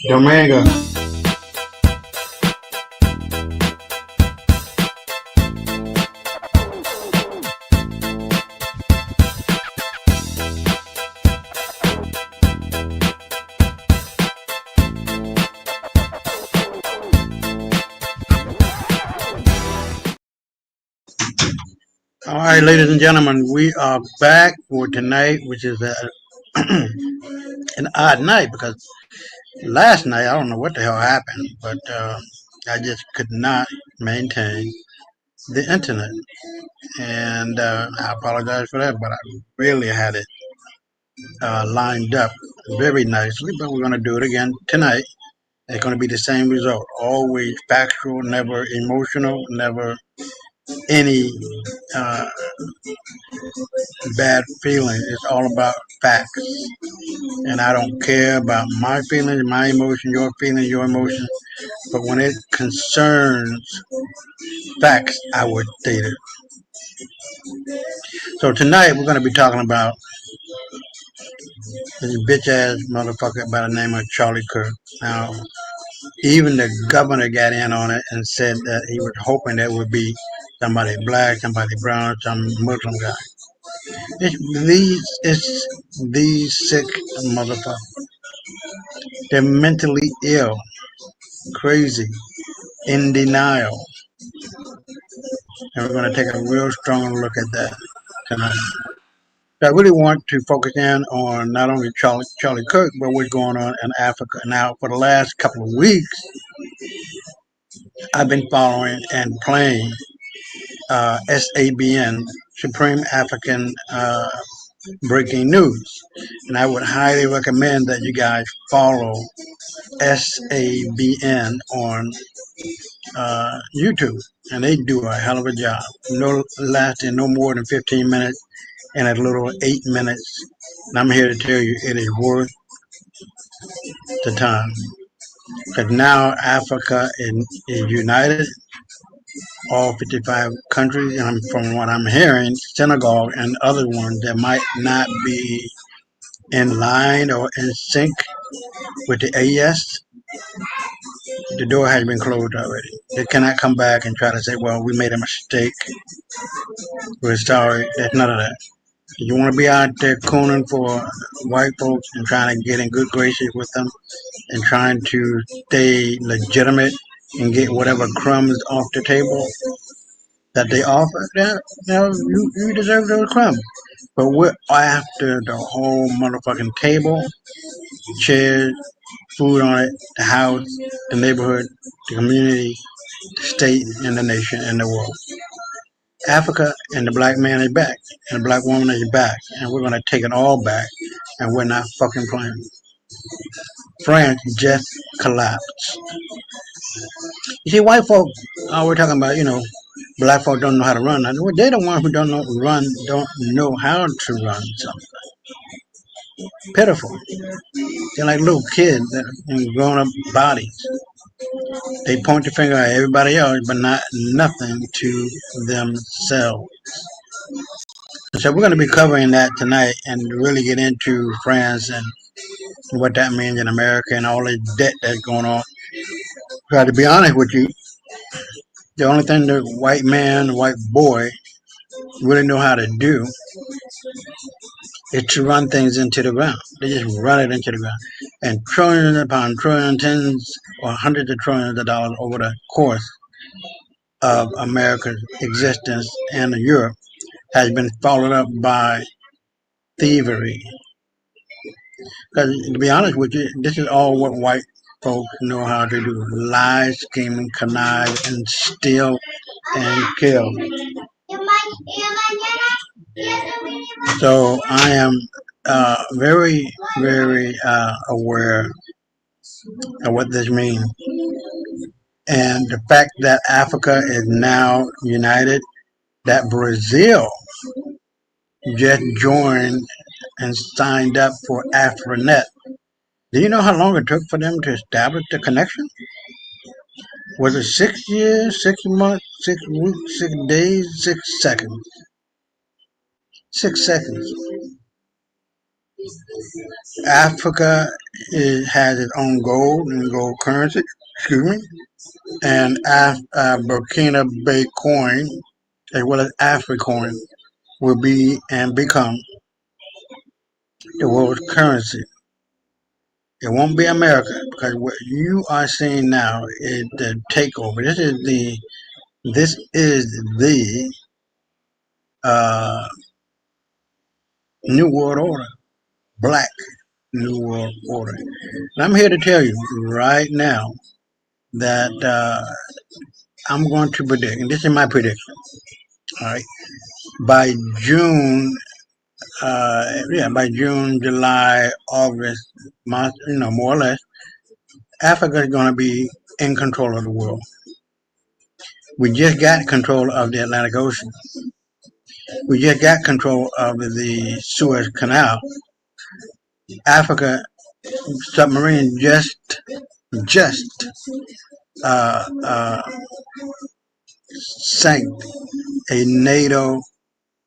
Domingo. All right, ladies and gentlemen, we are back for tonight, which is an odd night because last night I don't know what the hell happened, but I just could not maintain the internet, and I apologize for that. But I really had it lined up very nicely. But we're going to do it again tonight. It's going to be the same result. Always factual, never emotional, never any uh, bad feeling. It's all about facts. And I don't care about my feelings, my emotion, your feelings, your emotion. But when it concerns facts, I would state it. So tonight we're going to be talking about this bitch ass motherfucker by the name of Charlie Kirk. Now, even the governor got in on it and said that he was hoping there would be somebody black, somebody brown, some Muslim guy. It's these sick motherfuckers. They're mentally ill, crazy, in denial. And we're going to take a real strong look at that tonight. I really want to focus in on not only Charlie Kirk, but what's going on in Africa. Now, for the last couple of weeks, I've been following and playing SABN, Supreme African Breaking News. And I would highly recommend that you guys follow SABN on YouTube. And they do a hell of a job. No lasting no more than 15 minutes and a little 8 minutes. And I'm here to tell you it is worth the time. Because now Africa is united, all 55 countries, and from what I'm hearing, Senegal and other ones that might not be in line or in sync with the AES, the door has been closed already. They cannot come back and try to say, well, we made a mistake. We're sorry. There's none of that. You want to be out there cooning for white folks and trying to get in good graces with them and trying to stay legitimate and get whatever crumbs off the table that they offer, you deserve those crumbs. But we're after the whole motherfucking table, chairs, food on it, the house, the neighborhood, the community, the state, and the nation, and the world. Africa and the black man is back, and the black woman is back, and we're going to take it all back, and we're not fucking playing. France just collapsed. You see, white folk, we're talking about, black folk don't know how to run. They're the ones who don't know how to run something. Pitiful. They're like little kids in grown up bodies. They point the finger at everybody else, but nothing to themselves. So we're going to be covering that tonight and really get into France and what that means in America and all the debt that's going on. But to be honest with you, the only thing the white man, white boy really know how to do is to run things into the ground. They just run it into the ground. And trillions upon trillions, tens or hundreds of trillions of dollars over the course of America's existence and Europe has been followed up by thievery. Because to be honest with you, this is all what white folks know how to do. Lie, scheme, and connive, and steal and kill. So I am very, very aware of what this means. And the fact that Africa is now united, that Brazil just joined and signed up for Afrinet. Do you know how long it took for them to establish the connection? Was it 6 years, 6 months, 6 weeks, 6 days, 6 seconds? 6 seconds. Africa has its own gold and gold currency, excuse me, and Burkina Faso coin, as well as Africoin, will be and become the world's currency. It won't be America because what you are seeing now is the takeover. This is the uh, New World Order, Black New World Order. And I'm here to tell you right now that I'm going to predict, and this is my prediction. All right, by June, by June, July, August, month, more or less, Africa is going to be in control of the world. We just got control of the Atlantic Ocean. We just got control of the Suez Canal. Africa submarine just uh, uh, sank a NATO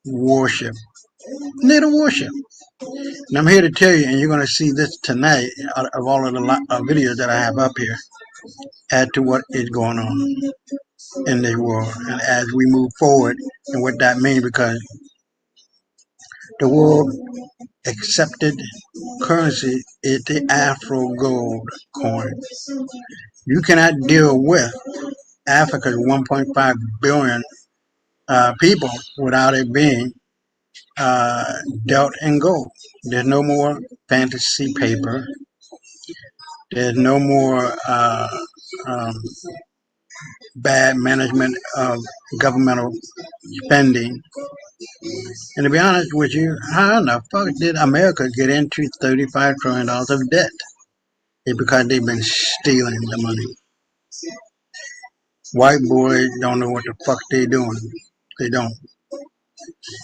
warship. NATO warship. And I'm here to tell you, and you're going to see this tonight out of all of the videos that I have up here, add to what is going on in this world, and as we move forward, and what that means, because the world accepted currency is the Afro gold coin. You cannot deal with Africa's 1.5 billion people without it being dealt in gold. There's no more fantasy paper. There's no more um, bad management of governmental spending. And to be honest with you, how in the fuck did America get into $35 trillion of debt? It's because they've been stealing the money. White boys don't know what the fuck they're doing. They don't.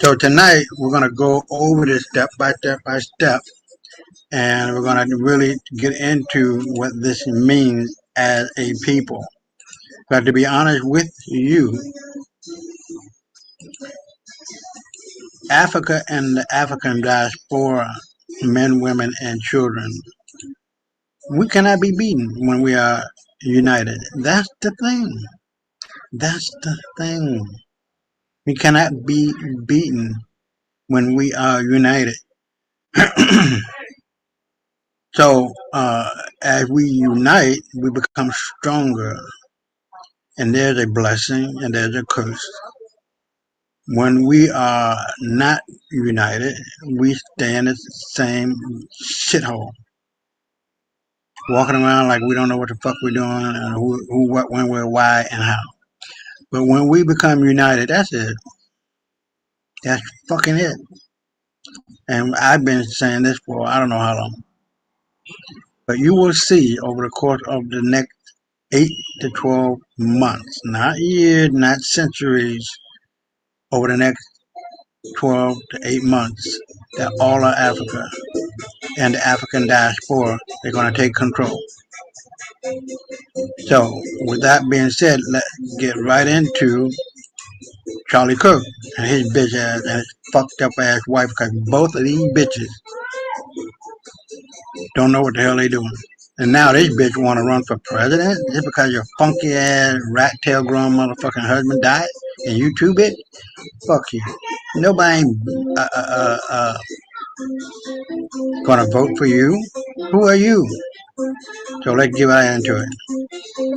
So tonight we're gonna go over this step by step by step, and we're gonna really get into what this means as a people. But to be honest with you, Africa and the African diaspora, men, women, and children, we cannot be beaten when we are united. That's the thing. That's the thing. We cannot be beaten when we are united. So, as we unite, we become stronger. And there's a blessing and there's a curse. When we are not united, we stay in the same shithole, walking around like we don't know what the fuck we're doing and who, what, when, where, why, and how. But when we become united, that's it. That's fucking it. And I've been saying this for I don't know how long. But you will see over the course of the next 8 to 12 months, not years, not centuries, over the next 12 to 8 months, that all of Africa and the African diaspora are going to take control. So, with that being said, let's get right into Charlie Kirk and his bitch ass and his fucked up ass wife, because both of these bitches don't know what the hell they doing. And now this bitch want to run for president just because your funky ass rat tail grown motherfucking husband died and you too, bitch? Fuck you. Nobody ain't gonna vote for you. Who are you? So let's get right into it.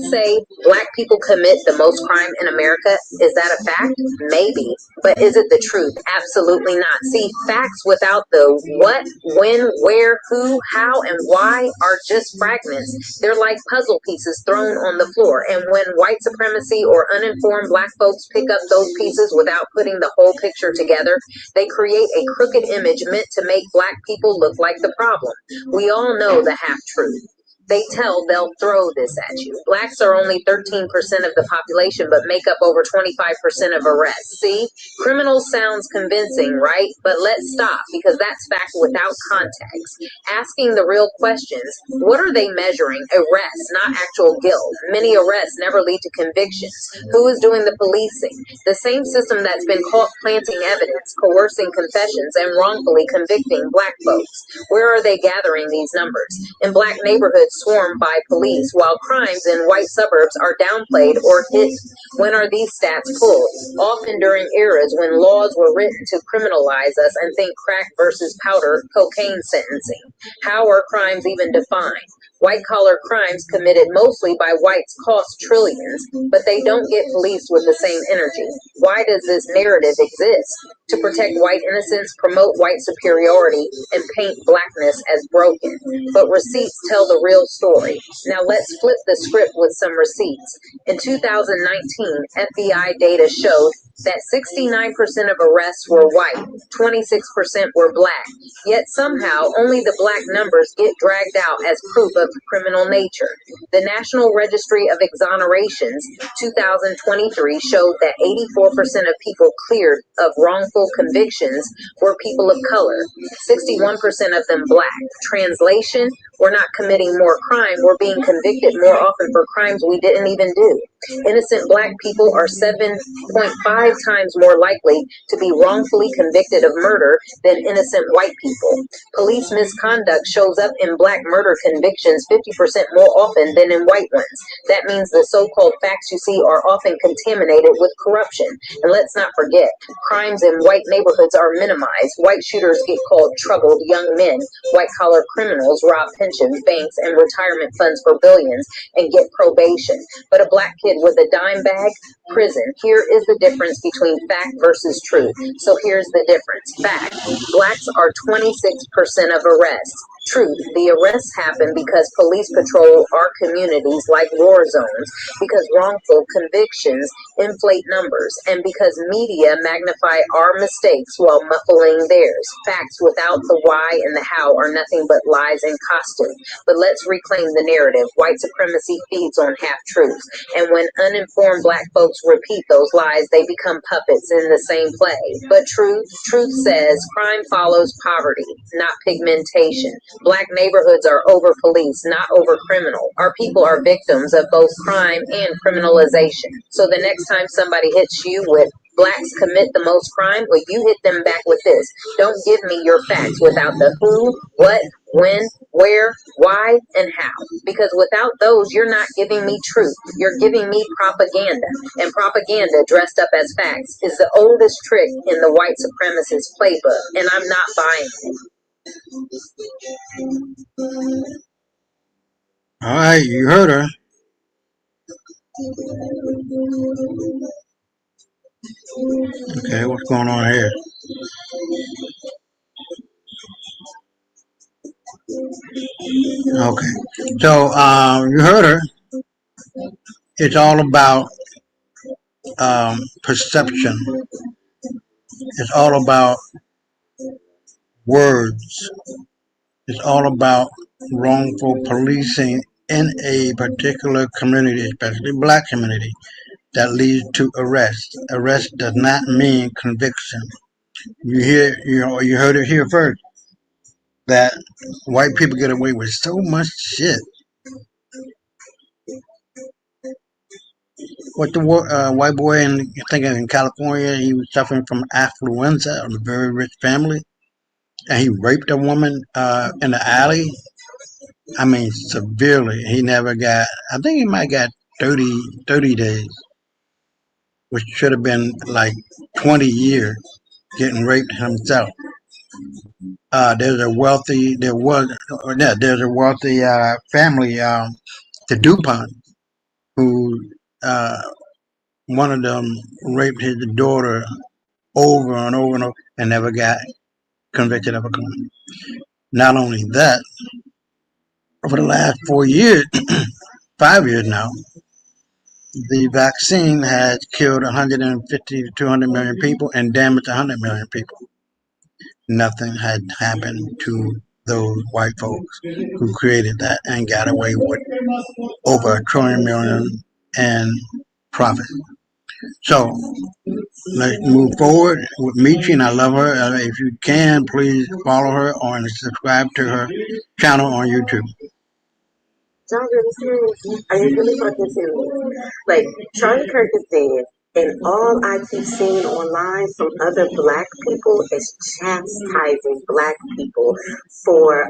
Say black people commit the most crime in America. Is that a fact? Maybe. But is it the truth? Absolutely not. See, facts without the what, when, where, who, how, and why are just fragments. They're like puzzle pieces thrown on the floor. And when white supremacy or uninformed black folks pick up those pieces without putting the whole picture together, they create a crooked image meant to make black people look like the problem. We all know the half truth. they tell they'll throw this at you. Blacks are only 13% of the population, but make up over 25% of arrests. See, criminal sounds convincing, right? But let's stop, because that's fact without context. Asking the real questions: what are they measuring? Arrests, not actual guilt. Many arrests never lead to convictions. Who is doing the policing? The same system that's been caught planting evidence, coercing confessions, and wrongfully convicting black folks. Where are they gathering these numbers? In black neighborhoods swarmed by police, while crimes in white suburbs are downplayed or hidden. When are these stats pulled? Often during eras when laws were written to criminalize us and think crack versus powder cocaine sentencing. How are crimes even defined? White-collar crimes committed mostly by whites cost trillions, but they don't get policed with the same energy. Why does this narrative exist? To protect white innocence, promote white superiority, and paint blackness as broken. But receipts tell the real story. Now let's flip the script with some receipts. In 2019, FBI data showed that 69% of arrests were white, 26% were black. Yet somehow only the black numbers get dragged out as proof of criminal nature. The National Registry of Exonerations 2023 showed that 84% of people cleared of wrongful convictions were people of color, 61% of them black. Translation: we're not committing more crime, we're being convicted more often for crimes we didn't even do. Innocent black people are 7.5 times more likely to be wrongfully convicted of murder than innocent white people. Police misconduct shows up in black murder convictions 50% more often than in white ones. That means the so-called facts you see are often contaminated with corruption. And let's not forget, crimes in white neighborhoods are minimized. White shooters get called troubled young men. White-collar criminals rob pensions, banks, and retirement funds for billions and get probation. But a black kid with a dime bag, prison. Here is the difference between fact versus truth. So here's the difference. Fact: blacks are 26% of arrests. Truth: the arrests happen because police patrol our communities like war zones, because wrongful convictions inflate numbers, and because media magnify our mistakes while muffling theirs. Facts without the why and the how are nothing but lies in costume. But let's reclaim the narrative. White supremacy feeds on half-truths, and when uninformed black folks repeat those lies, they become puppets in the same play. But truth says crime follows poverty, not pigmentation. Black neighborhoods are over-policed, not over-criminal. Our people are victims of both crime and criminalization. So the next time somebody hits you with blacks commit the most crime, well, you hit them back with this: don't give me your facts without the who, what, when, where, why, and how. Because without those, you're not giving me truth. You're giving me propaganda. And propaganda dressed up as facts is the oldest trick in the white supremacist playbook. And I'm not buying it. All right, you heard her. Okay, what's going on here? Okay, so you heard her. It's all about perception. It's all about words. It's all about wrongful policing in a particular community, especially black community, that leads to arrest. Arrest does not mean conviction. You heard it here first, that white people get away with so much shit. What the white boy in California, he was suffering from affluenza, a very rich family, and he raped a woman in the alley. I mean, severely. He never got, I think he might got 30 days, which should have been like 20 years, getting raped himself. There's a wealthy, there's a wealthy family, the DuPont, who one of them raped his daughter over and over and over and never got convicted of a crime. Not only that, over the last 4 years, 5 years now, the vaccine has killed 150 to 200 million people and damaged 100 million people. Nothing had happened to those white folks who created that and got away with over $1 trillion in profit. So let's move forward with Michi, and I love her. If you can, please follow her and subscribe to her channel on YouTube. Y'all really serious? Are you really fucking serious? Like, Charlie Kirk is dead, and all I keep seeing online from other black people is chastising black people for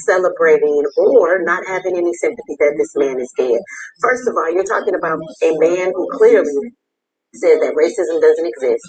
celebrating or not having any sympathy that this man is dead. First of all, you're talking about a man who clearly says that racism doesn't exist.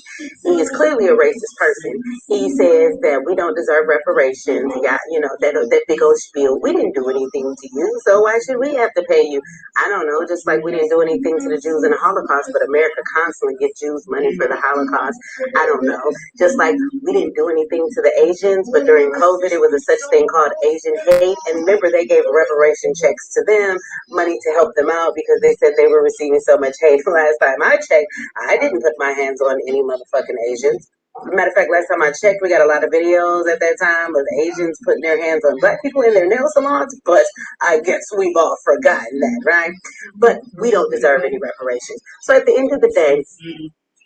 He is clearly a racist person. He says that we don't deserve reparations. He got, that big old spiel. We didn't do anything to you, so why should we have to pay you? I don't know, just like we didn't do anything to the Jews in the Holocaust, but America constantly gives Jews money for the Holocaust. I don't know. Just like we didn't do anything to the Asians, but during COVID, it was a such thing called Asian hate. And remember, they gave reparation checks to them, money to help them out because they said they were receiving so much hate. Last time I checked, I didn't put my hands on any motherfucking Asians. Matter of fact, last time I checked, we got a lot of videos at that time of Asians putting their hands on black people in their nail salons, but I guess we've all forgotten that, right? But we don't deserve any reparations. So at the end of the day,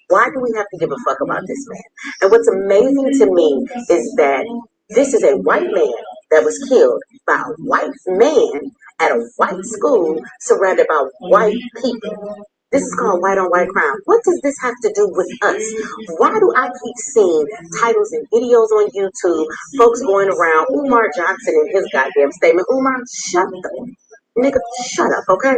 why do we have to give a fuck about this man? And what's amazing to me is that this is a white man that was killed by a white man at a white school surrounded by white people. This is called white on white crime. What does this have to do with us? Why do I keep seeing titles and videos on YouTube, folks going around Umar Johnson and his goddamn statement? Umar, shut the nigga, shut up, okay?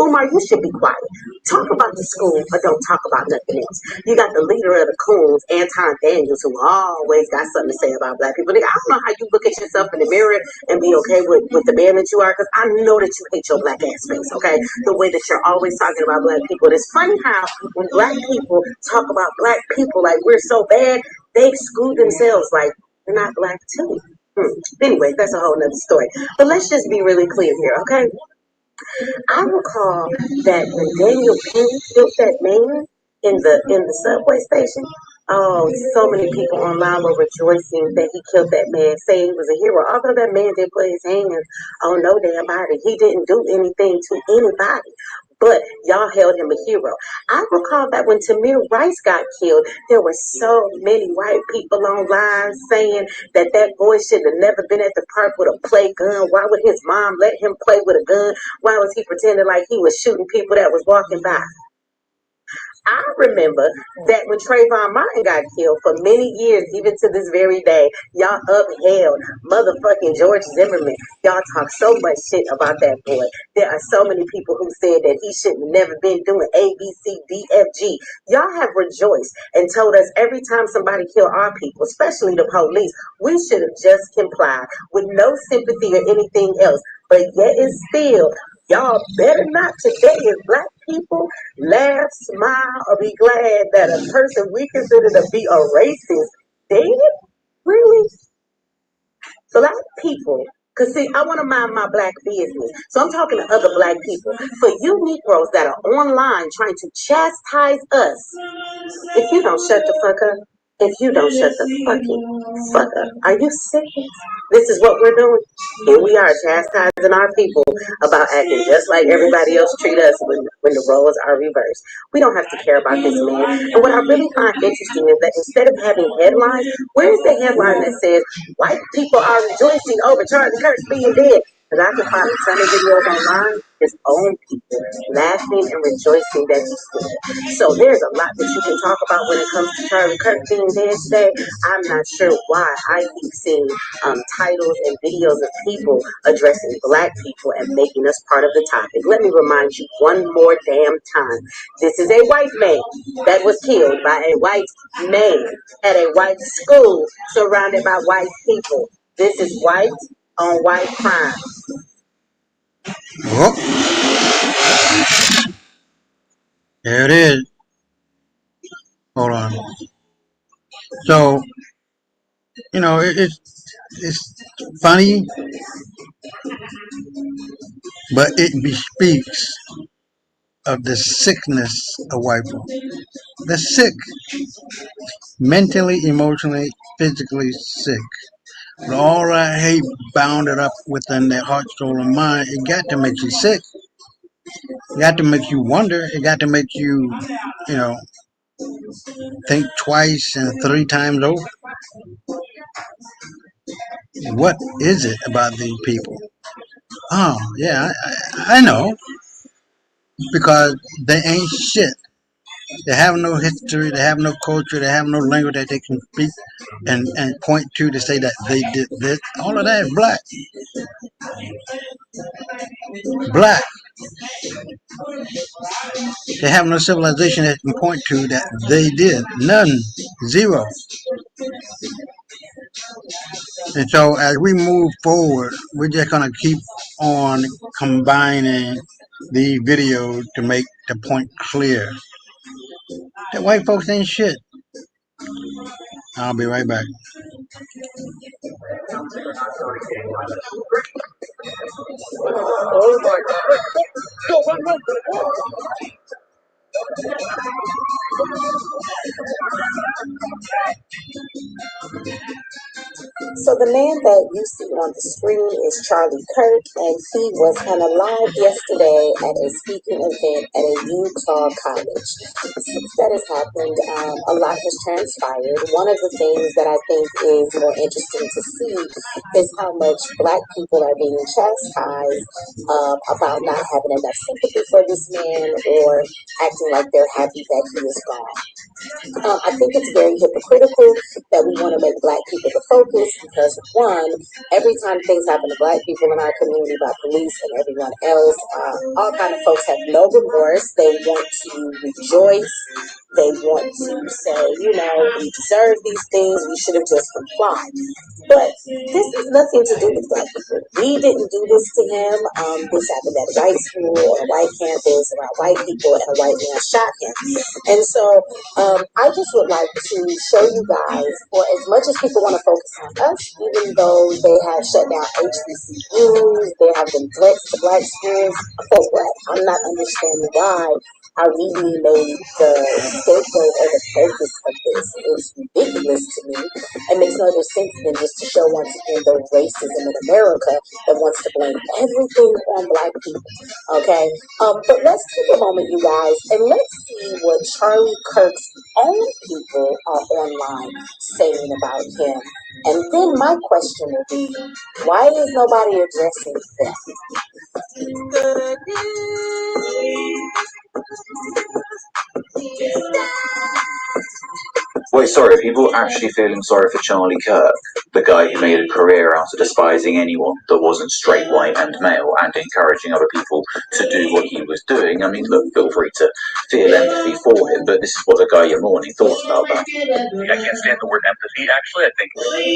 Umar, you should be quiet. Talk about the school, but don't talk about nothing else. You got the leader of the Coons, Anton Daniels, who always got something to say about black people. Nigga, I don't know how you look at yourself in the mirror and be okay with the man that you are, because I know that you hate your black ass face, okay? The way that you're always talking about black people. And it's funny how when black people talk about black people like we're so bad, they exclude themselves like they're not black too. Anyway, that's a whole nother story. But let's just be really clear here, okay? I recall that when Daniel Penn killed that man in the subway station, oh, so many people online were rejoicing that he killed that man, saying he was a hero. Although that man didn't put his hands on no damn body, he didn't do anything to anybody. But y'all held him a hero. I recall that when Tamir Rice got killed, there were so many white people online saying that boy should have never been at the park with a play gun. Why would his mom let him play with a gun? Why was he pretending like he was shooting people that was walking by? I remember that when Trayvon Martin got killed for many years, even to this very day, y'all upheld motherfucking George Zimmerman. Y'all talk so much shit about that boy. There are so many people who said that he should have never been doing A, B, C, D, F, G. Y'all have rejoiced and told us every time somebody killed our people, especially the police, we should have just complied with no sympathy or anything else. But yet and still, y'all better not today as black people laugh, smile, or be glad that a person we consider to be a racist dead? Really? Black people, because see, I want to mind my black business. So I'm talking to other black people. For you Negroes that are online trying to chastise us, if you don't shut the fuck up, if you don't shut the fuck up, are you sick? This is what we're doing. Here we are chastising our people about acting just like everybody else treat us when the roles are reversed. We don't have to care about this man. And what I really find interesting is that instead of having headlines, where's the headline that says white people are rejoicing over Charlie Kirk being dead? Because I can find a ton of videos online, his own people laughing and rejoicing that he's dead. So there's a lot that you can talk about when it comes to Charlie Kirk being dead today. I'm not sure why I keep seeing titles and videos of people addressing black people and making us part of the topic. Let me remind you one more damn time. This is a white man that was killed by a white man at a white school surrounded by white people. This is white on white crime. Well, there it is. Hold on. So, it's funny, but it bespeaks of the sickness of white people. They're sick, mentally, emotionally, physically sick. With all that hate bounded up within their heart, soul, and mind, it got to make you sick. It got to make you wonder. It got to make you, you know, think twice and three times over. What is it about these people? Oh, yeah, I know. Because they ain't shit. They have no history, they have no culture, they have no language that they can speak and point to say that they did this. All of that is black. Black. They have no civilization that can point to that they did. None. Zero. And so as we move forward, we're just going to keep on combining the videos to make the point clear that white folks ain't shit. I'll be right back. Oh my God. Go, run, run. So the man that you see on the screen is Charlie Kirk, and he was unalive yesterday at a speaking event at a Utah college. Since that has happened, a lot has transpired. One of the things that I think is more interesting to see is how much Black people are being chastised about not having enough sympathy for this man or acting like they're happy that he is gone. I think it's very hypocritical that we want to make Black people the focus because, one, every time things happen to Black people in our community by police and everyone else, all kind of folks have no remorse. They want to rejoice. They want to say, you know, we deserve these things. We should have just complied. But this has nothing to do with Black people. We didn't do this to him. This happened at a white school or a white campus around white people, and a white man shot him. And so I just would like to show you guys, for as much as people want to focus on us, even though they have shut down HBCUs, there have been threats to Black schools, for what? I'm not understanding why are we being made the scapegoat or the focus of this. It's ridiculous to me. It makes no other sense than just to show once again the racism in America that wants to blame everything on Black people. Okay? But let's take a moment, you guys, and let's see what Charlie Kirk's own people are online saying about him. And then my question will be, why is nobody addressing them? Wait, sorry, are people actually feeling sorry for Charlie Kirk, the guy who made a career out of despising anyone that wasn't straight, white, and male, and encouraging other people to do what he was doing? I mean, look, feel free to feel empathy for him, but this is what the guy you're mourning thought about that. I can't stand the word empathy, actually. I think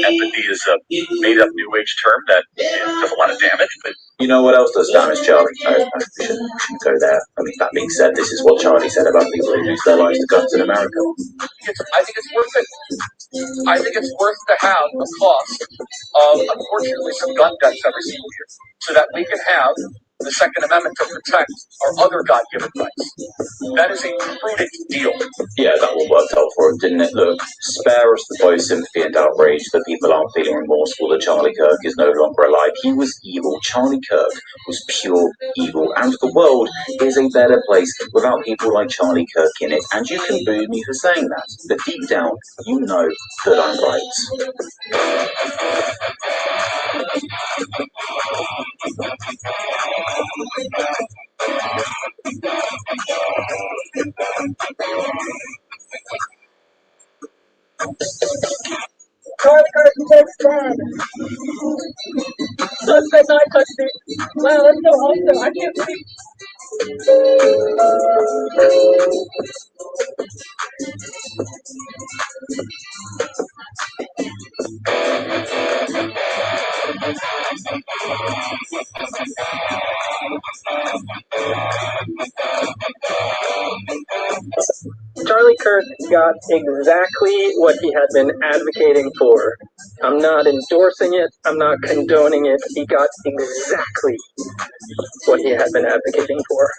empathy is a made-up New Age term that does a lot of damage, but... You know what else does damage, Charlie? I shouldn't go there. I mean, that being said, this is what Charlie said about people who lose their lives to guns in America. I think it's worth it. I think it's worth to have the cost of, unfortunately, some gun deaths every single year, so that we can have the Second Amendment to protect our other God-given rights. That is a prudent deal. Yeah, that all worked out for him, didn't it? Look, spare us the both sympathy and outrage that people aren't feeling remorseful that Charlie Kirk is no longer alive. He was evil. Charlie Kirk was pure evil. And the world is a better place without people like Charlie Kirk in it. And you can boo me for saying that. But deep down, you know that I'm right. Charlie Kirk takes dead. Suspect I touched it. Wow, that's so awesome. I can't believe. Charlie Kirk got exactly what he had been advocating for. I'm not endorsing it. I'm not condoning it. He got exactly what he had been advocating for.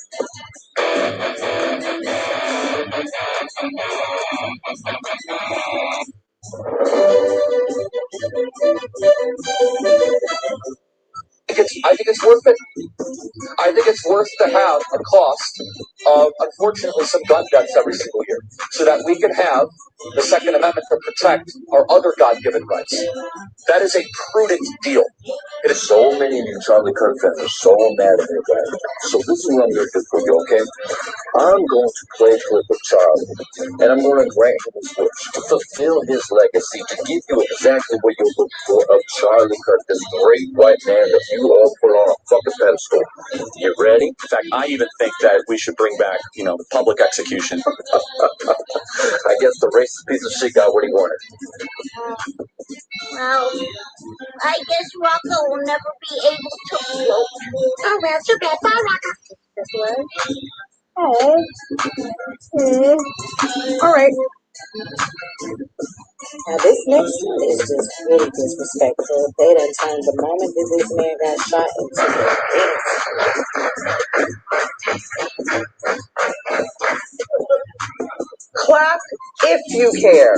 I think it's worth to have a cost of, unfortunately, some gun deaths every single year so that we can have the Second Amendment to protect our other God-given rights. That is a prudent deal. It is so many of you Charlie Kirk fans are so mad at me, right? So this is what I'm going to do for you, okay? I'm going to play a clip of Charlie, and I'm going to grant him his wish to fulfill his legacy, to give you exactly what you're looking for of Charlie Kirk, this great white man that you all put on a fucking pedestal. You ready? In fact, I even think that we should bring back, the public execution. I guess the racist piece of shit got what he wanted. Well, I guess Rocco will never be able to float. Oh, well, too bad. Bye, Rocco. This way. Oh. All right. Now, this next one is just really disrespectful. They done turned the moment that this man got shot into Clap if you care.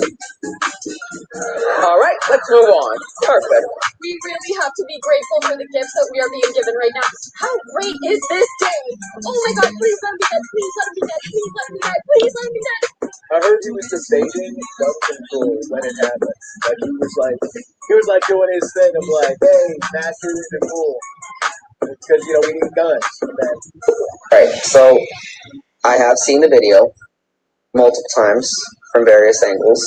All right, let's move on. Perfect. We really have to be grateful for the gifts that we are being given right now. How great is this day? Oh my God, please let me dead, please let me dead, please let me dead, please let me dead. I heard he was debating gun control when it happened. Like he was like doing his thing of like, hey, master is cool. Because we need guns. Right, so I have seen the video multiple times from various angles,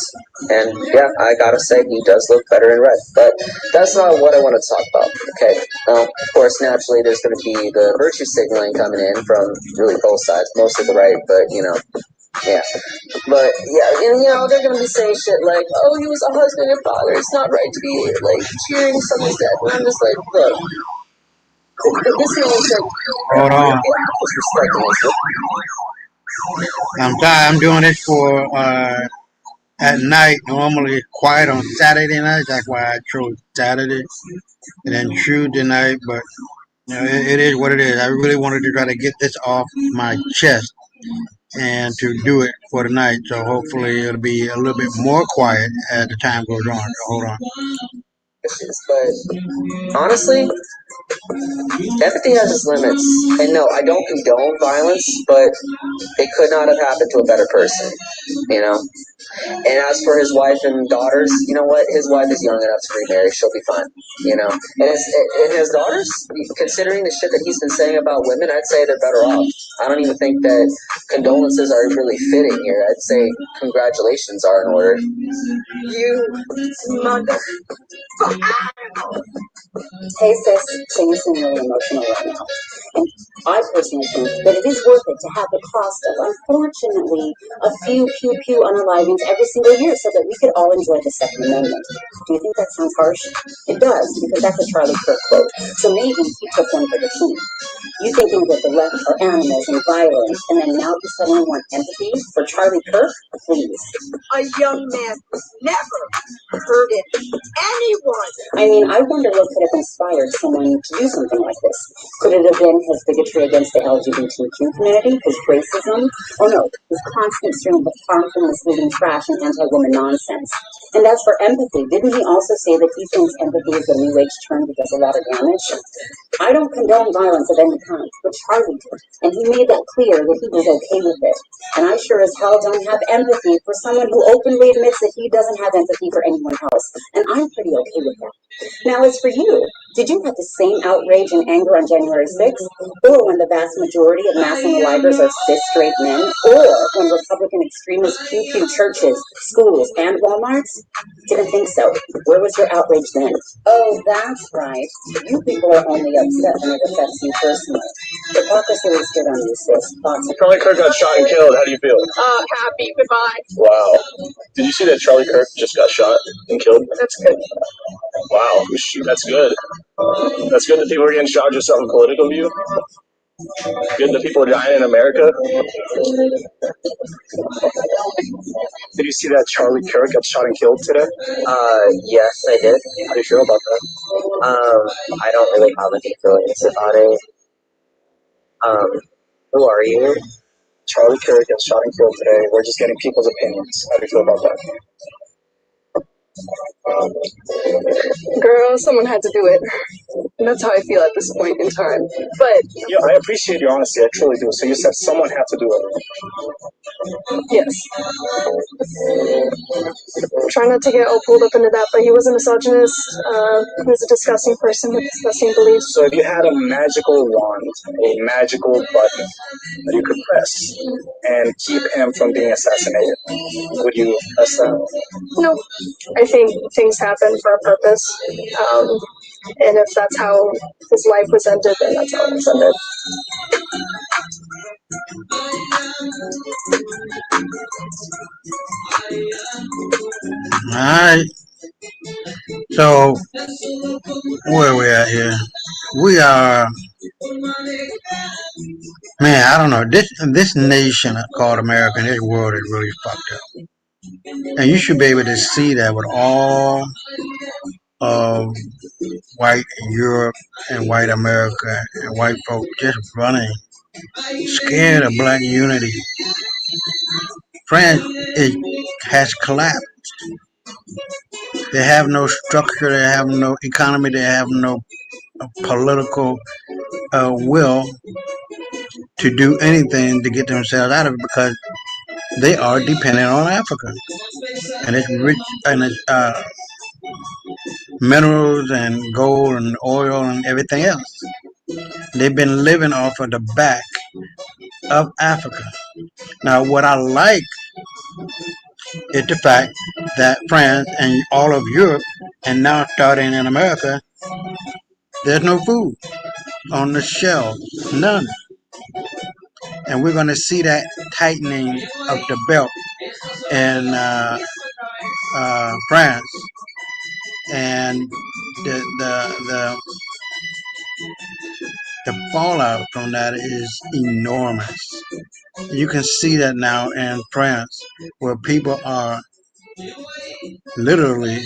and yeah, I gotta say he does look better in red, but that's not what I want to talk about. Okay, of course, naturally there's going to be the virtue signaling coming in from really both sides, mostly the right, but yeah. But yeah, and they're going to be saying shit like, oh, he was a husband and father, it's not right to be like cheering someone's death, and I'm just like, look, this man's like, Hold on. I'm tired. I'm doing it for at night. Normally quiet on Saturday night. That's why I chose Saturday and then Tuesday night. But it is what it is. I really wanted to try to get this off my chest and to do it for the night. So hopefully it'll be a little bit more quiet as the time goes on. So hold on. But honestly, empathy has its limits. And no, I don't condone violence, but it could not have happened to a better person, And as for his wife and daughters, you know what? His wife is young enough to remarry. She'll be fine, And his daughters, considering the shit that he's been saying about women, I'd say they're better off. I don't even think that condolences are really fitting here. I'd say congratulations are in order. You mother. Hey sis, so you seem really emotional right now. And I personally think that it is worth it to have the cost of, unfortunately, a few pew unalivings every single year so that we could all enjoy the Second Amendment. Do you think that sounds harsh? It does, because that's a Charlie Kirk quote. So maybe he took one for the team. You thinking that the left are animals and violent, and then now you suddenly want empathy for Charlie Kirk? Please. A young man never hurted anyone. I mean, I wonder what could have inspired someone to do something like this. Could it have been his bigotry against the LGBTQ community, his racism? Oh no, his constant stream of harmful, misleading trash and anti-woman nonsense. And as for empathy, didn't he also say that he thinks empathy is a new age term that does a lot of damage? I don't condone violence of any kind, but Charlie did, and he made that clear that he was okay with it. And I sure as hell don't have empathy for someone who openly admits that he doesn't have empathy for anyone else, and I'm pretty okay with that. Now, as for you, did you have the same outrage and anger on January 6th, or when the vast majority of mass unalivers are cis straight men, or when Republican extremists pew churches, schools, and Walmarts? Didn't think so. Where was your outrage then? Oh, that's right. You people are only upset when it affects you personally. Hypocrisy is good on you, sis. Charlie Kirk got shot and killed. How do you feel? Happy, goodbye. Wow. Did you see that Charlie Kirk just got shot and killed? That's good. Wow, that's good. That's good that people are getting shot just on political view. Good that people are dying in America. Did you see that Charlie Kirk got shot and killed today? Yes, I did. How do you feel about that? I don't really have any feelings about it. Who are you? Charlie Kirk got shot and killed today. We're just getting people's opinions. How do you feel about that? Girl, someone had to do it. And that's how I feel at this point in time. But Yeah, I appreciate your honesty. I truly do. So you said someone had to do it. yes, try not to get all pulled up into that. But he was a misogynist. He was a disgusting person with disgusting beliefs. So if you had a magical wand, a magical button that you could press and keep him from being assassinated, would you press that? No, I think things happen for a purpose. And if that's how his life was ended, then that's how it was ended. Alright, so where we at here? We are, man, I don't know. This nation called America and this world is really fucked up. And you should be able to see that with all of white Europe and white America and white folk just running, scared of black unity. France has collapsed. They have no structure, they have no economy, they have no political will to do anything to get themselves out of it because they are dependent on Africa and it's rich and it's minerals and gold and oil and everything else. They've been living off of the back of Africa. Now, what I like is the fact that France and all of Europe, and now starting in America, there's no food on the shelves, none. And we're going to see that tightening of the belt in France, and the fallout from that is enormous. You can see that now in France, where people are literally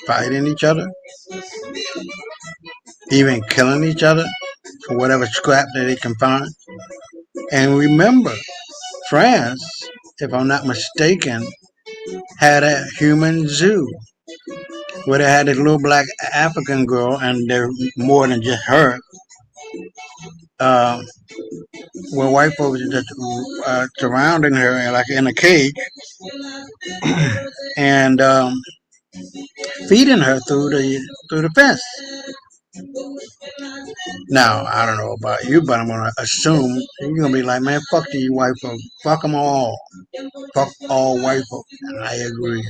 fighting each other, even killing each other for whatever scrap that they can find. And remember, France, if I'm not mistaken, had a human zoo where they had this little black African girl, and they're more than just her. Where white folks are just surrounding her like in a cage and feeding her through the fence. Now I don't know about you, but I'm gonna assume you're gonna be like, man, fuck these white folks, fuck them all, fuck all white folks. And I agree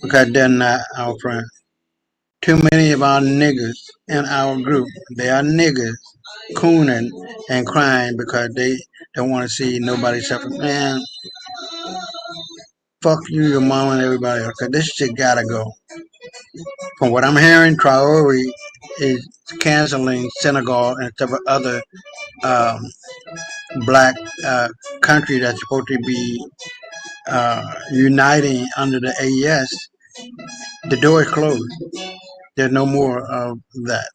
because they're not our friends. Too many of our niggas in our group, they are niggas cooning and crying because they don't want to see nobody suffer. Man, fuck you, your mom, and everybody else. Cause this shit gotta go. From what I'm hearing, Traore is canceling Senegal and several other um, black country that's supposed to be uniting under the AES. The door is closed. There's no more of that.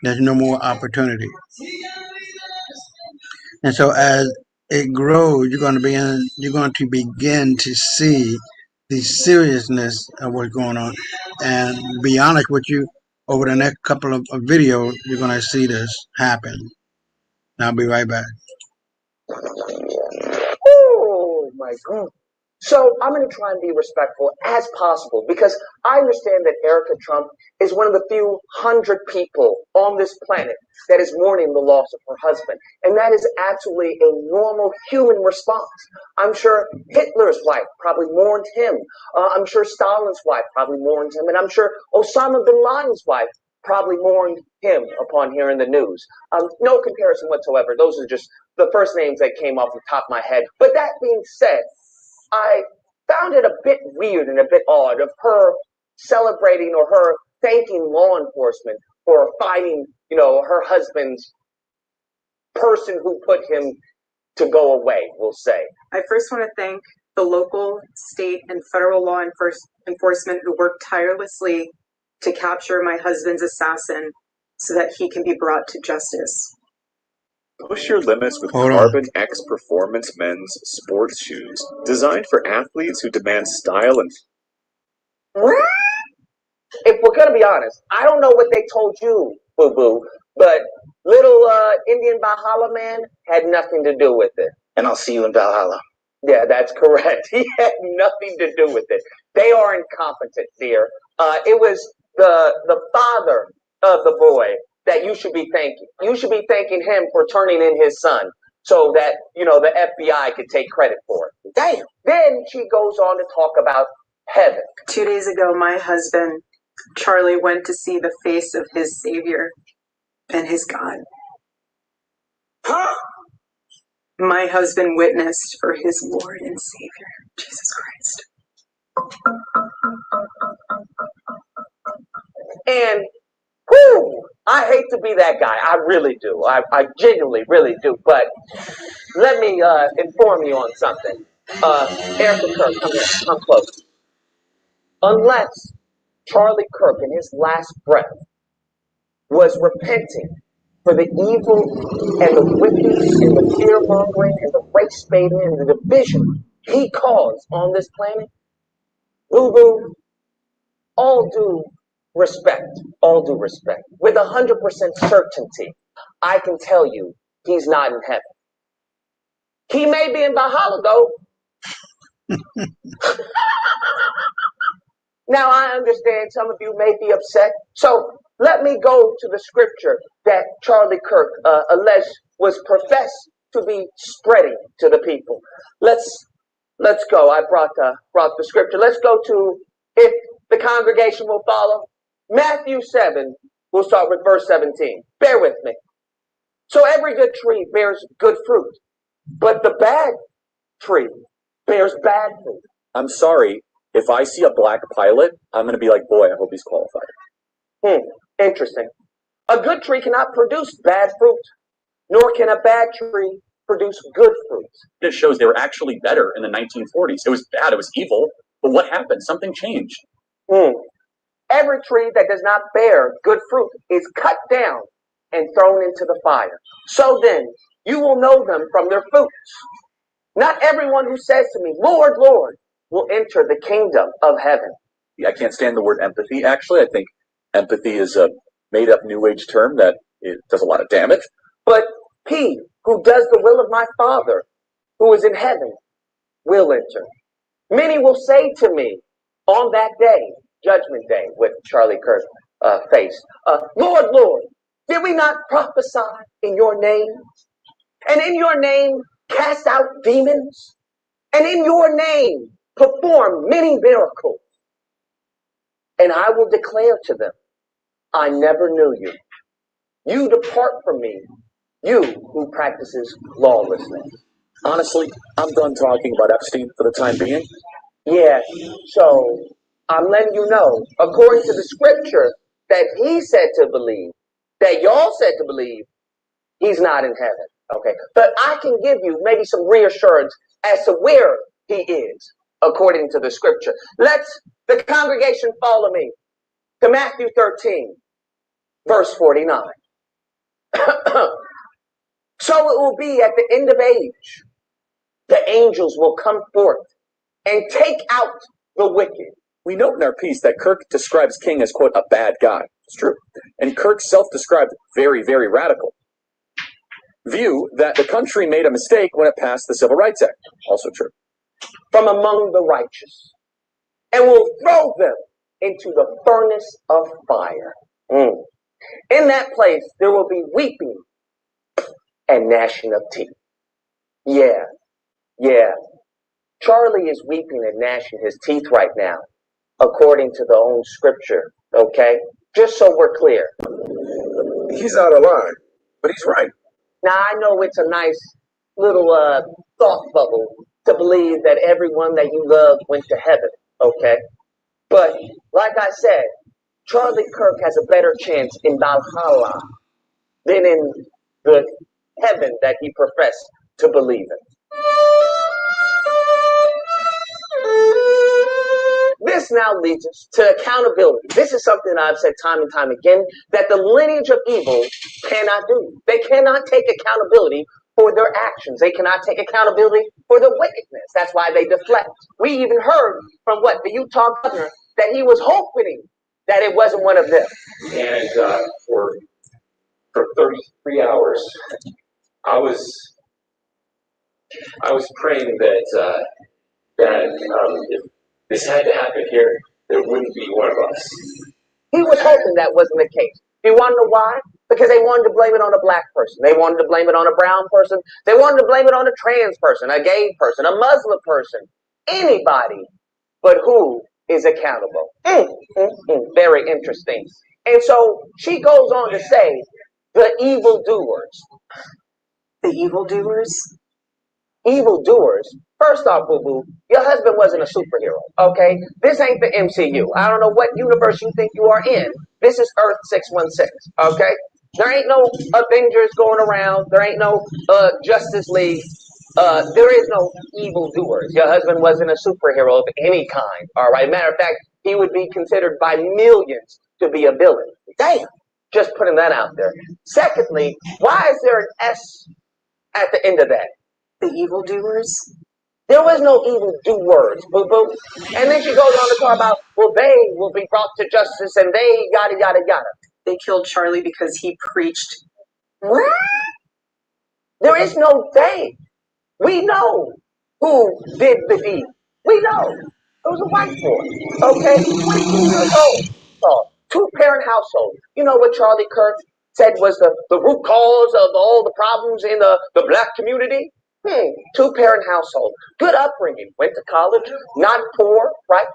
There's no more opportunity. And so as it grows, you're going to begin to see the seriousness of what's going on. And be honest with you, over the next couple of videos, you're going to see this happen. And I'll be right back. Oh my God. So I'm going to try and be respectful as possible because I understand that Erica Trump is one of the few hundred people on this planet that is mourning the loss of her husband. And that is actually a normal human response. I'm sure Hitler's wife probably mourned him. I'm sure Stalin's wife probably mourned him. And I'm sure Osama bin Laden's wife probably mourned him upon hearing the news. No comparison whatsoever. Those are just the first names that came off the top of my head. But that being said, I found it a bit weird and a bit odd of her celebrating or her thanking law enforcement for finding, her husband's person who put him to go away, we'll say. I first want to thank the local, state, and federal law enforcement who worked tirelessly to capture my husband's assassin so that he can be brought to justice. Push your limits with Hold on. Carbon X Performance men's sports shoes, designed for athletes who demand style and. If we're going to be honest, I don't know what they told you boo boo. But little Indian Valhalla man had nothing to do with it. And I'll see you in Valhalla. Yeah, that's correct. He had nothing to do with it. They are incompetent, dear. It was the father of the boy that you should be thanking. You should be thanking him for turning in his son so that, the FBI could take credit for it. Damn. Then she goes on to talk about heaven. 2 days ago, my husband, Charlie, went to see the face of his Savior and his God. Huh? My husband witnessed for his Lord and Savior, Jesus Christ. And, whew, I hate to be that guy. I really do. I genuinely really do. But let me inform you on something. Erica Kirk, come here. Come close. Unless Charlie Kirk in his last breath was repenting for the evil and the wickedness and the fear-mongering and the race-baiting and the division he caused on this planet, boo-boo, all due respect, with 100% certainty, I can tell you he's not in heaven. He may be in Valhalla, though. Now, I understand some of you may be upset, so let me go to the scripture that Charlie Kirk alleged was professed to be spreading to the people. Let's go. I brought the scripture. Let's go to, if the congregation will follow, Matthew 7. We'll start with verse 17. Bear with me. So every good tree bears good fruit, but the bad tree bears bad fruit. I'm sorry. If I see a black pilot, I'm going to be like, boy, I hope he's qualified. Interesting. A good tree cannot produce bad fruit, nor can a bad tree produce good fruit. It shows they were actually better in the 1940s. It was bad. It was evil. But what happened? Something changed. Every tree that does not bear good fruit is cut down and thrown into the fire. So then, you will know them from their fruits. Not everyone who says to me, Lord, Lord, will enter the kingdom of heaven. I can't stand the word empathy, actually. I think empathy is a made-up New Age term that it does a lot of damage. But he who does the will of my Father, who is in heaven, will enter. Many will say to me on that day, Judgment Day, with Charlie Kirk's face, Lord, Lord, did we not prophesy in your name? And in your name cast out demons? And in your name perform many miracles? And I will declare to them, I never knew you. You depart from me, you who practices lawlessness. Honestly, I'm done talking about Epstein for the time being. Yeah, so I'm letting you know, according to the scripture that he said to believe, that y'all said to believe, he's not in heaven. Okay, but I can give you maybe some reassurance as to where he is, according to the scripture. Let's, the congregation, follow me to Matthew 13, verse 49. So it will be at the end of age, the angels will come forth and take out the wicked. We note in our piece that Kirk describes King as, quote, a bad guy. It's true. And Kirk self-described very, very radical. View that the country made a mistake when it passed the Civil Rights Act. Also true. From among the righteous, and will throw them into the furnace of fire. In that place, there will be weeping and gnashing of teeth. Yeah. Charlie is weeping and gnashing his teeth right now, according to the own scripture, okay? Just so we're clear. He's out of line, but he's right. Now, I know it's a nice little thought bubble to believe that everyone that you loved went to heaven, okay? But, like I said, Charlie Kirk has a better chance in Valhalla than in the heaven that he professed to believe in. This now leads us to accountability. This is something I've said time and time again, that the lineage of evil cannot do. They cannot take accountability for their actions. They cannot take accountability for their wickedness. That's why they deflect. We even heard from the Utah governor, that he was hoping that it wasn't one of them. And for For 33 hours, I was praying that if this had to happen here, there wouldn't be one of us. He was hoping that wasn't the case. Do you want to know why? Because they wanted to blame it on a black person. They wanted to blame it on a brown person. They wanted to blame it on a trans person, a gay person, a Muslim person, anybody. But who is accountable? Very interesting. And so she goes on to say, the evildoers. The evildoers? Evildoers? First off, boo-boo, your husband wasn't a superhero, okay? This ain't the MCU. I don't know what universe you think you are in. This is Earth 616, okay? There ain't no Avengers going around. There ain't no Justice League. There is no evildoers. Your husband wasn't a superhero of any kind, all right? Matter of fact, he would be considered by millions to be a villain. Damn. Just putting that out there. Secondly, why is there an S at the end of that? The evildoers? There was no evildoers, boo-boo. And then she goes on to talk about, well, they will be brought to justice and they yada, yada, yada. They killed Charlie because he preached. What? There is no they. We know who did the deed. We know. It was a white boy, okay? 22 years old. So, two-parent household. You know what Charlie Kirk said was the root cause of all the problems in the black community? Two-parent household. Good upbringing. Went to college. Not poor, right?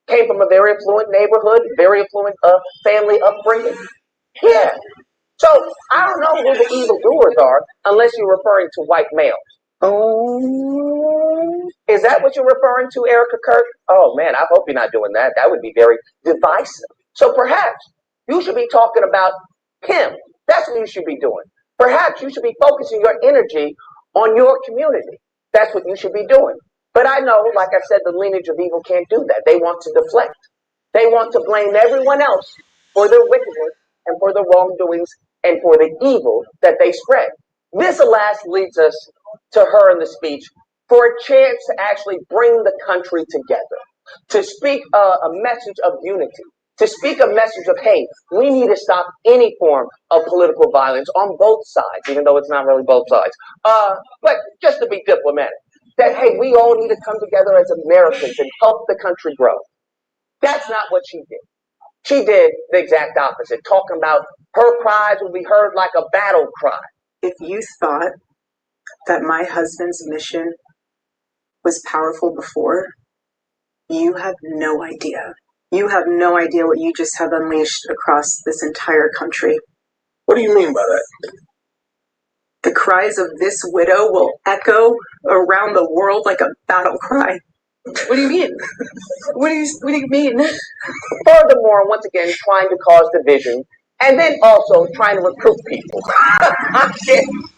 Came from a very affluent neighborhood. Very affluent family upbringing. Yeah. So, I don't know who the evildoers are unless you're referring to white males. Oh, is that what you're referring to, Erica Kirk? Oh, man, I hope you're not doing that. That would be very divisive. So perhaps you should be talking about him. That's what you should be doing. Perhaps you should be focusing your energy on your community. That's what you should be doing. But I know, like I said, the lineage of evil can't do that. They want to deflect. They want to blame everyone else for their wickedness and for the wrongdoings and for the evil that they spread. This, alas, leads us to her in the speech for a chance to actually bring the country together, to speak a message of unity, to speak a message of, hey, we need to stop any form of political violence on both sides, even though it's not really both sides. But just to be diplomatic, that, hey, we all need to come together as Americans and help the country grow. That's not what she did. She did the exact opposite, talking about her cries will be heard like a battle cry. If you thought that my husband's mission was powerful before, you have no idea. You have no idea what you just have unleashed across this entire country. What do you mean by that? The cries of this widow will echo around the world like a battle cry. What do you mean? What do you mean? Furthermore, once again, trying to cause division, and then also trying to recruit people.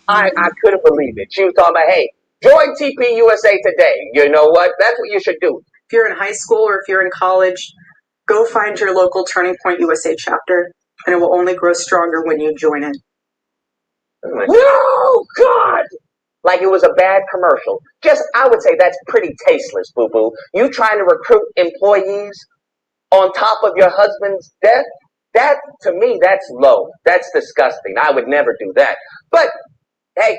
I couldn't believe it. She was talking about, hey, join TPUSA today. You know what? That's what you should do. If you're in high school or if you're in college, go find your local Turning Point USA chapter, and it will only grow stronger when you join it. No, God! Like it was a bad commercial. Just, I would say that's pretty tasteless, boo-boo. You trying to recruit employees on top of your husband's death? That, to me, that's low. That's disgusting. I would never do that. But, hey,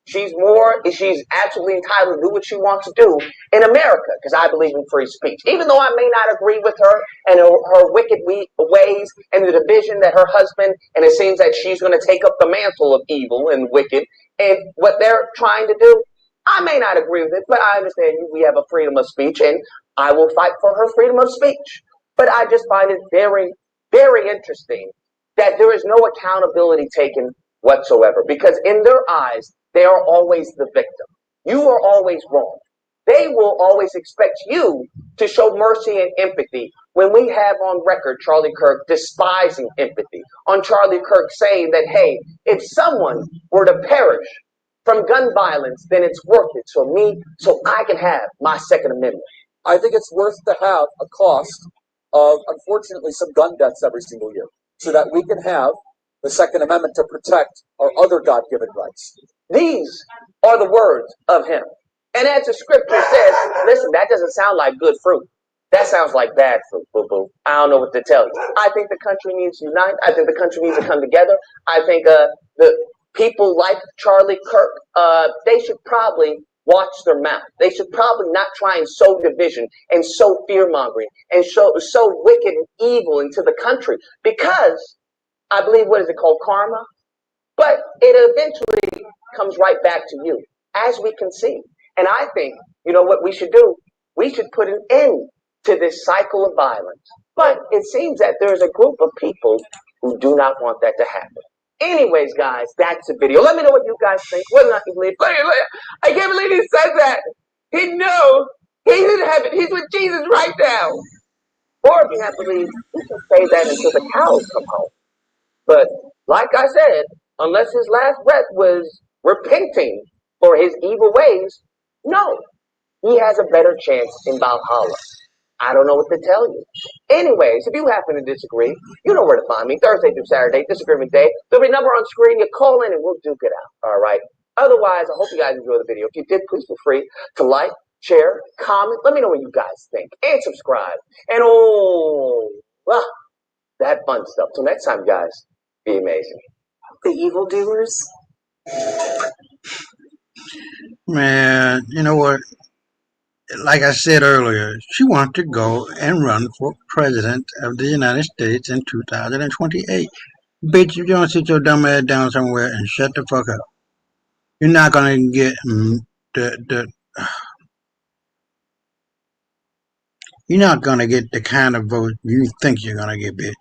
she's absolutely entitled to do what she wants to do in America, because I believe in free speech. Even though I may not agree with her and her wicked ways and the division that her husband, and it seems that she's going to take up the mantle of evil and wicked, and what they're trying to do, I may not agree with it, but I understand we have a freedom of speech, and I will fight for her freedom of speech. But I just find it very, very interesting that there is no accountability taken whatsoever, because in their eyes, they are always the victim. You are always wrong. They will always expect you to show mercy and empathy when we have on record Charlie Kirk despising empathy, on Charlie Kirk saying that, hey, if someone were to perish from gun violence, then it's worth it so I can have my Second Amendment. I think it's worth to have a cost of, unfortunately, some gun deaths every single year so that we can have the Second Amendment to protect our other God-given rights. These are the words of him. And as the scripture says, listen, that doesn't sound like good fruit. That sounds like bad fruit, boo-boo. I don't know what to tell you. I think the country needs to unite. I think the country needs to come together. I think the people like Charlie Kirk, they should probably watch their mouth. They should probably not try and sow division and sow fear-mongering and sow wicked and evil into the country, because I believe, what is it called, karma? But it eventually comes right back to you, as we can see. And I think, you know what we should do? We should put an end to this cycle of violence. But it seems that there's a group of people who do not want that to happen. Anyways, guys, that's the video. Let me know what you guys think. Whether or not you believe. I can't believe he said that. He knew. He didn't have it. He's with Jesus right now. Or if you have to believe, you can say that until the cows come home. But like I said, unless his last breath was repenting for his evil ways, no, he has a better chance in Valhalla. I don't know what to tell you. Anyways, if you happen to disagree, you know where to find me. Thursday through Saturday, Disagreement Day. There'll be a number on screen. You call in and we'll duke it out. All right. Otherwise, I hope you guys enjoy the video. If you did, please feel free to like, share, comment. Let me know what you guys think. And subscribe. And that fun stuff. Till next time, guys, be amazing. The evildoers. Man, you know what? Like I said earlier, she wants to go and run for president of the United States in 2028. Bitch, you don't sit your dumb ass down somewhere and shut the fuck up. You're not gonna get you're not gonna get the kind of vote you think you're gonna get, bitch.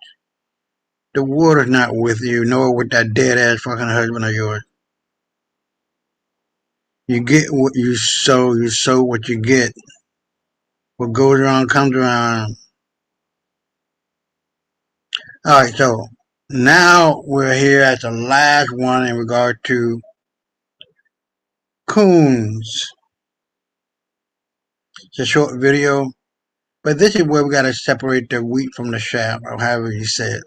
The water's not with you, nor with that dead ass fucking husband of yours. You get what you sow what you get. What goes around comes around. Alright, so now we're here at the last one in regard to Coons. It's a short video, but this is where we gotta separate the wheat from the chaff, or however you say it.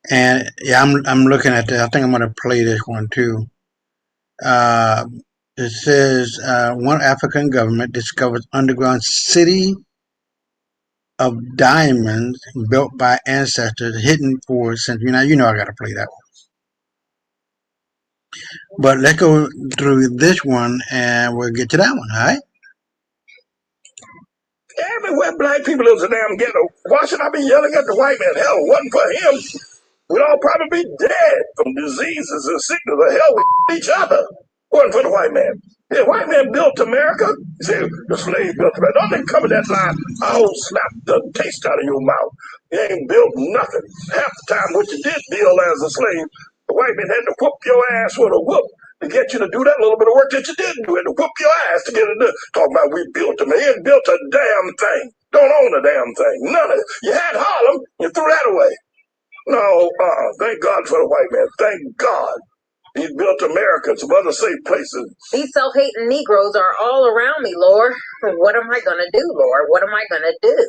And yeah, I'm looking at this. I think I'm gonna play this one too. It says one African government discovers underground city of diamonds built by ancestors hidden for centuries. Now you know I gotta play that one. But let's go through this one and we'll get to that one, alright? Everywhere black people live is a damn ghetto. Why should I be yelling at the white man? Hell, it wasn't for him, we'd all probably be dead from diseases and sickness. The hell with each other. Wasn't for the white man. The white man built America. You say the slave built America. Don't even cover that line. I'll slap the taste out of your mouth. You ain't built nothing. Half the time what you did build as a slave, the white man had to whoop your ass with a whoop to get you to do that little bit of work that you didn't do. And to whoop your ass to get it done. Talking about we built them. He ain't built a damn thing. Don't own a damn thing. None of it. You had Harlem, you threw that away. No, thank God for the white man. Thank God. He built America and some other safe places. These self-hating Negroes are all around me, Lord. What am I going to do, Lord? What am I going to do?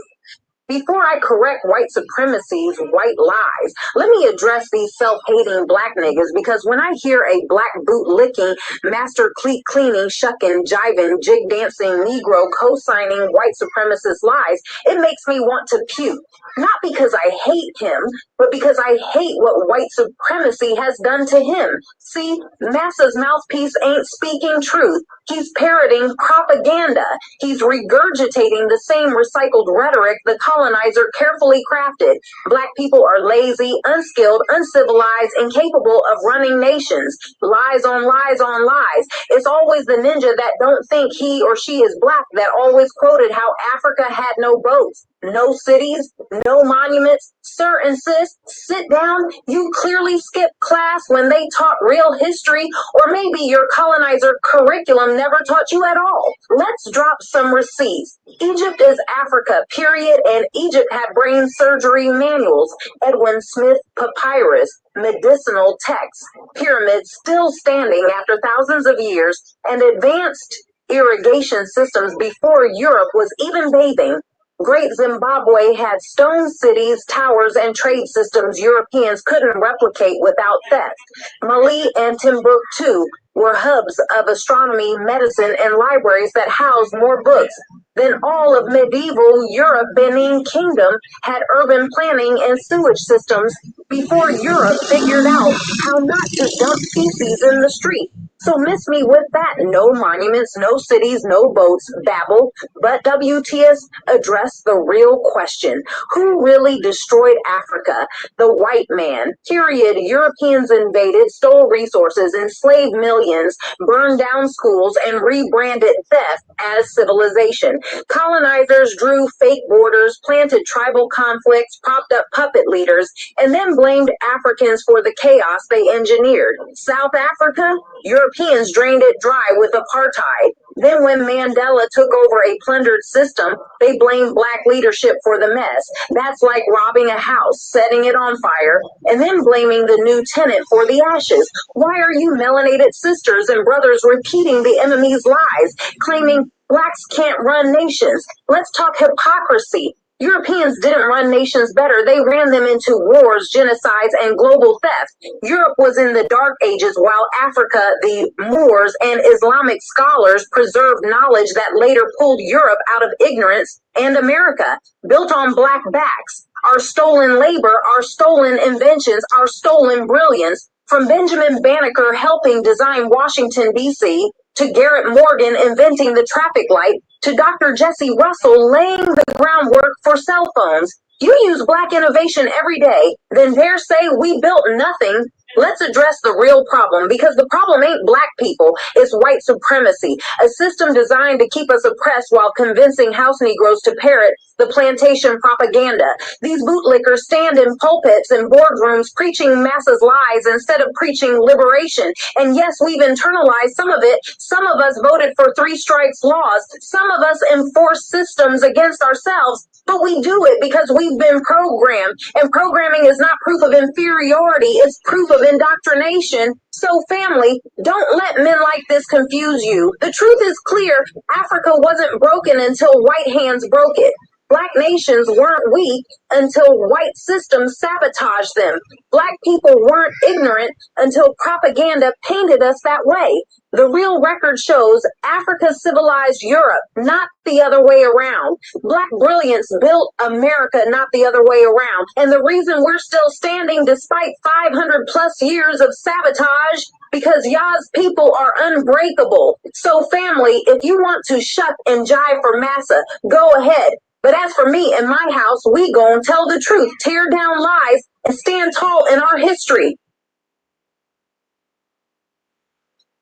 Before I correct white supremacy's white lies, let me address these self-hating black niggas, because when I hear a black boot-licking, master cleat cleaning, shucking, jiving, jig-dancing Negro co-signing white supremacist lies, it makes me want to puke. Not because I hate him, but because I hate what white supremacy has done to him. See, Massa's mouthpiece ain't speaking truth. He's parroting propaganda. He's regurgitating the same recycled rhetoric the colonizer carefully crafted. Black people are lazy, unskilled, uncivilized, incapable of running nations. Lies on lies on lies. It's always the ninja that don't think he or she is black that always quoted how Africa had no boats, no cities, no monuments. Sir and sis, sit down. You clearly skipped class when they taught real history, or maybe your colonizer curriculum never taught you at all. Let's drop some receipts. Egypt is Africa, period, and Egypt had brain surgery manuals, Edwin Smith papyrus, medicinal texts, pyramids still standing after thousands of years, and advanced irrigation systems before Europe was even bathing. Great Zimbabwe had stone cities, towers, and trade systems Europeans couldn't replicate without theft. Mali and Timbuktu were hubs of astronomy, medicine, and libraries that housed more books than all of medieval Europe. Benin Kingdom had urban planning and sewage systems before Europe figured out how not to dump feces in the street. So miss me with that. No monuments, no cities, no boats, babble. But WTS addressed the real question. Who really destroyed Africa? The white man. Period. Europeans invaded, stole resources, enslaved millions, burned down schools, and rebranded theft as civilization. Colonizers drew fake borders, planted tribal conflicts, propped up puppet leaders, and then blamed Africans for the chaos they engineered. South Africa? Europeans drained it dry with apartheid. Then when Mandela took over a plundered system, they blamed black leadership for the mess. That's like robbing a house, setting it on fire, and then blaming the new tenant for the ashes. Why are you melanated sisters and brothers repeating the enemy's lies, claiming blacks can't run nations? Let's talk hypocrisy. Europeans didn't run nations better. They ran them into wars, genocides, and global theft. Europe was in the dark ages while Africa, the Moors, and Islamic scholars preserved knowledge that later pulled Europe out of ignorance, and America, built on black backs. Our stolen labor, our stolen inventions, our stolen brilliance, from Benjamin Banneker helping design Washington, D.C., to Garrett Morgan inventing the traffic light, to Dr. Jesse Russell laying the groundwork for cell phones. You use black innovation every day, then dare say we built nothing. Let's address the real problem, because the problem ain't black people, it's white supremacy, a system designed to keep us oppressed while convincing house Negroes to parrot the plantation propaganda. These bootlickers stand in pulpits and boardrooms preaching masses lies instead of preaching liberation. And yes, we've internalized some of it. Some of us voted for three strikes laws. Some of us enforce systems against ourselves. But we do it because we've been programmed. And programming is not proof of inferiority, it's proof of indoctrination. So family, don't let men like this confuse you. The truth is clear. Africa wasn't broken until white hands broke it. Black nations weren't weak until white systems sabotaged them. Black people weren't ignorant until propaganda painted us that way. The real record shows Africa civilized Europe, not the other way around. Black brilliance built America, not the other way around. And the reason we're still standing despite 500 plus years of sabotage, because y'all's people are unbreakable. So family, if you want to shuck and jive for massa, go ahead. But as for me and my house, we gon' tell the truth, tear down lies, and stand tall in our history.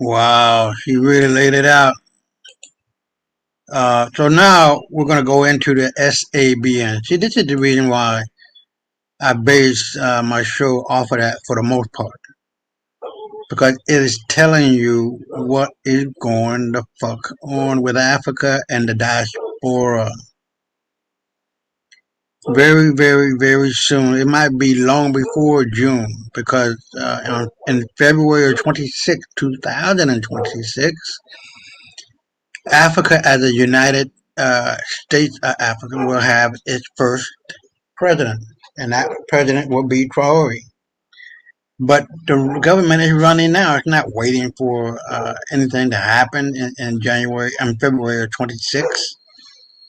Wow, she really laid it out. So now we're going to go into the SABN. See, this is the reason why I base my show off of that for the most part. Because it is telling you what is going the fuck on with Africa and the diaspora. Very, very, very soon. It might be long before June, because in February 26, 2026, Africa as a United States of Africa will have its first president, and that president will be Traore. But the government is running now. It's not waiting for anything to happen in February 26,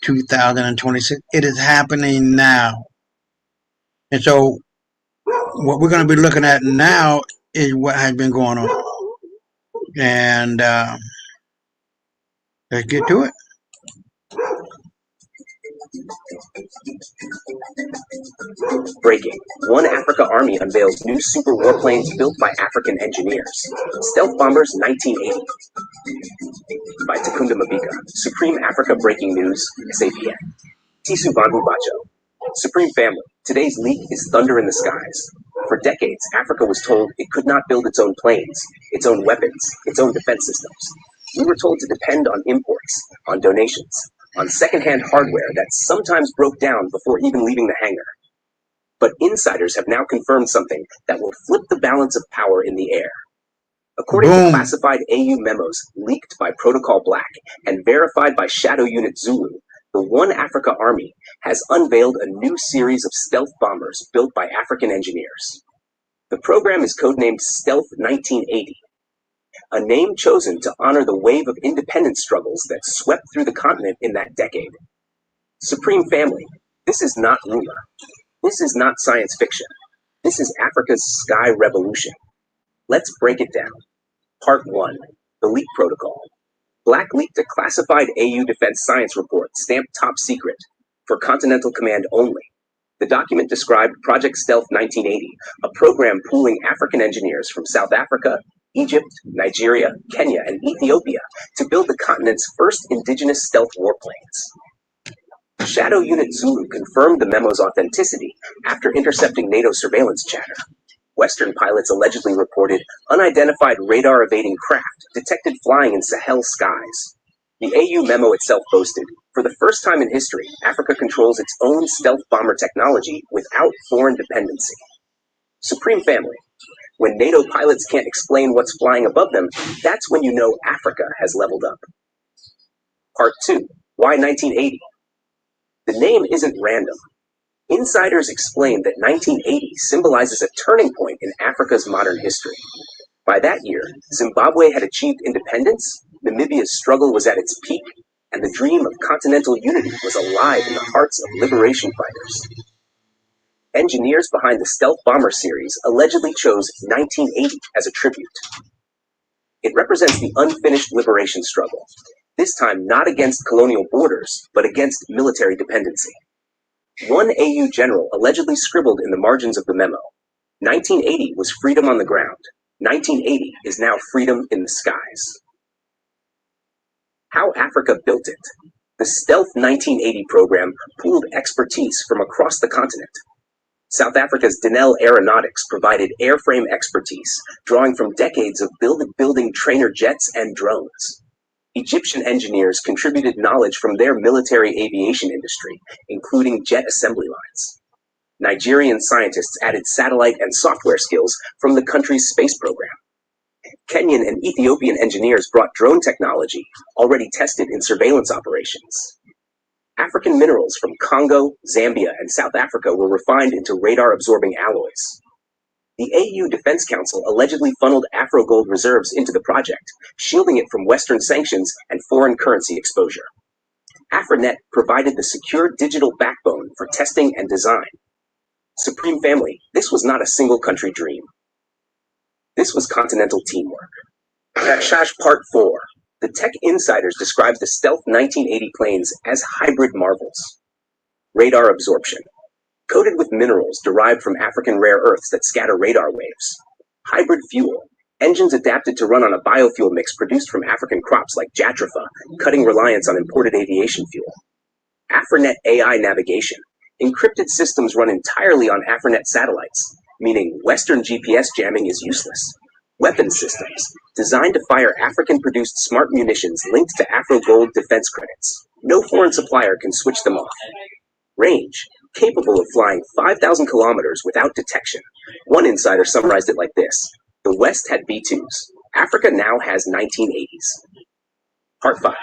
2026. It is happening now. And so what we're going to be looking at now is what has been going on. And let's get to it. Breaking. One Africa Army unveils new super warplanes built by African engineers. Stealth Bombers 1980. By Takunda Mabika. Supreme Africa Breaking News, SABN. Tisu Bangu Bacho. Supreme Family. Today's leak is thunder in the skies. For decades, Africa was told it could not build its own planes, its own weapons, its own defense systems. We were told to depend on imports, on donations, on second-hand hardware that sometimes broke down before even leaving the hangar. But insiders have now confirmed something that will flip the balance of power in the air. According to classified AU memos leaked by Protocol Black and verified by Shadow Unit Zulu, the One Africa Army has unveiled a new series of stealth bombers built by African engineers. The program is codenamed Stealth 1980, a name chosen to honor the wave of independence struggles that swept through the continent in that decade. Supreme Family, this is not rumor. This is not science fiction. This is Africa's sky revolution. Let's break it down. Part 1. The Leak Protocol. Black leaked a classified AU Defense Science report stamped top secret for Continental Command only. The document described Project Stealth 1980, a program pooling African engineers from South Africa, Egypt, Nigeria, Kenya, and Ethiopia to build the continent's first indigenous stealth warplanes. Shadow Unit Zulu confirmed the memo's authenticity after intercepting NATO surveillance chatter. Western pilots allegedly reported unidentified radar-evading craft detected flying in Sahel skies. The AU memo itself boasted, for the first time in history, Africa controls its own stealth bomber technology without foreign dependency. Supreme Family. When NATO pilots can't explain what's flying above them, that's when you know Africa has leveled up. Part 2. Why 1980? The name isn't random. Insiders explain that 1980 symbolizes a turning point in Africa's modern history. By that year, Zimbabwe had achieved independence, Namibia's struggle was at its peak, and the dream of continental unity was alive in the hearts of liberation fighters. Engineers behind the Stealth Bomber series allegedly chose 1980 as a tribute. It represents the unfinished liberation struggle, this time not against colonial borders, but against military dependency. One AU general allegedly scribbled in the margins of the memo, 1980 was freedom on the ground. 1980 is now freedom in the skies. How Africa built it. The Stealth 1980 program pooled expertise from across the continent. South Africa's Denel Aeronautics provided airframe expertise, drawing from decades of building trainer jets and drones. Egyptian engineers contributed knowledge from their military aviation industry, including jet assembly lines. Nigerian scientists added satellite and software skills from the country's space program. Kenyan and Ethiopian engineers brought drone technology, already tested in surveillance operations. African minerals from Congo, Zambia, and South Africa were refined into radar-absorbing alloys. The AU Defense Council allegedly funneled Afrogold reserves into the project, shielding it from Western sanctions and foreign currency exposure. Afrinet provided the secure digital backbone for testing and design. Supreme Family, this was not a single-country dream. This was continental teamwork. Shash Part 4. The tech insiders described the Stealth 1980 planes as hybrid marvels. Radar absorption. Coated with minerals derived from African rare earths that scatter radar waves. Hybrid fuel. Engines adapted to run on a biofuel mix produced from African crops like jatropha, cutting reliance on imported aviation fuel. Afrinet AI navigation. Encrypted systems run entirely on Afrinet satellites, meaning Western GPS jamming is useless. Weapon systems, designed to fire African-produced smart munitions linked to Afrogold defense credits. No foreign supplier can switch them off. Range, capable of flying 5,000 kilometers without detection. One insider summarized it like this. The West had B-2s. Africa now has 1980s. Part 5.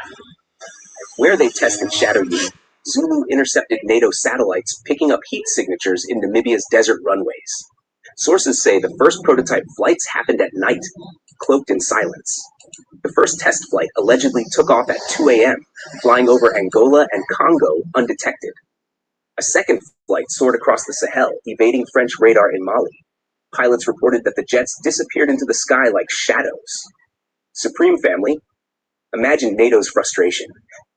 Where they tested Shadow Unit. Zulu intercepted NATO satellites picking up heat signatures in Namibia's desert runways. Sources say the first prototype flights happened at night, cloaked in silence. The first test flight allegedly took off at 2 a.m., flying over Angola and Congo undetected. A second flight soared across the Sahel, evading French radar in Mali. Pilots reported that the jets disappeared into the sky like shadows. Supreme Family. Imagine NATO's frustration.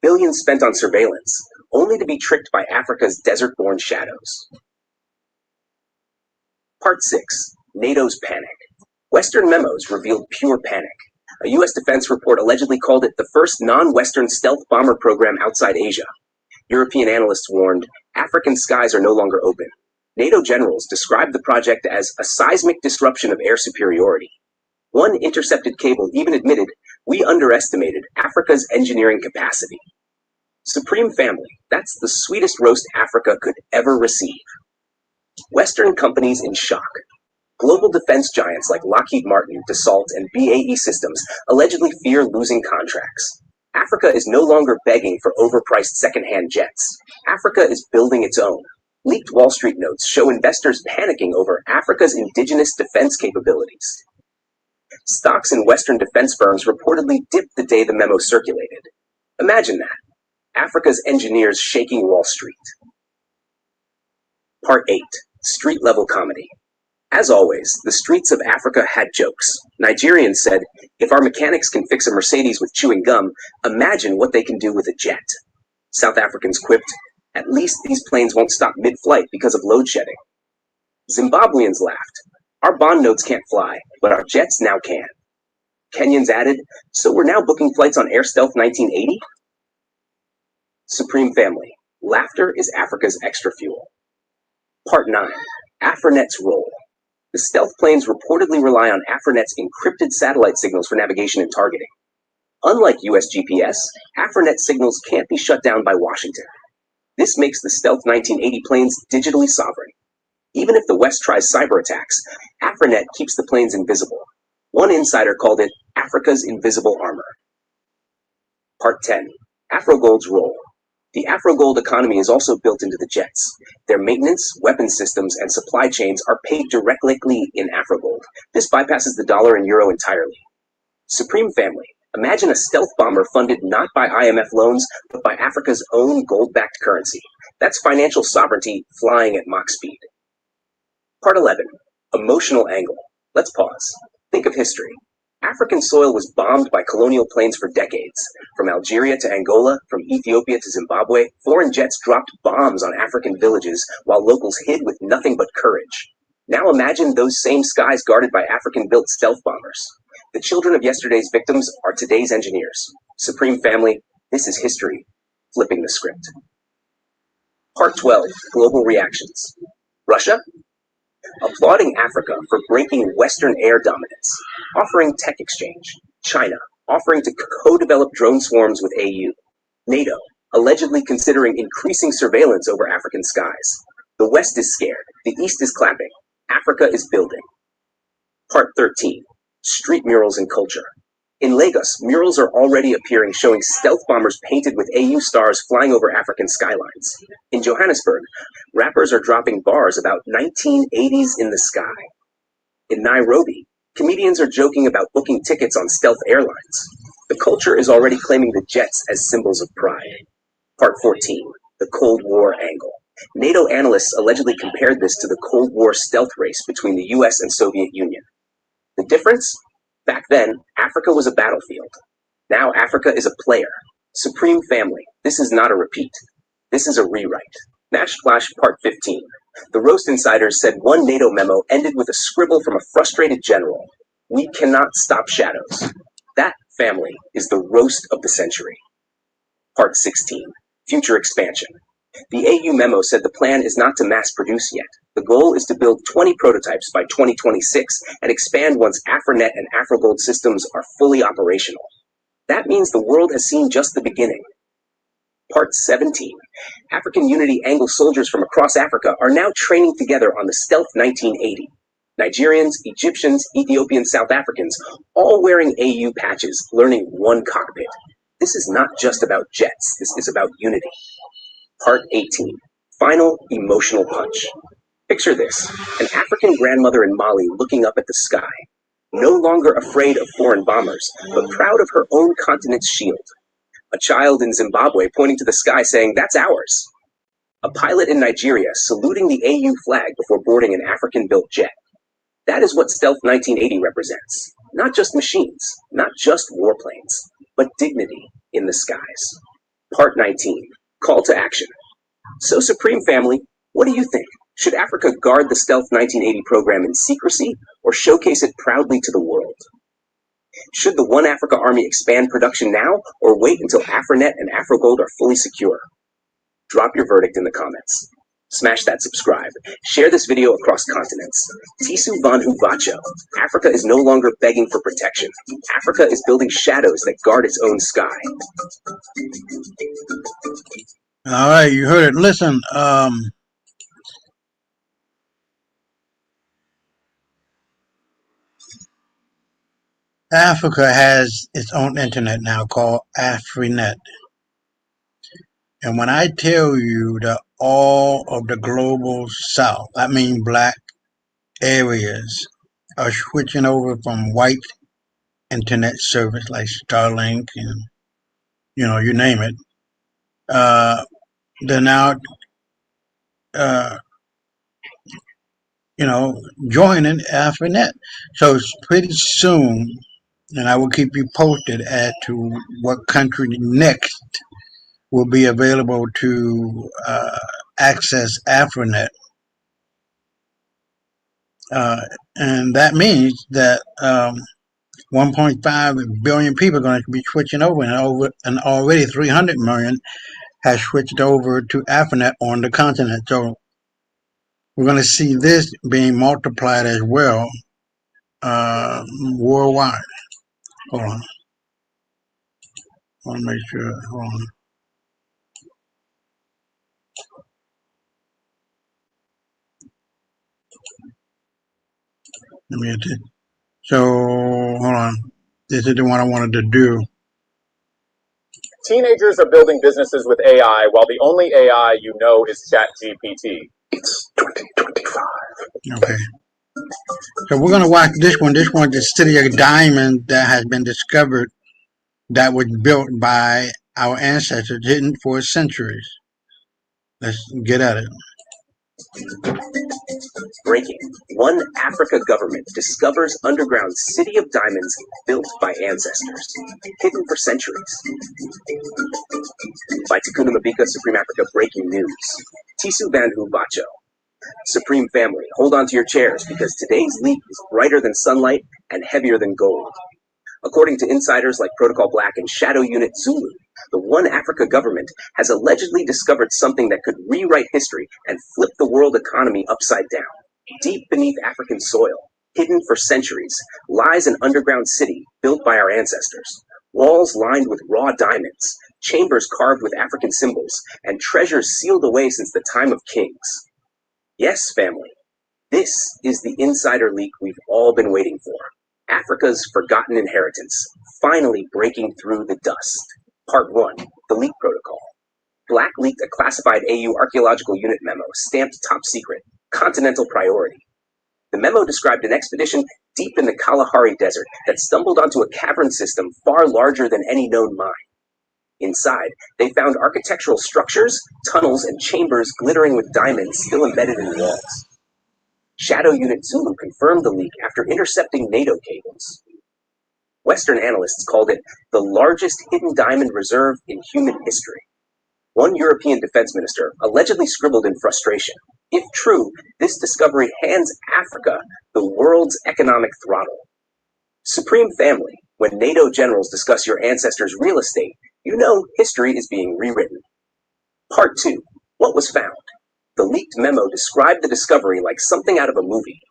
Billions spent on surveillance, only to be tricked by Africa's desert-born shadows. Part 6. NATO's panic. Western memos revealed pure panic. A U.S. Defense report allegedly called it the first non-Western stealth bomber program outside Asia. European analysts warned, African skies are no longer open. NATO generals described the project as a seismic disruption of air superiority. One intercepted cable even admitted, we underestimated Africa's engineering capacity. Supreme Family, that's the sweetest roast Africa could ever receive. Western companies in shock. Global defense giants like Lockheed Martin, Dassault, and BAE Systems allegedly fear losing contracts. Africa is no longer begging for overpriced second-hand jets. Africa is building its own. Leaked Wall Street notes show investors panicking over Africa's indigenous defense capabilities. Stocks in Western defense firms reportedly dipped the day the memo circulated. Imagine that. Africa's engineers shaking Wall Street. Part 8. Street-level comedy. As always, the streets of Africa had jokes. Nigerians said, if our mechanics can fix a Mercedes with chewing gum, imagine what they can do with a jet. South Africans quipped, at least these planes won't stop mid-flight because of load shedding. Zimbabweans laughed, our bond notes can't fly, but our jets now can. Kenyans added, so we're now booking flights on Air Stealth 1980? Supreme Family. Laughter is Africa's extra fuel. Part 9. Afronet's role. The stealth planes reportedly rely on Afronet's encrypted satellite signals for navigation and targeting. Unlike US GPS, Afronet signals can't be shut down by Washington. This makes the Stealth 1980 planes digitally sovereign. Even if the West tries cyber attacks, Afronet keeps the planes invisible. One insider called it Africa's invisible armor. Part 10. Afrogold's role. The Afrogold economy is also built into the jets. Their maintenance, weapon systems, and supply chains are paid directly in Afrogold. This bypasses the dollar and euro entirely. Supreme Family. Imagine a stealth bomber funded not by IMF loans, but by Africa's own gold-backed currency. That's financial sovereignty flying at Mach speed. Part 11. Emotional angle. Let's pause. Think of history. African soil was bombed by colonial planes for decades. From Algeria to Angola, from Ethiopia to Zimbabwe, foreign jets dropped bombs on African villages while locals hid with nothing but courage. Now imagine those same skies guarded by African-built stealth bombers. The children of yesterday's victims are today's engineers. Supreme Family, this is history. Flipping the script. Part 12. Global reactions. Russia? Applauding Africa for breaking Western air dominance, offering tech exchange. China, offering to co-develop drone swarms with AU. NATO, allegedly considering increasing surveillance over African skies. The West is scared, the East is clapping, Africa is building. Part 13. Street murals and culture. In Lagos, murals are already appearing showing stealth bombers painted with AU stars flying over African skylines. In Johannesburg, rappers are dropping bars about 1980s in the sky. In Nairobi, comedians are joking about booking tickets on stealth airlines. The culture is already claiming the jets as symbols of pride. Part 14. The Cold War angle. NATO analysts allegedly compared this to the Cold War stealth race between the US and Soviet Union. The difference? Back then, Africa was a battlefield. Now Africa is a player. Supreme Family, this is not a repeat. This is a rewrite. Nash Flash Part 15. The Roast Insiders said one NATO memo ended with a scribble from a frustrated general. We cannot stop shadows. That, family, is the roast of the century. Part 16. Future expansion. The AU memo said the plan is not to mass produce yet. The goal is to build 20 prototypes by 2026 and expand once Afronet and Afrogold systems are fully operational. That means the world has seen just the beginning. Part 17. African Unity Angle soldiers from across Africa are now training together on the Stealth 1980. Nigerians, Egyptians, Ethiopians, South Africans, all wearing AU patches, learning one cockpit. This is not just about jets, this is about unity. Part 18. Final emotional punch. Picture this, an African grandmother in Mali looking up at the sky, no longer afraid of foreign bombers, but proud of her own continent's shield. A child in Zimbabwe pointing to the sky saying, that's ours. A pilot in Nigeria saluting the AU flag before boarding an African-built jet. That is what Stealth 1980 represents. Not just machines, not just warplanes, but dignity in the skies. Part 19. Call to action. So, Supreme Family, what do you think? Should Africa guard the Stealth 1980 program in secrecy or showcase it proudly to the world? Should the One Africa Army expand production now or wait until Afronet and Afrogold are fully secure? Drop your verdict in the comments. Smash that subscribe. Share this video across continents. Tisu Van Huvacho. Africa is no longer begging for protection. Africa is building shadows that guard its own sky. All right, you heard it. Listen, Africa has its own internet now called AfriNet. And when I tell you that all of the global south, I mean black areas, are switching over from white internet service like Starlink and you name it, they're now joining AfriNet. So it's pretty soon, and I will keep you posted as to what country next will be available to access AfriNet. And that means that 1.5 billion people are going to be switching over, and already 300 million has switched over to AfriNet on the continent. So we're going to see this being multiplied as well worldwide. Hold on. I want to make sure. Hold on. Let me get this. So, hold on. This is the one I wanted to do. Teenagers are building businesses with AI while the only AI you know is ChatGPT. It's 2025. Okay. So we're going to watch this one. This one's the City of Diamonds that has been discovered that was built by our ancestors, hidden for centuries. Let's get at it. Breaking. One Africa government discovers underground City of Diamonds built by ancestors, hidden for centuries. By Takunda Mabika, Supreme Africa Breaking News. Tisu Bandhu Bacho. Supreme family, hold on to your chairs because today's leak is brighter than sunlight and heavier than gold. According to insiders like Protocol Black and Shadow Unit Zulu, the One Africa government has allegedly discovered something that could rewrite history and flip the world economy upside down. Deep beneath African soil, hidden for centuries, lies an underground city built by our ancestors. Walls lined with raw diamonds, chambers carved with African symbols, and treasures sealed away since the time of kings. Yes, family, this is the insider leak we've all been waiting for. Africa's forgotten inheritance, finally breaking through the dust. Part 1, the leak protocol. Black leaked a classified AU archaeological unit memo, stamped top secret, continental priority. The memo described an expedition deep in the Kalahari Desert that stumbled onto a cavern system far larger than any known mine. Inside, they found architectural structures, tunnels, and chambers glittering with diamonds still embedded in walls. Shadow Unit Zulu confirmed the leak after intercepting NATO cables. Western analysts called it the largest hidden diamond reserve in human history. One European defense minister allegedly scribbled in frustration, "If true, this discovery hands Africa the world's economic throttle." Supreme family, when NATO generals discuss your ancestors' real estate, you know history is being rewritten. Part 2, what was found? The leaked memo described the discovery like something out of a movie.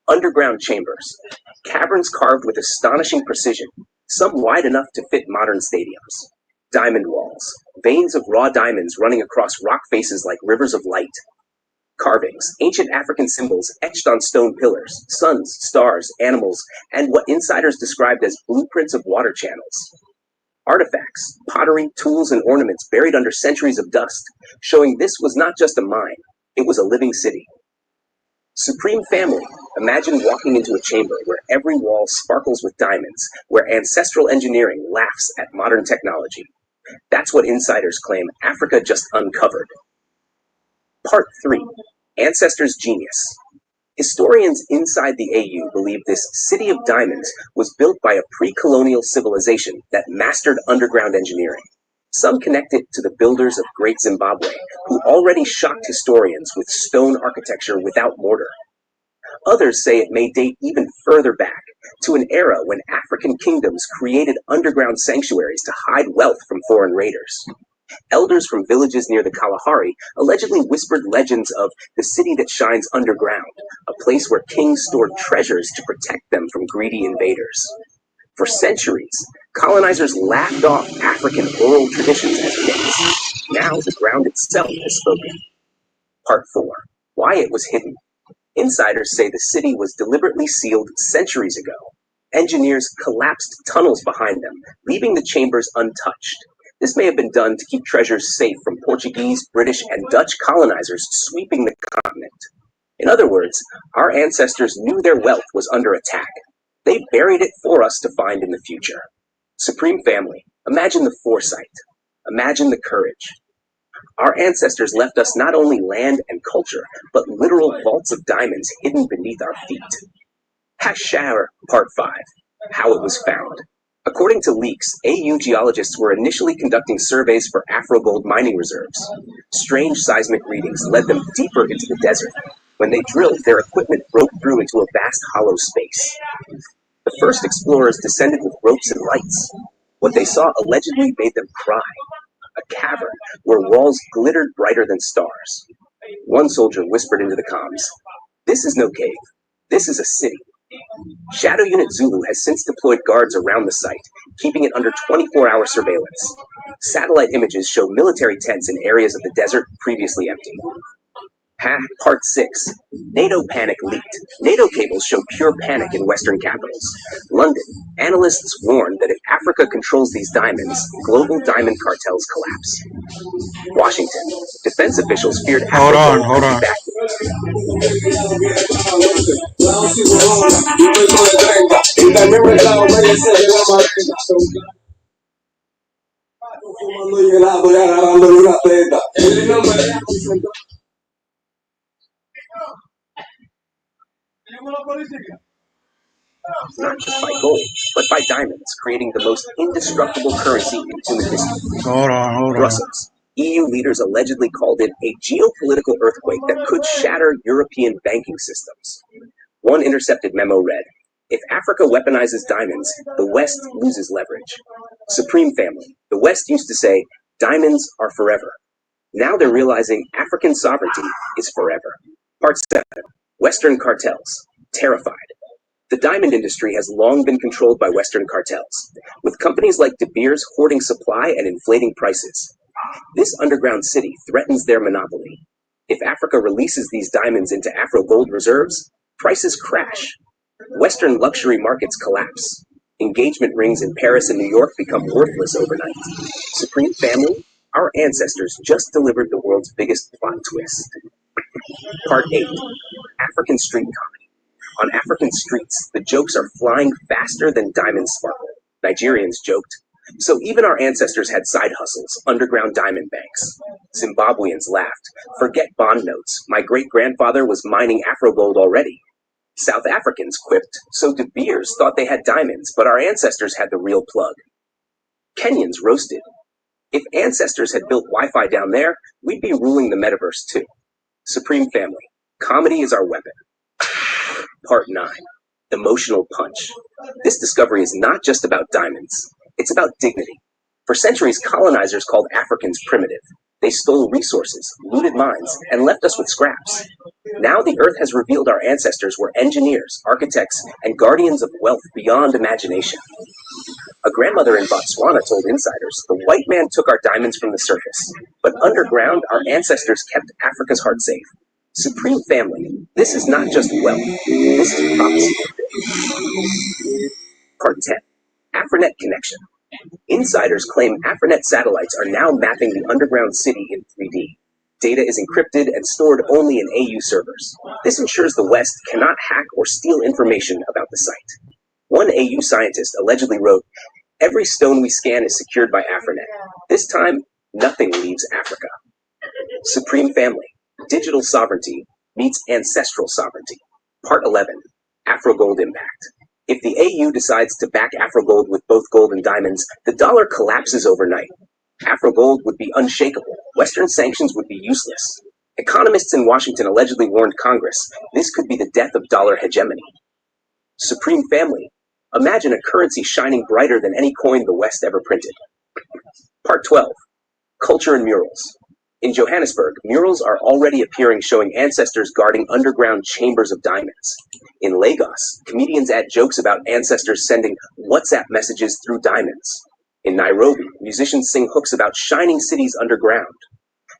Underground chambers, caverns carved with astonishing precision, some wide enough to fit modern stadiums. Diamond walls, veins of raw diamonds running across rock faces like rivers of light. Carvings, ancient African symbols etched on stone pillars, suns, stars, animals, and what insiders described as blueprints of water channels. Artifacts, pottery, tools, and ornaments buried under centuries of dust, showing this was not just a mine, it was a living city. Supreme family, imagine walking into a chamber where every wall sparkles with diamonds, where ancestral engineering laughs at modern technology. That's what insiders claim Africa just uncovered. Part 3, Ancestors' Genius. Historians inside the AU believe this City of Diamonds was built by a pre-colonial civilization that mastered underground engineering. Some connect it to the builders of Great Zimbabwe, who already shocked historians with stone architecture without mortar. Others say it may date even further back, to an era when African kingdoms created underground sanctuaries to hide wealth from foreign raiders. Elders from villages near the Kalahari allegedly whispered legends of the city that shines underground, a place where kings stored treasures to protect them from greedy invaders. For centuries, colonizers laughed off African oral traditions as myths. Now the ground itself has spoken. Part 4, why it was hidden. Insiders say the city was deliberately sealed centuries ago. Engineers collapsed tunnels behind them, leaving the chambers untouched. This may have been done to keep treasures safe from Portuguese, British, and Dutch colonizers sweeping the continent. In other words, our ancestors knew their wealth was under attack. They buried it for us to find in the future. Supreme Family, imagine the foresight. Imagine the courage. Our ancestors left us not only land and culture, but literal vaults of diamonds hidden beneath our feet. Hashar, Part 5, How It Was Found. According to leaks, AU geologists were initially conducting surveys for Afrogold mining reserves. Strange seismic readings led them deeper into the desert. When they drilled, their equipment broke through into a vast hollow space. The first explorers descended with ropes and lights. What they saw allegedly made them cry. A cavern where walls glittered brighter than stars. One soldier whispered into the comms, "This is no cave. This is a city." Shadow Unit Zulu has since deployed guards around the site, keeping it under 24-hour surveillance. Satellite images show military tents in areas of the desert previously empty. Part 6. NATO panic leaked. NATO cables show pure panic in Western capitals. London. Analysts warn that if Africa controls these diamonds, global diamond cartels collapse. Washington. Defense officials feared Africa Hold on. Not just by gold, but by diamonds, creating the most indestructible currency in human history. Hold on. Brussels. EU leaders allegedly called it a geopolitical earthquake that could shatter European banking systems. One intercepted memo read, "If Africa weaponizes diamonds, the West loses leverage." Supreme Family. The West used to say, diamonds are forever. Now they're realizing African sovereignty is forever. Part 7. Western cartels. Terrified. The diamond industry has long been controlled by Western cartels, with companies like De Beers hoarding supply and inflating prices. This underground city threatens their monopoly. If Africa releases these diamonds into Afrogold reserves, prices crash. Western luxury markets collapse. Engagement rings in Paris and New York become worthless overnight. Supreme Family, our ancestors just delivered the world's biggest plot twist. Part 8. African Street Comedy. On African streets, the jokes are flying faster than diamond sparkle. Nigerians joked. So even our ancestors had side hustles, underground diamond banks. Zimbabweans laughed. Forget bond notes. My great-grandfather was mining Afrogold already. South Africans quipped. So De Beers thought they had diamonds, but our ancestors had the real plug. Kenyans roasted. If ancestors had built Wi-Fi down there, we'd be ruling the metaverse too. Supreme Family. Comedy is our weapon. Part 9. Emotional punch. This discovery is not just about diamonds. It's about dignity. For centuries, colonizers called Africans primitive. They stole resources, looted mines, and left us with scraps. Now the earth has revealed our ancestors were engineers, architects, and guardians of wealth beyond imagination. A grandmother in Botswana told insiders, the white man took our diamonds from the surface, but underground, our ancestors kept Africa's heart safe. Supreme Family, this is not just wealth, this is prophecy. Part 10. Afrinet Connection. Insiders claim Afrinet satellites are now mapping the underground city in 3D. Data is encrypted and stored only in AU servers. This ensures the West cannot hack or steal information about the site. One AU scientist allegedly wrote, "Every stone we scan is secured by Afrinet. This time, nothing leaves Africa." Supreme Family. Digital sovereignty meets ancestral sovereignty. Part 11. Afrogold impact. If the AU decides to back Afrogold with both gold and diamonds, the dollar collapses overnight. Afrogold would be unshakable. Western sanctions would be useless. Economists in Washington allegedly warned Congress this could be the death of dollar hegemony. Supreme Family. Imagine a currency shining brighter than any coin the West ever printed. Part 12. Culture and murals. In Johannesburg, murals are already appearing showing ancestors guarding underground chambers of diamonds. In Lagos, comedians add jokes about ancestors sending WhatsApp messages through diamonds. In Nairobi, musicians sing hooks about shining cities underground.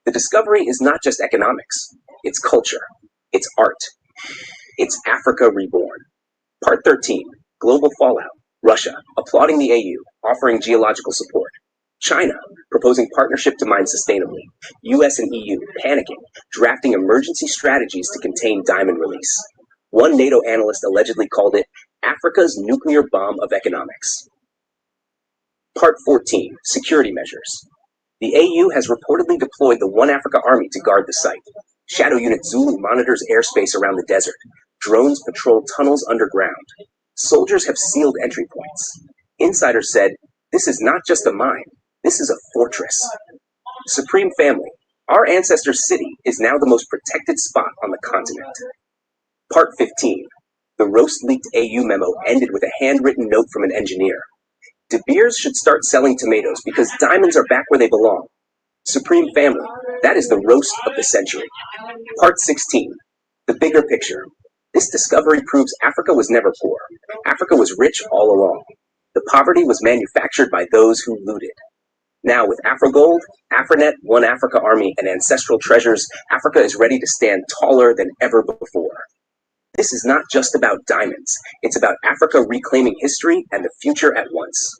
The discovery is not just economics. It's culture. It's art. It's Africa reborn. Part 13. Global fallout. Russia, applauding the AU, offering geological support. China, proposing partnership to mine sustainably. US and EU, panicking, drafting emergency strategies to contain diamond release. One NATO analyst allegedly called it Africa's nuclear bomb of economics. Part 14, security measures. The AU has reportedly deployed the One Africa Army to guard the site. Shadow Unit Zulu monitors airspace around the desert. Drones patrol tunnels underground. Soldiers have sealed entry points. Insiders said, this is not just a mine, this is a fortress. Supreme Family, our ancestors' city is now the most protected spot on the continent. Part 15, the roast-leaked AU memo ended with a handwritten note from an engineer. De Beers should start selling tomatoes because diamonds are back where they belong. Supreme Family, that is the roast of the century. Part 16, the bigger picture. This discovery proves Africa was never poor. Africa was rich all along. The poverty was manufactured by those who looted. Now with AfriGold, Afrinet, One Africa Army, and ancestral treasures, Africa is ready to stand taller than ever before. This is not just about diamonds. It's about Africa reclaiming history and the future at once.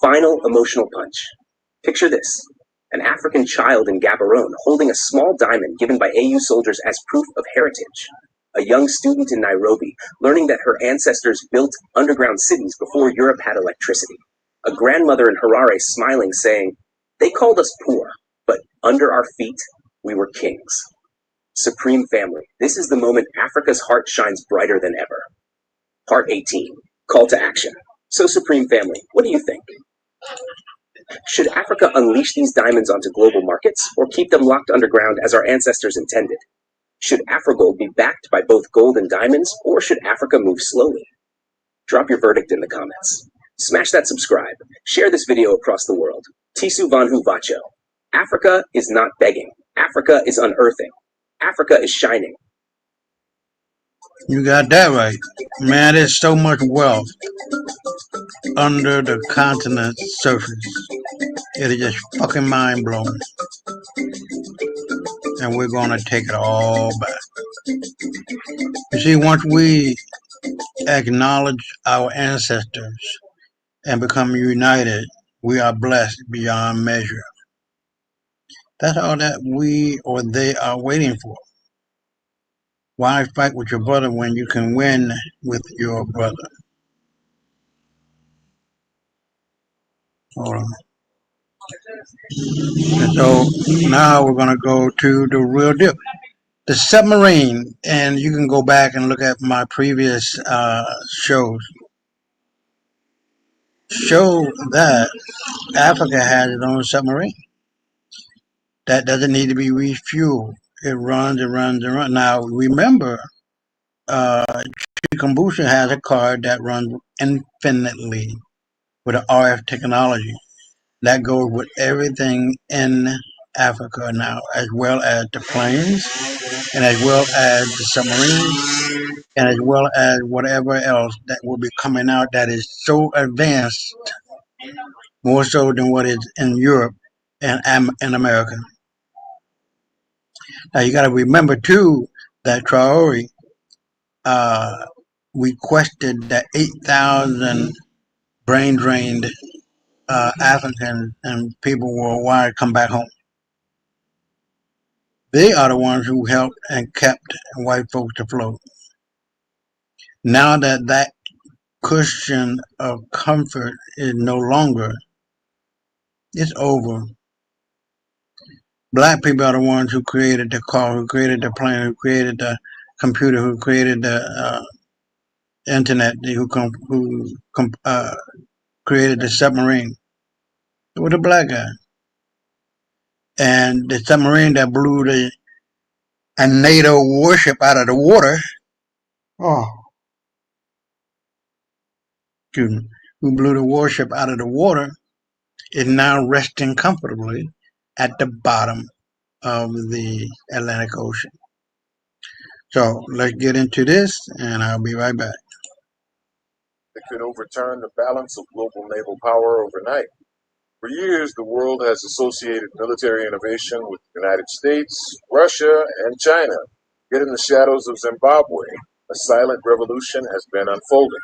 Final emotional punch. Picture this. An African child in Gaborone holding a small diamond given by AU soldiers as proof of heritage. A young student in Nairobi learning that her ancestors built underground cities before Europe had electricity. A grandmother in Harare smiling saying, they called us poor, but under our feet, we were kings. Supreme Family, this is the moment Africa's heart shines brighter than ever. Part 18, call to action. So Supreme Family, what do you think? Should Africa unleash these diamonds onto global markets or keep them locked underground as our ancestors intended? Should AfriGold be backed by both gold and diamonds, or should Africa move slowly? Drop your verdict in the comments. Smash that subscribe. Share this video across the world. Tisu Vanhu Vacho. Africa is not begging. Africa is unearthing. Africa is shining. You got that right. Man, there's so much wealth under the continent's surface. It is just fucking mind blowing. And we're gonna take it all back. You see, once we acknowledge our ancestors and become united, we are blessed beyond measure. That's all that we or they are waiting for. Why fight with your brother when you can win with your brother? Hold on. And so now we're going to go to the real deal. The submarine, and you can go back and look at my previous shows, show that Africa has its own submarine. That doesn't need to be refueled. It runs and runs and runs. Now, remember, Chikumbusha has a card that runs infinitely with an RF technology. That goes with everything in Africa now, as well as the planes, and as well as the submarines, and as well as whatever else that will be coming out that is so advanced, more so than what is in Europe and in America. Now you got to remember too that Traore requested that 8,000 brain-drained Africans and people worldwide come back home. They are the ones who helped and kept white folks afloat. Now that that cushion of comfort is no longer, it's over. Black people are the ones who created the car, who created the plane, who created the computer, who created the internet, who created the submarine. It was a black guy. And the submarine that blew a NATO warship out of the water, who blew the warship out of the water, is now resting comfortably at the bottom of the Atlantic Ocean. So let's get into this, and I'll be right back. It could overturn the balance of global naval power overnight. For years, the world has associated military innovation with the United States, Russia, and China. Yet in the shadows of Zimbabwe, a silent revolution has been unfolding.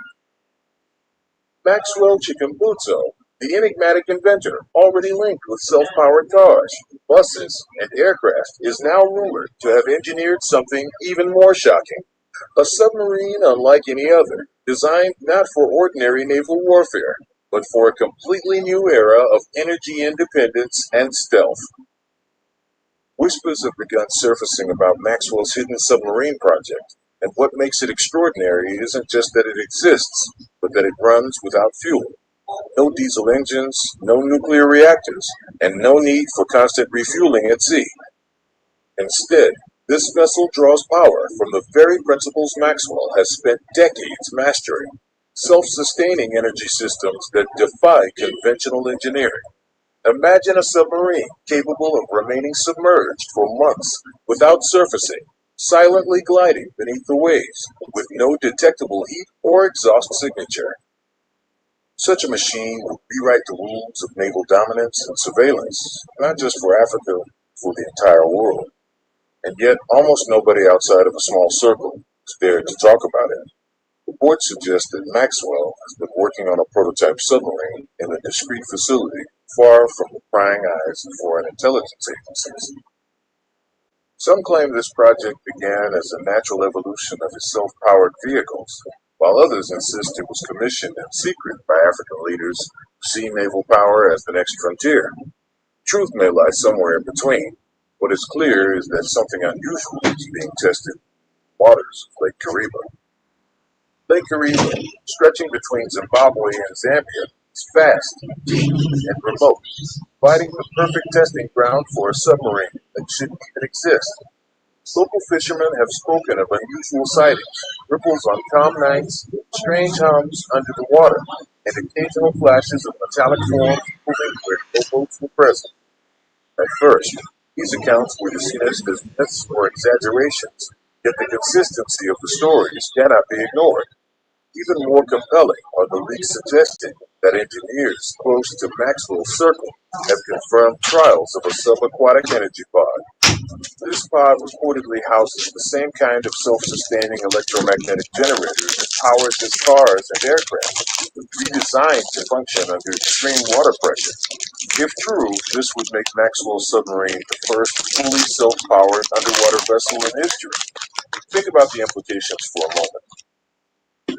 Maxwell Chikumbutso, the enigmatic inventor, already linked with self-powered cars, buses, and aircraft, is now rumored to have engineered something even more shocking. A submarine unlike any other, designed not for ordinary naval warfare, but for a completely new era of energy independence and stealth. Whispers have begun surfacing about Maxwell's hidden submarine project, and what makes it extraordinary isn't just that it exists, but that it runs without fuel. No diesel engines, no nuclear reactors, and no need for constant refueling at sea. Instead, this vessel draws power from the very principles Maxwell has spent decades mastering, self-sustaining energy systems that defy conventional engineering. Imagine a submarine capable of remaining submerged for months without surfacing, silently gliding beneath the waves, with no detectable heat or exhaust signature. Such a machine would rewrite the rules of naval dominance and surveillance, not just for Africa, for the entire world. And yet, almost nobody outside of a small circle has dared to talk about it. Reports suggest that Maxwell has been working on a prototype submarine in a discreet facility far from the prying eyes of foreign intelligence agencies. Some claim this project began as a natural evolution of his self-powered vehicles, while others insist it was commissioned in secret by African leaders who see naval power as the next frontier. Truth may lie somewhere in between. What is clear is that something unusual is being tested in the waters of Lake Kariba. Lake Kariba, stretching between Zimbabwe and Zambia, is vast, deep, and remote, providing the perfect testing ground for a submarine that shouldn't even exist. Local fishermen have spoken of unusual sightings, ripples on calm nights, strange hums under the water, and occasional flashes of metallic forms moving where no boats were present. At first, these accounts were dismissed as myths or exaggerations, yet the consistency of the stories cannot be ignored. Even more compelling are the leaks suggesting that engineers close to Maxwell's circle have confirmed trials of a subaquatic energy pod. This pod reportedly houses the same kind of self-sustaining electromagnetic generator that powers his cars and aircraft, redesigned to function under extreme water pressure. If true, this would make Maxwell's submarine the first fully self-powered underwater vessel in history. Think about the implications for a moment.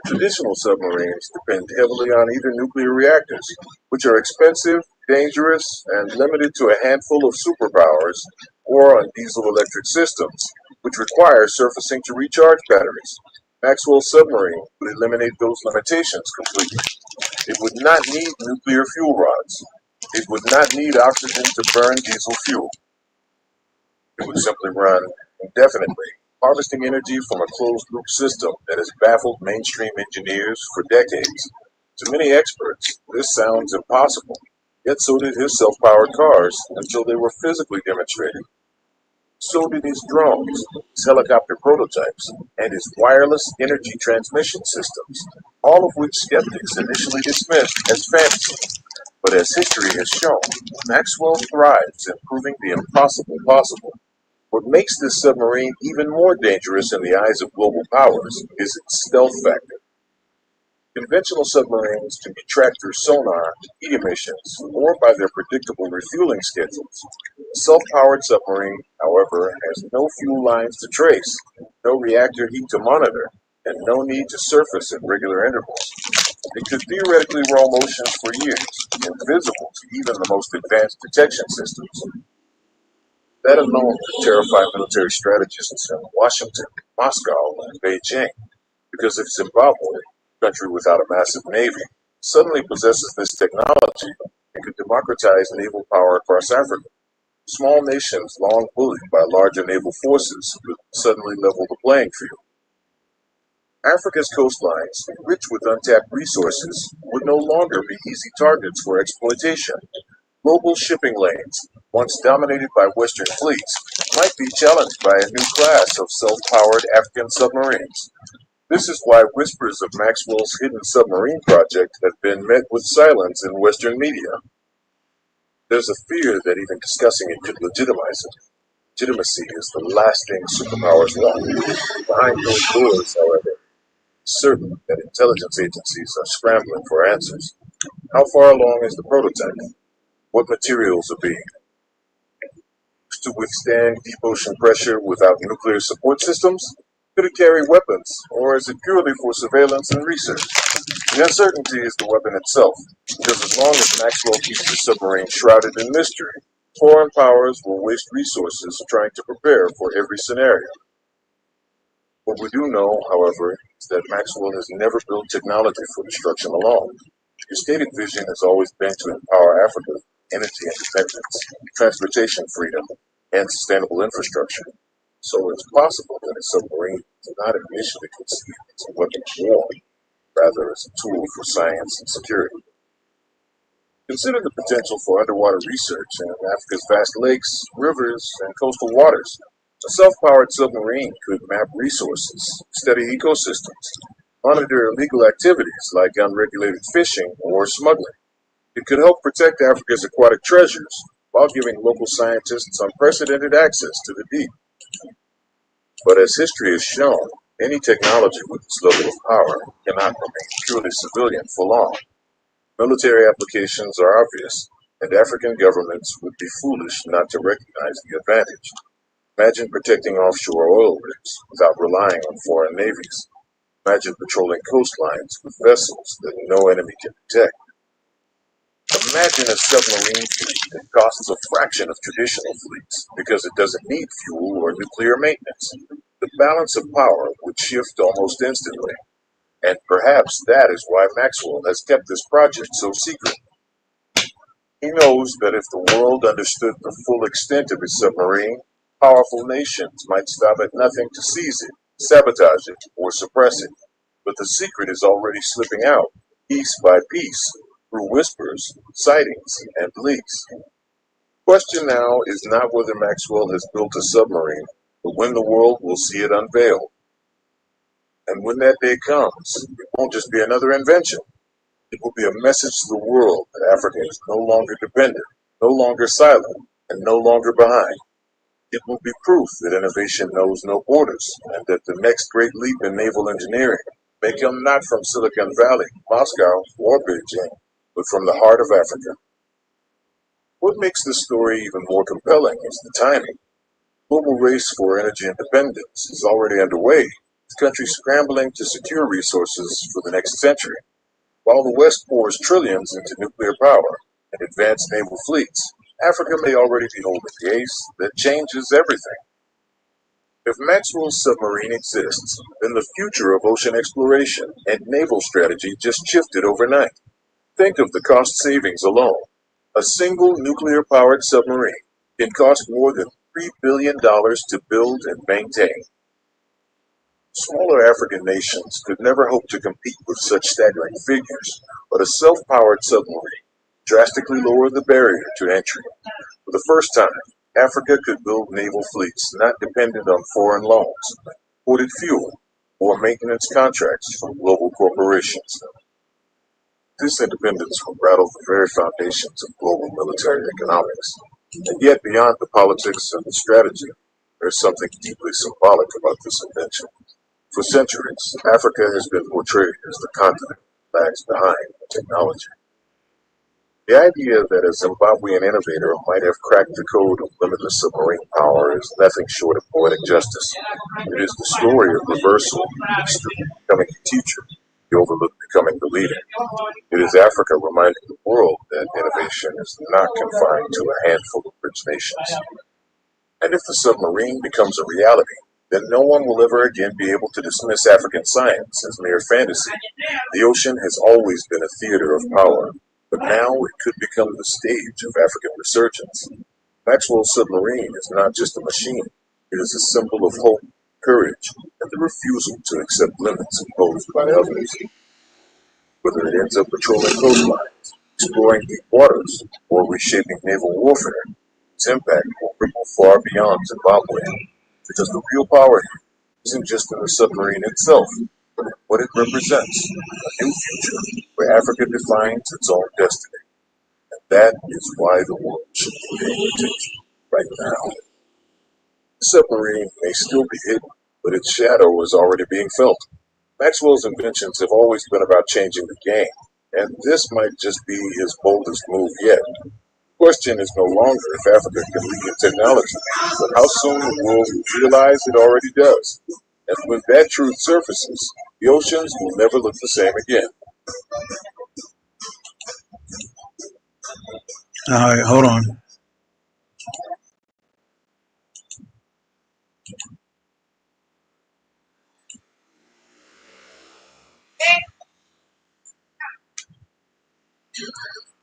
Traditional submarines depend heavily on either nuclear reactors, which are expensive, dangerous, and limited to a handful of superpowers, or on diesel-electric systems, which require surfacing to recharge batteries. Maxwell's submarine would eliminate those limitations completely. It would not need nuclear fuel rods. It would not need oxygen to burn diesel fuel. It would simply run indefinitely, harvesting energy from a closed-loop system that has baffled mainstream engineers for decades. To many experts, this sounds impossible, yet so did his self-powered cars until they were physically demonstrated. So did his drones, his helicopter prototypes, and his wireless energy transmission systems, all of which skeptics initially dismissed as fantasy. But as history has shown, Maxwell thrives in proving the impossible possible. What makes this submarine even more dangerous in the eyes of global powers is its stealth factor. Conventional submarines can be tracked through sonar, heat emissions, or by their predictable refueling schedules. A self-powered submarine, however, has no fuel lines to trace, no reactor heat to monitor, and no need to surface at regular intervals. It could theoretically roam oceans for years, invisible to even the most advanced detection systems. That alone could terrify military strategists in Washington, Moscow, and Beijing, because if Zimbabwe, a country without a massive navy, suddenly possesses this technology, it could democratize naval power across Africa. Small nations long bullied by larger naval forces could suddenly level the playing field. Africa's coastlines, rich with untapped resources, would no longer be easy targets for exploitation. Global shipping lanes, once dominated by Western fleets, might be challenged by a new class of self-powered African submarines. This is why whispers of Maxwell's hidden submarine project have been met with silence in Western media. There's a fear that even discussing it could legitimize it. Legitimacy is the last thing superpowers want. Behind closed doors, however, certain that intelligence agencies are scrambling for answers. How far along is the prototype? What materials are being used to withstand deep ocean pressure without nuclear support systems? Could it carry weapons, or is it purely for surveillance and research? The uncertainty is the weapon itself, because as long as Maxwell keeps the submarine shrouded in mystery, foreign powers will waste resources trying to prepare for every scenario. What we do know, however, is that Maxwell has never built technology for destruction alone. His stated vision has always been to empower Africa with energy independence, transportation freedom, and sustainable infrastructure. So it's possible that a submarine was not initially conceived as a weapon of war, rather as a tool for science and security. Consider the potential for underwater research in Africa's vast lakes, rivers, and coastal waters. A self-powered submarine could map resources, study ecosystems, monitor illegal activities like unregulated fishing or smuggling. It could help protect Africa's aquatic treasures while giving local scientists unprecedented access to the deep. But as history has shown, any technology with this level of power cannot remain purely civilian for long. Military applications are obvious, and African governments would be foolish not to recognize the advantage. Imagine protecting offshore oil rigs without relying on foreign navies. Imagine patrolling coastlines with vessels that no enemy can detect. Imagine a submarine fleet that costs a fraction of traditional fleets because it doesn't need fuel or nuclear maintenance. The balance of power would shift almost instantly. And perhaps that is why Maxwell has kept this project so secret. He knows that if the world understood the full extent of his submarine, powerful nations might stop at nothing to seize it, sabotage it, or suppress it. But the secret is already slipping out, piece by piece, through whispers, sightings, and leaks. The question now is not whether Maxwell has built a submarine, but when the world will see it unveiled. And when that day comes, it won't just be another invention. It will be a message to the world that Africa is no longer dependent, no longer silent, and no longer behind. It will be proof that innovation knows no borders, and that the next great leap in naval engineering may come not from Silicon Valley, Moscow, or Beijing, but from the heart of Africa. What makes this story even more compelling is the timing. The global race for energy independence is already underway, with countries scrambling to secure resources for the next century. While the West pours trillions into nuclear power and advanced naval fleets, Africa may already be holding the ace that changes everything. If Maxwell's submarine exists, then the future of ocean exploration and naval strategy just shifted overnight. Think of the cost savings alone. A single nuclear-powered submarine can cost more than $3 billion to build and maintain. Smaller African nations could never hope to compete with such staggering figures, but a self-powered submarine drastically lowered the barrier to entry. For the first time, Africa could build naval fleets not dependent on foreign loans, imported fuel, or maintenance contracts from global corporations. This independence would rattle the very foundations of global military economics. And yet, beyond the politics and the strategy, there's something deeply symbolic about this invention. For centuries, Africa has been portrayed as the continent that lags behind in technology. The idea that a Zimbabwean innovator might have cracked the code of limitless submarine power is nothing short of poetic justice. It is the story of reversal, the student becoming a teacher, the overlooked becoming the leader. It is Africa reminding the world that innovation is not confined to a handful of rich nations. And if the submarine becomes a reality, then no one will ever again be able to dismiss African science as mere fantasy. The ocean has always been a theater of power, but now it could become the stage of African resurgence. Maxwell's submarine is not just a machine, it is a symbol of hope, courage, and the refusal to accept limits imposed by others. Whether it ends up patrolling coastlines, exploring deep waters, or reshaping naval warfare, its impact will ripple far beyond Zimbabwe. Because the real power here isn't just in the submarine itself, but in what it represents, a new future where Africa defines its own destiny. And that is why the world should be paying attention right now. The submarine may still be hidden, but its shadow is already being felt. Maxwell's inventions have always been about changing the game, and this might just be his boldest move yet. The question is no longer if Africa can lead in technology, but how soon the world will realize it already does. And when that truth surfaces, the oceans will never look the same again. All right, hold on.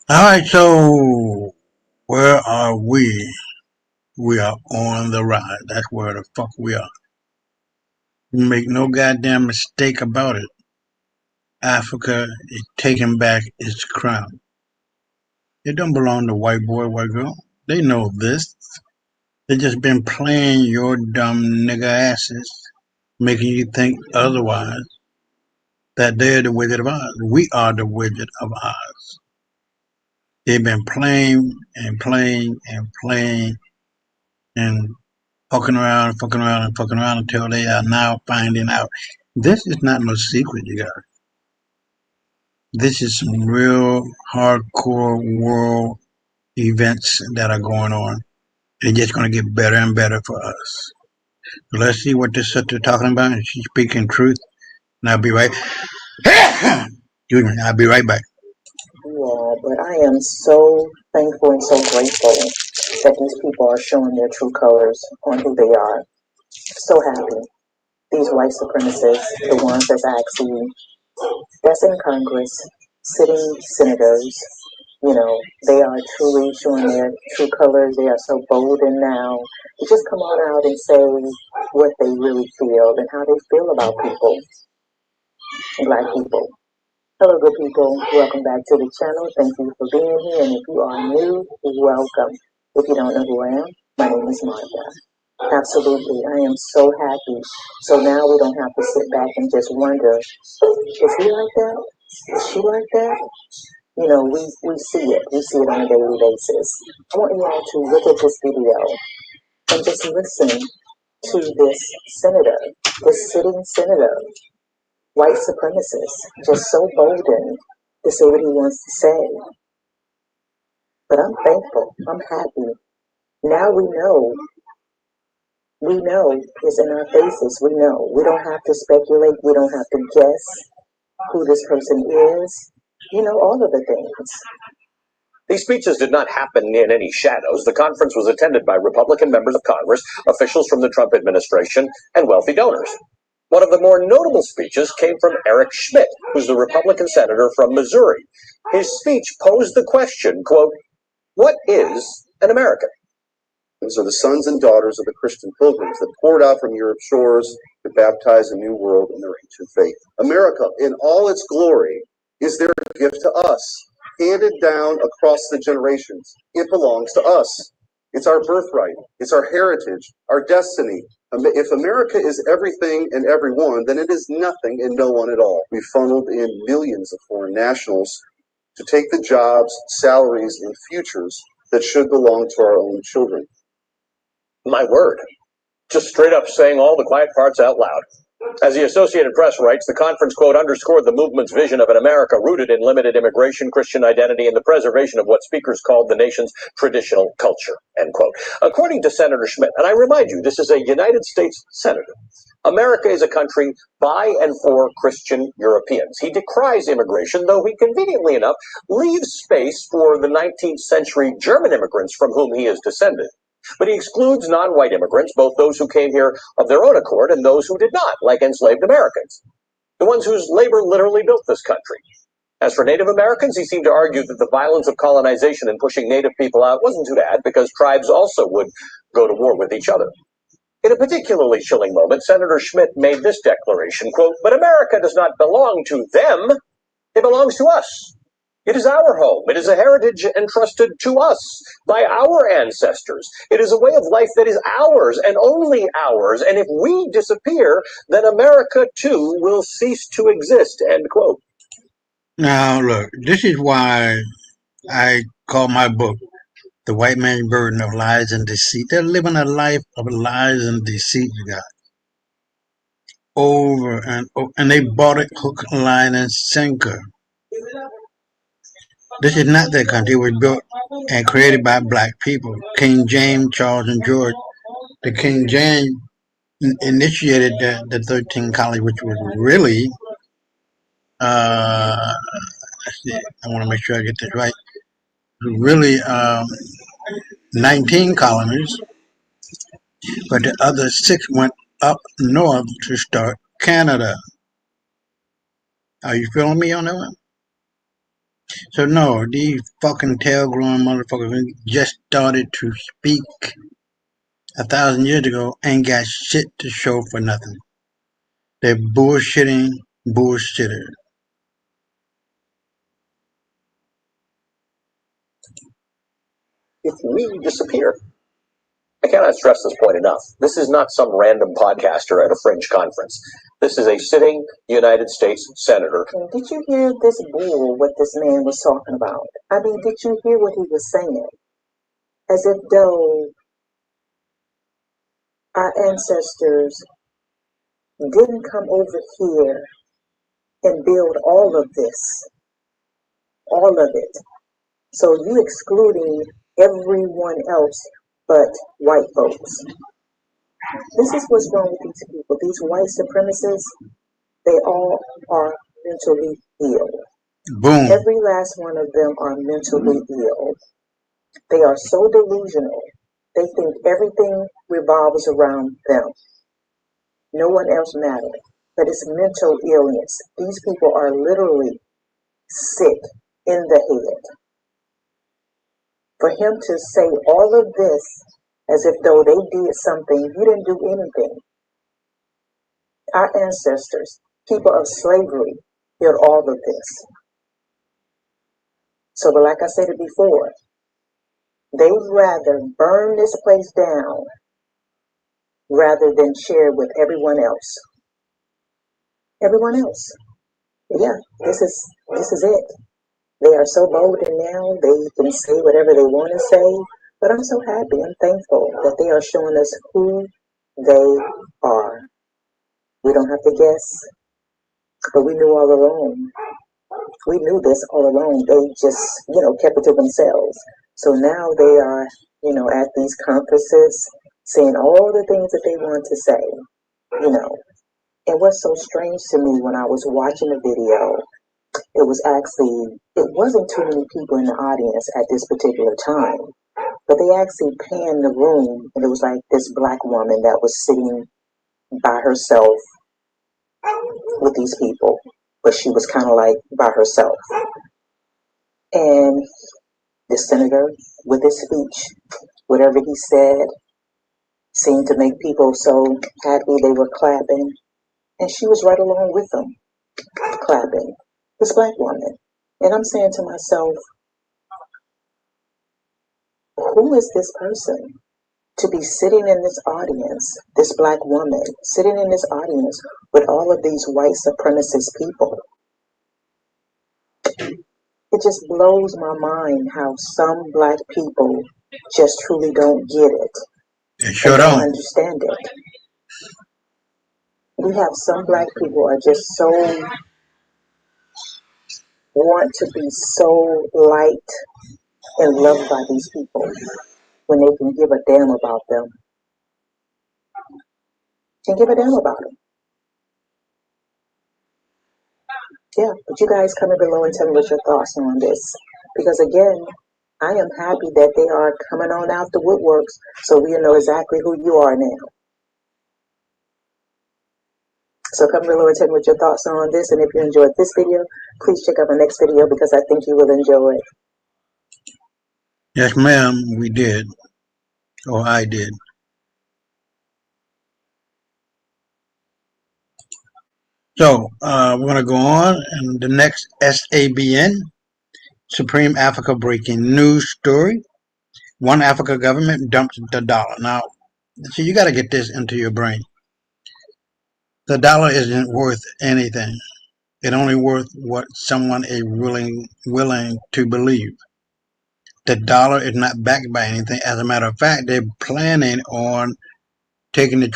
All right, so where are we? We are on the ride. That's where the fuck we are. Make no goddamn mistake about it. Africa is taking back its crown. It don't belong to white boy, white girl. They know this. They just been playing your dumb nigga asses, making you think otherwise, that they're the Wizard of Oz. We are the Wizard of Oz. They've been playing and playing and playing and fucking around and fucking around and fucking around until they are now finding out. This is not no secret, you guys. This is some real hardcore world events that are going on. They're just going to get better and better for us. So let's see what this sister talking about. And she's speaking truth. And I'll be right. Excuse me. I'll be right back. Yeah, but I am so thankful and so grateful that these people are showing their true colors on who they are. So happy. These white supremacists, the ones that's in Congress, sitting senators, they are truly showing their true colors. They are so bold and now to just come on out and say what they really feel and how they feel about people, black people. Hello, good people. Welcome back to the channel. Thank you for being here. And if you are new, welcome. If you don't know who I am, my name is Monica. Absolutely. I am so happy. So now we don't have to sit back and just wonder, is he like that? Is she like that? We see it. We see it on a daily basis. I want you all to look at this video and just listen to this senator, this sitting senator, white supremacist, just so bolden to say what he wants to say. But I'm thankful. I'm happy. Now we know it's in our faces. We know. We don't have to speculate. We don't have to guess who this person is. All of the things. These speeches did not happen in any shadows. The conference was attended by Republican members of Congress, officials from the Trump administration, and wealthy donors. One of the more notable speeches came from Eric Schmidt, who's the Republican senator from Missouri. His speech posed the question, quote, "What is an American?" Those are the sons and daughters of the Christian pilgrims that poured out from Europe's shores to baptize a new world in their ancient faith. America, in all its glory, is their gift to us, handed down across the generations. It belongs to us. It's our birthright. It's our heritage, our destiny. If America is everything and everyone, then it is nothing and no one at all. We funneled in millions of foreign nationals to take the jobs, salaries, and futures that should belong to our own children. My word. Just straight up saying all the quiet parts out loud. As the Associated Press writes, the conference, quote, underscored the movement's vision of an America rooted in limited immigration, Christian identity, and the preservation of what speakers called the nation's traditional culture, end quote. According to Senator Schmidt, and I remind you, this is a United States senator, America is a country by and for Christian Europeans. He decries immigration, though he conveniently enough leaves space for the 19th century German immigrants from whom he is descended. But he excludes non-white immigrants, both those who came here of their own accord and those who did not, like enslaved Americans, the ones whose labor literally built this country. As for Native Americans, he seemed to argue that the violence of colonization and pushing Native people out wasn't too bad because tribes also would go to war with each other. In a particularly chilling moment, Senator Schmidt made this declaration, quote, "But America does not belong to them, it belongs to us. It is our home. It is a heritage entrusted to us by our ancestors. It is a way of life that is ours and only ours. And if we disappear, then America too will cease to exist," end quote. Now, look, this is why I call my book The White Man's Burden of Lies and Deceit. They're living a life of lies and deceit, you guys. over and they bought it hook, line, and sinker. This is not their country. It was built and created by black people. King James, Charles, and George. The King James initiated the 13 colonies, which was really, let's see, I want to make sure I get this right. Really, 19 colonies, but the other 6 went up north to start Canada. Are you feeling me on that one? So no, these fucking tail-growing motherfuckers just started to speak 1,000 years ago, ain't got shit to show for nothing. They're bullshitting bullshitters. If we disappear. I cannot stress this point enough. This is not some random podcaster at a fringe conference. This is a sitting United States senator. Did you hear this bull, what this man was talking about? I mean, did you hear what he was saying? As if though our ancestors didn't come over here and build all of this, all of it. So you excluding everyone else but white folks. This is what's wrong with these people. These white supremacists, they all are mentally ill. Boom. Every last one of them are mentally ill. They are so delusional. They think everything revolves around them. No one else matters. But it's mental illness. These people are literally sick in the head. For him to say all of this as if though they did something, you didn't do anything. Our ancestors, people of slavery, did all of this. So, but like I said it before, they'd rather burn this place down rather than share with everyone else. Everyone else. Yeah, this is it. They are so bold and now they can say whatever they want to say. But I'm so happy and thankful that they are showing us who they are. We don't have to guess, but we knew all along. We knew this all along. They just, kept it to themselves. So now they are, at these conferences saying all the things that they want to say, And what's so strange to me when I was watching the video, it wasn't too many people in the audience at this particular time, but they actually panned the room and it was like this black woman that was sitting by herself with these people, but she was kind of like by herself. And the senator, with his speech, whatever he said, seemed to make people so happy they were clapping. And she was right along with them, clapping. This black woman. And I'm saying to myself, who is this person to be sitting in this audience, this black woman, sitting in this audience with all of these white supremacist people? It just blows my mind how some black people just truly don't get it. They sure don't understand it. We have some black people are just so want to be so liked and loved by these people when they can give a damn about them. Can give a damn about them. Yeah, but you guys comment below and tell me what your thoughts are on this. Because again, I am happy that they are coming on out the woodworks so we know exactly who you are now. So comment below and tell me what your thoughts are on this. And if you enjoyed this video, please check out the next video because I think you will enjoy it. Yes, ma'am, we did. Or I did. So, we're going to go on. And the next SABN, Supreme Africa Breaking News Story. One Africa government dumped the dollar. Now, so you got to get this into your brain. The dollar isn't worth anything. It's only worth what someone is willing to believe. The dollar is not backed by anything. As a matter of fact, they're planning on taking the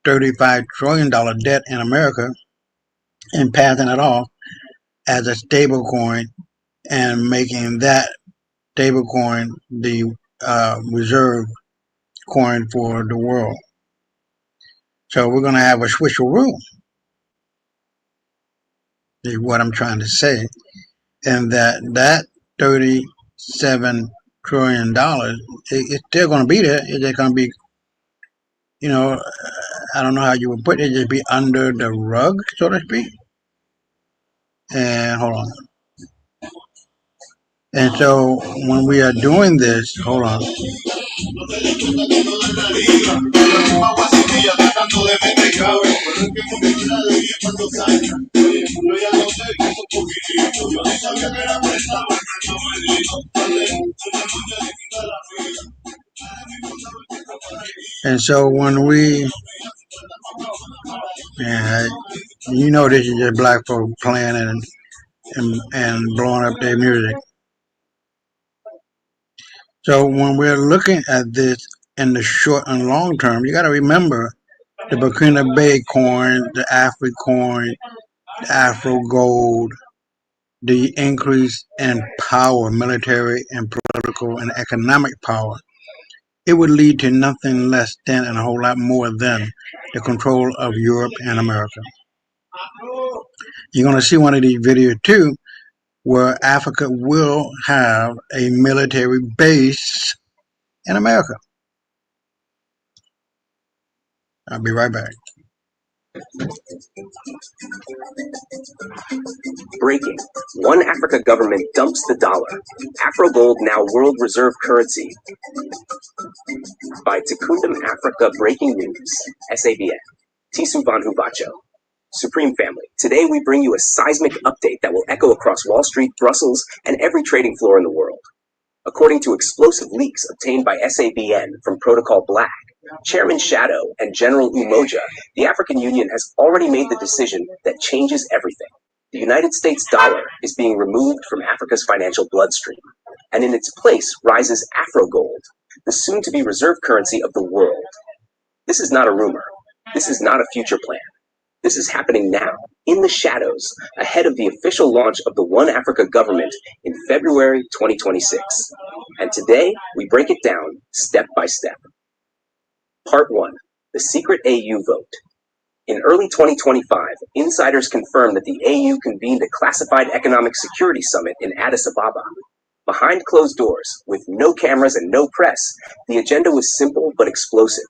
$35 trillion debt in America and passing it off as a stable coin and making that stable coin the reserve coin for the world. So we're going to have a switcheroo, is what I'm trying to say. And that $37 trillion, it's still going to be there. It's just going to be, you know, I don't know how you would put it, just be under the rug, so to speak. And hold on. And so when we are doing this, hold on. And so when we, you know, this is just black folk playing and blowing up their music. So when we're looking at this in the short and long term, you got to remember the Burkina Bay coin, the Afri coin, the Afro gold, the increase in power, military and political and economic power. It would lead to nothing less than and a whole lot more than the control of Europe and America. You're going to see one of these videos too, where Africa will have a military base in America. I'll be right back. Breaking. One Africa government dumps the dollar. AfroGold now world reserve currency. By Takundum Africa Breaking News. SABN. Tisu Van Hubacho. Supreme Family. Today we bring you a seismic update that will echo across Wall Street, Brussels, and every trading floor in the world. According to explosive leaks obtained by SABN from Protocol Black, Chairman Shadow and General Umoja, the African Union has already made the decision that changes everything. The United States dollar is being removed from Africa's financial bloodstream, and in its place rises AfroGold, the soon-to-be reserve currency of the world. This is not a rumor. This is not a future plan. This is happening now, in the shadows, ahead of the official launch of the One Africa government in February 2026. And today, we break it down step by step. Part 1. The secret AU vote. In early 2025, insiders confirmed that the AU convened a classified economic security summit in Addis Ababa. Behind closed doors, with no cameras and no press, the agenda was simple but explosive.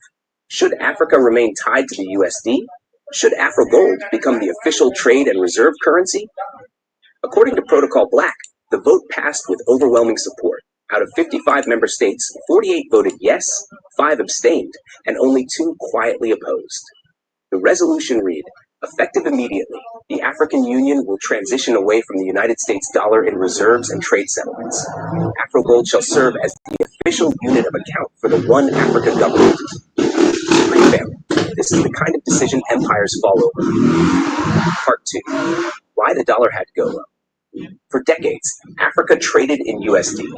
Should Africa remain tied to the USD? Should AfroGold become the official trade and reserve currency? According to Protocol Black, the vote passed with overwhelming support. Out of 55 member states, 48 voted yes, 5 abstained, and only 2 quietly opposed. The resolution read, effective immediately, the African Union will transition away from the United States dollar in reserves and trade settlements. AfroGold shall serve as the official unit of account for the One Africa government. Supreme Family. This is the kind of decision empires fall over. Part 2. Why the dollar had to go up. For decades, Africa traded in USD.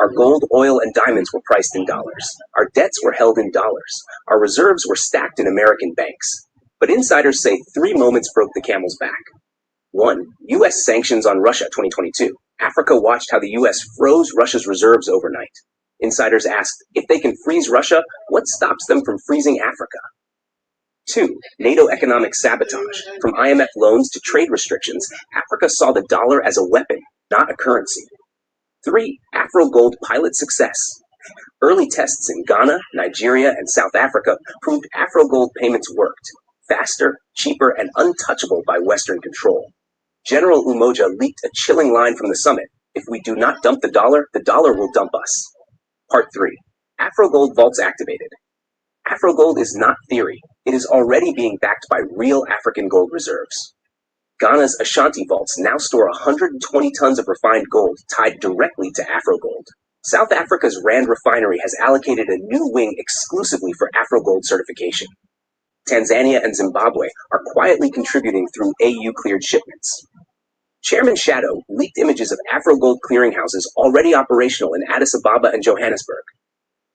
Our gold, oil, and diamonds were priced in dollars. Our debts were held in dollars. Our reserves were stacked in American banks. But insiders say 3 moments broke the camel's back. 1. U.S. sanctions on Russia 2022. Africa watched how the U.S. froze Russia's reserves overnight. Insiders asked, if they can freeze Russia, what stops them from freezing Africa? 2. NATO economic sabotage. From IMF loans to trade restrictions, Africa saw the dollar as a weapon, not a currency. 3. AfroGold pilot success. Early tests in Ghana, Nigeria, and South Africa proved AfroGold payments worked. Faster, cheaper, and untouchable by Western control. General Umoja leaked a chilling line from the summit. If we do not dump the dollar will dump us. Part 3. AfroGold vaults activated. AfroGold is not theory. It is already being backed by real African gold reserves. Ghana's Ashanti vaults now store 120 tons of refined gold tied directly to AfroGold. South Africa's Rand refinery has allocated a new wing exclusively for AfroGold certification. Tanzania and Zimbabwe are quietly contributing through AU-cleared shipments. Chairman Shadow leaked images of AfroGold clearinghouses already operational in Addis Ababa and Johannesburg.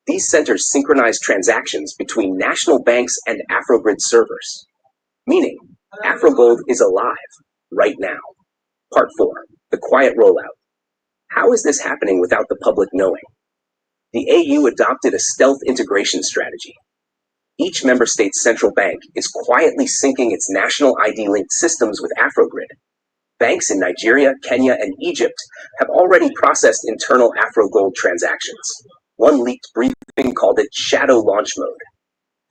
These centers synchronize transactions between national banks and Afrogrid servers, meaning AfroGold is alive right now. Part 4, the quiet rollout. How is this happening without the public knowing? The AU adopted a stealth integration strategy. Each member state's central bank is quietly syncing its national ID-linked systems with Afrogrid. Banks in Nigeria, Kenya, and Egypt have already processed internal AfroGold transactions. One leaked briefing called it shadow launch mode.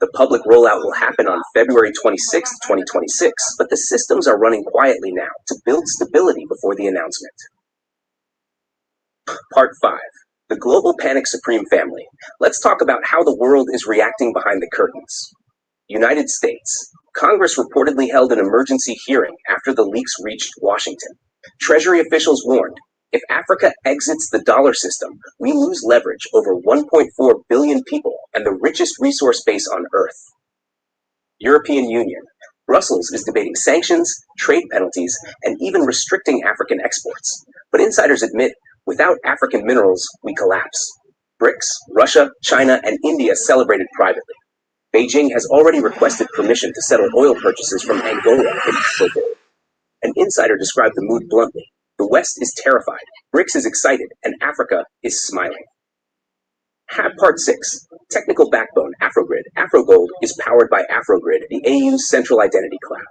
The public rollout will happen on February 26, 2026, but the systems are running quietly now to build stability before the announcement. Part 5. The Global Panic Supreme Family. Let's talk about how the world is reacting behind the curtains. United States. Congress reportedly held an emergency hearing after the leaks reached Washington. Treasury officials warned, if Africa exits the dollar system, we lose leverage over 1.4 billion people and the richest resource base on Earth. European Union. Brussels is debating sanctions, trade penalties, and even restricting African exports. But insiders admit, without African minerals, we collapse. BRICS, Russia, China, and India celebrated privately. Beijing has already requested permission to settle oil purchases from Angola in Africa. An insider described the mood bluntly. The West is terrified, BRICS is excited, and Africa is smiling. Part 6. Technical backbone, Afrogrid. AfroGold is powered by Afrogrid, the AU's central identity cloud.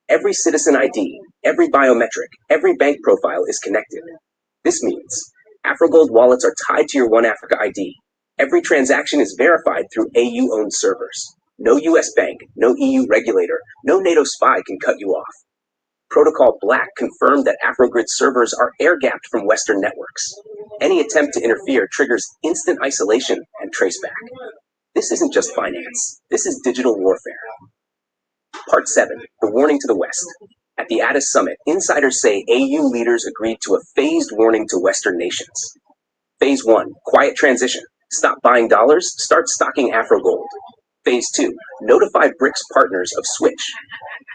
Every citizen ID, every biometric, every bank profile is connected. This means AfroGold wallets are tied to your One Africa ID. Every transaction is verified through AU-owned servers. No US bank, no EU regulator, no NATO spy can cut you off. Protocol Black confirmed that Afrogrid servers are air-gapped from Western networks. Any attempt to interfere triggers instant isolation and traceback. This isn't just finance. This is digital warfare. Part 7. The warning to the West. At the Addis Summit, insiders say AU leaders agreed to a phased warning to Western nations. Phase 1. Quiet transition. Stop buying dollars, start stocking AfroGold. Phase 2. Notify BRICS partners of switch.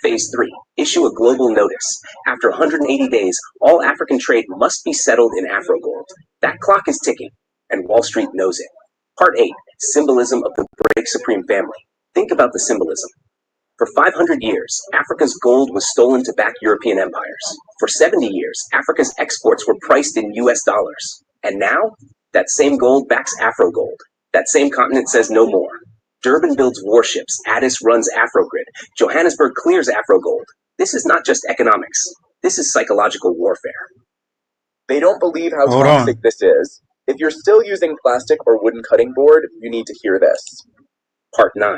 Phase 3. Issue a global notice. After 180 days, all African trade must be settled in AfroGold. That clock is ticking, and Wall Street knows it. Part 8. Symbolism of the BRICS Supreme Family. Think about the symbolism. For 500 years, Africa's gold was stolen to back European empires. For 70 years, Africa's exports were priced in US dollars. And now, that same gold backs AfroGold. That same continent says no more. Durban builds warships, Addis runs Afrogrid, Johannesburg clears AfroGold. This is not just economics. This is psychological warfare. They don't believe how Hold toxic on. this is. If you're still using plastic or wooden cutting board, you need to hear this. Part 9.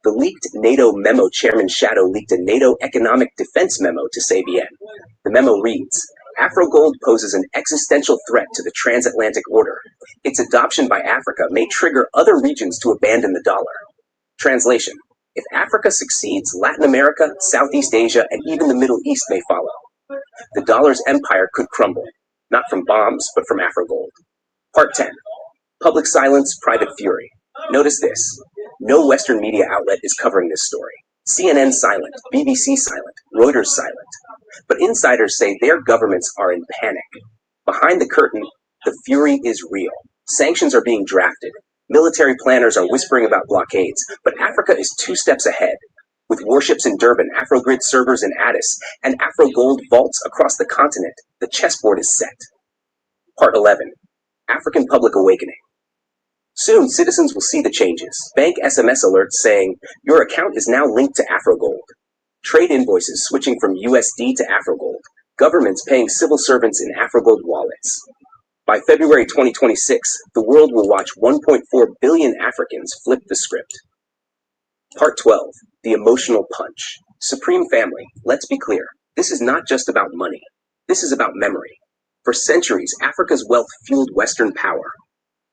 The leaked NATO memo. Chairman Shadow leaked a NATO economic defense memo to CBN. The memo reads, AfroGold poses an existential threat to the transatlantic order. Its adoption by Africa may trigger other regions to abandon the dollar. Translation: if Africa succeeds, Latin America, Southeast Asia, and even the Middle East may follow. The dollar's empire could crumble, not from bombs, but from AfroGold. Part 10. Public silence, private fury. Notice this. No Western media outlet is covering this story. CNN silent, BBC silent, Reuters silent. But insiders say their governments are in panic. Behind the curtain, the fury is real. Sanctions are being drafted. Military planners are whispering about blockades, but Africa is 2 steps ahead. With warships in Durban, Afrogrid servers in Addis, and AfroGold vaults across the continent, the chessboard is set. Part 11. African Public Awakening. Soon, citizens will see the changes. Bank SMS alerts saying, your account is now linked to AfroGold. Trade invoices switching from USD to AfroGold. Governments paying civil servants in AfroGold wallets. By February 2026, the world will watch 1.4 billion Africans flip the script. Part 12. The Emotional Punch. Supreme Family, let's be clear. This is not just about money. This is about memory. For centuries, Africa's wealth fueled Western power.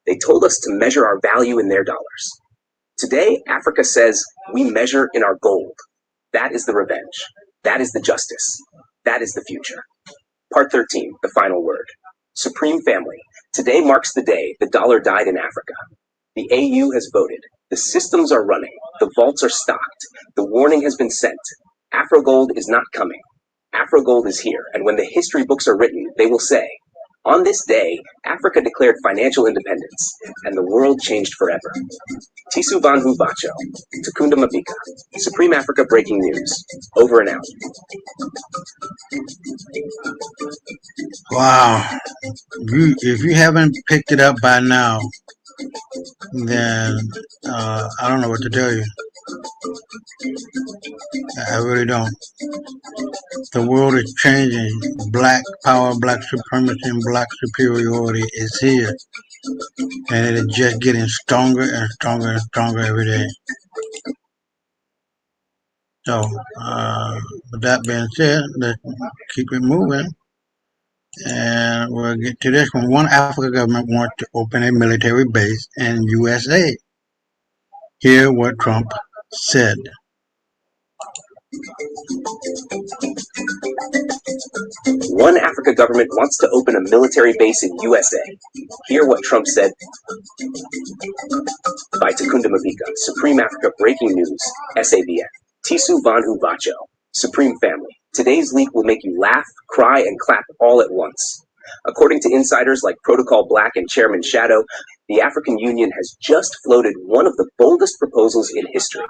They told us to measure our value in their dollars. Today, Africa says, we measure in our gold. That is the revenge. That is the justice. That is the future. Part 13, the final word. Supreme Family. Today marks the day the dollar died in Africa. The AU has voted. The systems are running. The vaults are stocked. The warning has been sent. AfroGold is not coming. AfroGold is here, and when the history books are written, they will say, On this day, Africa declared financial independence, and the world changed forever. Tisu Banhu Bacho, Takunda Mabika, Supreme Africa Breaking News. Over and out. Wow. If you haven't picked it up by now, then I don't know what to tell you. I really don't. The world is changing. Black power, black supremacy, and black superiority is here. And it is just getting stronger and stronger and stronger every day. So, with that being said, let's keep it moving. And we'll get to this one. One African government wants to open a military base in USA. Hear what Trump said. One Africa government wants to open a military base in USA. Hear what Trump said. By Takunda Mabika, Supreme Africa Breaking News, SABN. Tisu Banhu Bacho, Supreme Family. Today's leak will make you laugh, cry, and clap all at once. According to insiders like Protocol Black and Chairman Shadow, the African Union has just floated one of the boldest proposals in history.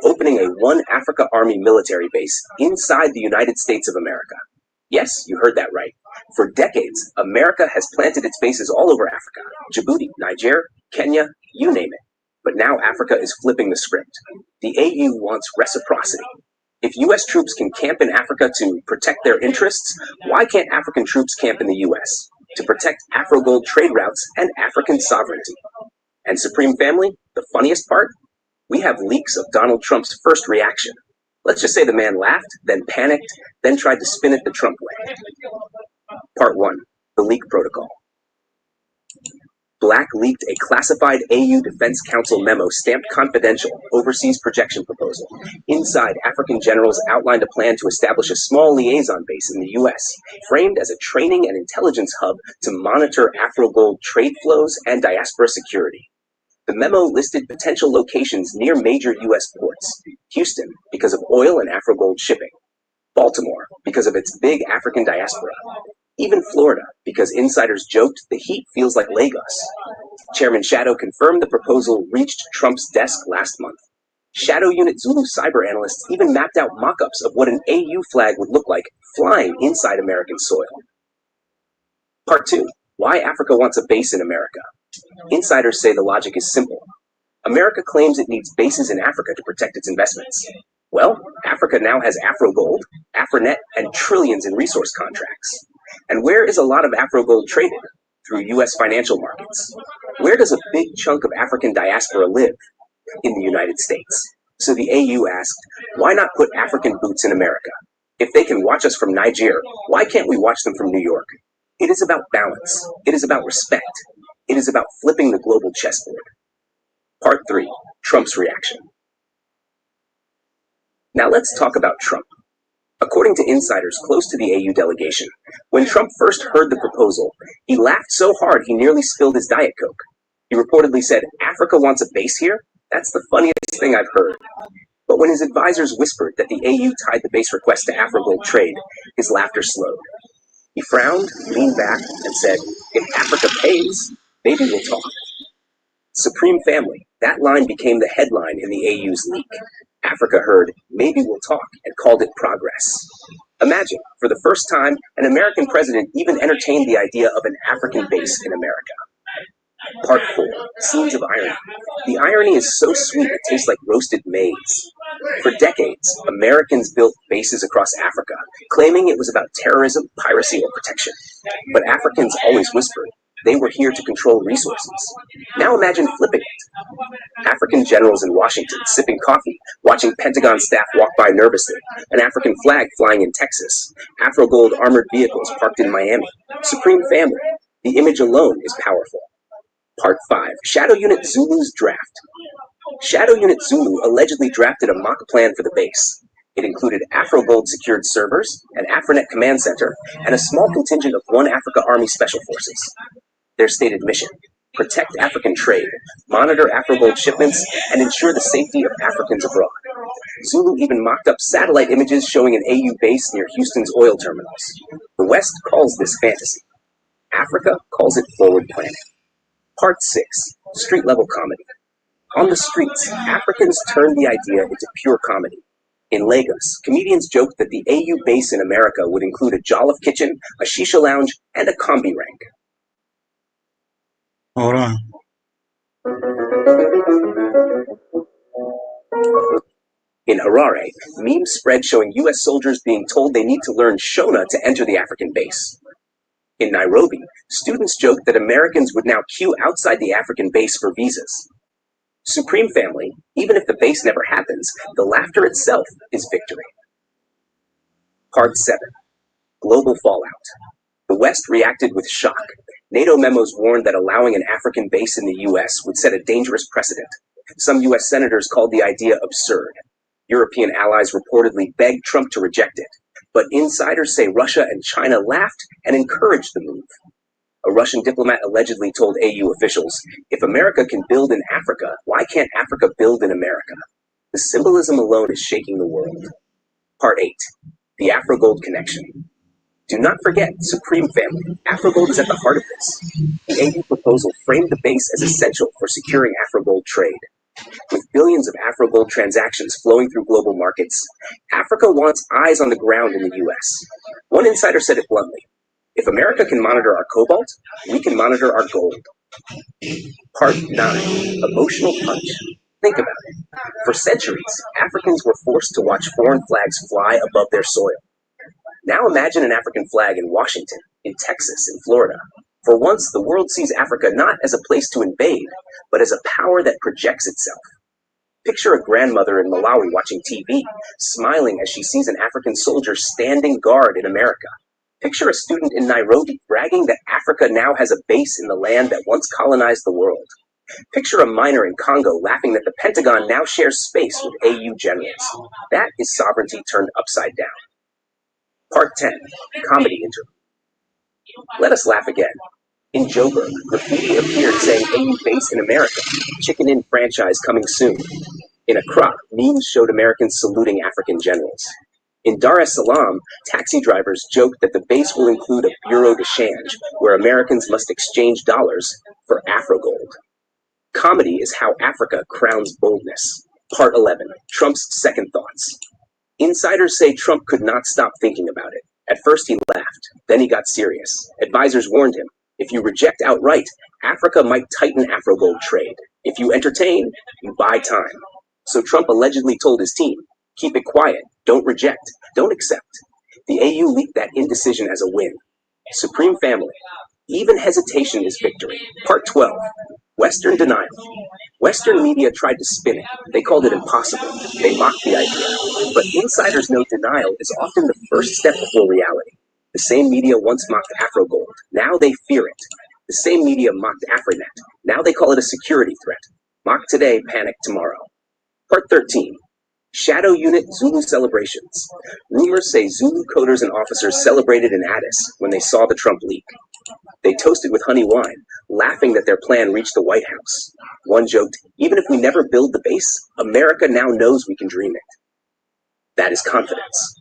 Opening a One Africa Army military base inside the United States of America. Yes, you heard that right. For decades, America has planted its bases all over Africa. Djibouti, Niger, Kenya, you name it. But now Africa is flipping the script. The AU wants reciprocity. If U.S. troops can camp in Africa to protect their interests, why can't African troops camp in the U.S. to protect Afro-Gold trade routes and African sovereignty? And Supreme Family, the funniest part? We have leaks of Donald Trump's first reaction. Let's just say the man laughed, then panicked, then tried to spin it the Trump way. Part 1. The Leak Protocol. Black leaked a classified AU Defense Council memo stamped confidential overseas projection proposal. Inside, African generals outlined a plan to establish a small liaison base in the U.S., framed as a training and intelligence hub to monitor Afro-Gold trade flows and diaspora security. The memo listed potential locations near major U.S. ports. Houston, because of oil and Afro-Gold shipping. Baltimore, because of its big African diaspora. Even Florida, because insiders joked the heat feels like Lagos. Chairman Shadow confirmed the proposal reached Trump's desk last month. Shadow Unit Zulu cyber analysts even mapped out mock-ups of what an AU flag would look like flying inside American soil. Part 2. Why Africa wants a base in America. Insiders say the logic is simple. America claims it needs bases in Africa to protect its investments. Well, Africa now has Afro-Gold, Afronet, and trillions in resource contracts. And where is a lot of Afro-Gold traded? Through U.S. financial markets. Where does a big chunk of African diaspora live? In the United States. So the AU asked, why not put African boots in America? If they can watch us from Niger, why can't we watch them from New York? It is about balance. It is about respect. It is about flipping the global chessboard. Part 3. Trump's reaction. Now let's talk about Trump. According to insiders close to the AU delegation, when Trump first heard the proposal, he laughed so hard he nearly spilled his Diet Coke. He reportedly said, Africa wants a base here? That's the funniest thing I've heard. But when his advisors whispered that the AU tied the base request to Afro-Gold trade, his laughter slowed. He frowned, leaned back, and said, if Africa pays, maybe we'll talk. Supreme Family, that line became the headline in the AU's leak. Africa heard, maybe we'll talk, and called it progress. Imagine, for the first time, an American president even entertained the idea of an African base in America. Part 4. Scenes of irony. The irony is so sweet it tastes like roasted maize. For decades, Americans built bases across Africa, claiming it was about terrorism, piracy, or protection. But Africans always whispered, they were here to control resources. Now imagine flipping it. African generals in Washington sipping coffee, watching Pentagon staff walk by nervously, an African flag flying in Texas, Afro-Gold armored vehicles parked in Miami. Supreme Family. The image alone is powerful. Part 5. Shadow Unit Zulu's draft. Shadow Unit Zulu allegedly drafted a mock plan for the base. It included Afro-Gold secured servers, an Afronet command center, and a small contingent of One Africa Army Special Forces. Their stated mission: protect African trade, monitor Afro-Gold shipments, and ensure the safety of Africans abroad. Zulu even mocked up satellite images showing an AU base near Houston's oil terminals. The West calls this fantasy. Africa calls it forward planning. Part 6, street level comedy. On the streets, Africans turned the idea into pure comedy. In Lagos, comedians joked that the AU base in America would include a Jollof kitchen, a shisha lounge, and a combi rank. Hold on. In Harare, memes spread showing U.S. soldiers being told they need to learn Shona to enter the African base. In Nairobi, students joked that Americans would now queue outside the African base for visas. Supreme Family, even if the base never happens, the laughter itself is victory. Part 7. Global fallout. The West reacted with shock. NATO memos warned that allowing an African base in the U.S. would set a dangerous precedent. Some U.S. senators called the idea absurd. European allies reportedly begged Trump to reject it. But insiders say Russia and China laughed and encouraged the move. A Russian diplomat allegedly told AU officials, if America can build in Africa, why can't Africa build in America? The symbolism alone is shaking the world. Part 8. The Afrogold Connection. Do not forget, Supreme Family. Afrogold is at the heart of this. The AU proposal framed the base as essential for securing Afrogold trade. With billions of Afrogold transactions flowing through global markets, Africa wants eyes on the ground in the U.S. One insider said it bluntly, if America can monitor our cobalt, we can monitor our gold. Part 9. Emotional punch. Think about it. For centuries, Africans were forced to watch foreign flags fly above their soil. Now imagine an African flag in Washington, in Texas, in Florida. For once, the world sees Africa not as a place to invade, but as a power that projects itself. Picture a grandmother in Malawi watching TV, smiling as she sees an African soldier standing guard in America. Picture a student in Nairobi bragging that Africa now has a base in the land that once colonized the world. Picture a miner in Congo laughing that the Pentagon now shares space with AU generals. That is sovereignty turned upside down. Part 10. Comedy interlude. Let us laugh again. In Joburg, graffiti appeared saying AU base in America, Chicken Inn franchise coming soon. In Accra, memes showed Americans saluting African generals. In Dar es Salaam, taxi drivers joked that the base will include a bureau de change, where Americans must exchange dollars for Afrogold. Comedy is how Africa crowns boldness. Part 11. Trump's second thoughts. Insiders say Trump could not stop thinking about it. At first he laughed, then he got serious. Advisors warned him, if you reject outright, Africa might tighten Afrogold trade. If you entertain, you buy time. So Trump allegedly told his team, keep it quiet, don't reject, don't accept. The AU leaked that indecision as a win. Supreme Family. Even hesitation is victory. Part 12. Western denial. Western media tried to spin it. They called it impossible. They mocked the idea. But insiders know denial is often the first step before reality. The same media once mocked Afrogold. Now they fear it. The same media mocked Afronet. Now they call it a security threat. Mock today, panic tomorrow. Part 13. Shadow Unit Zulu celebrations. Rumors say Zulu coders and officers celebrated in Addis when they saw the Trump leak. They toasted with honey wine, laughing that their plan reached the White House. One joked, even if we never build the base, America now knows we can dream it. That is confidence.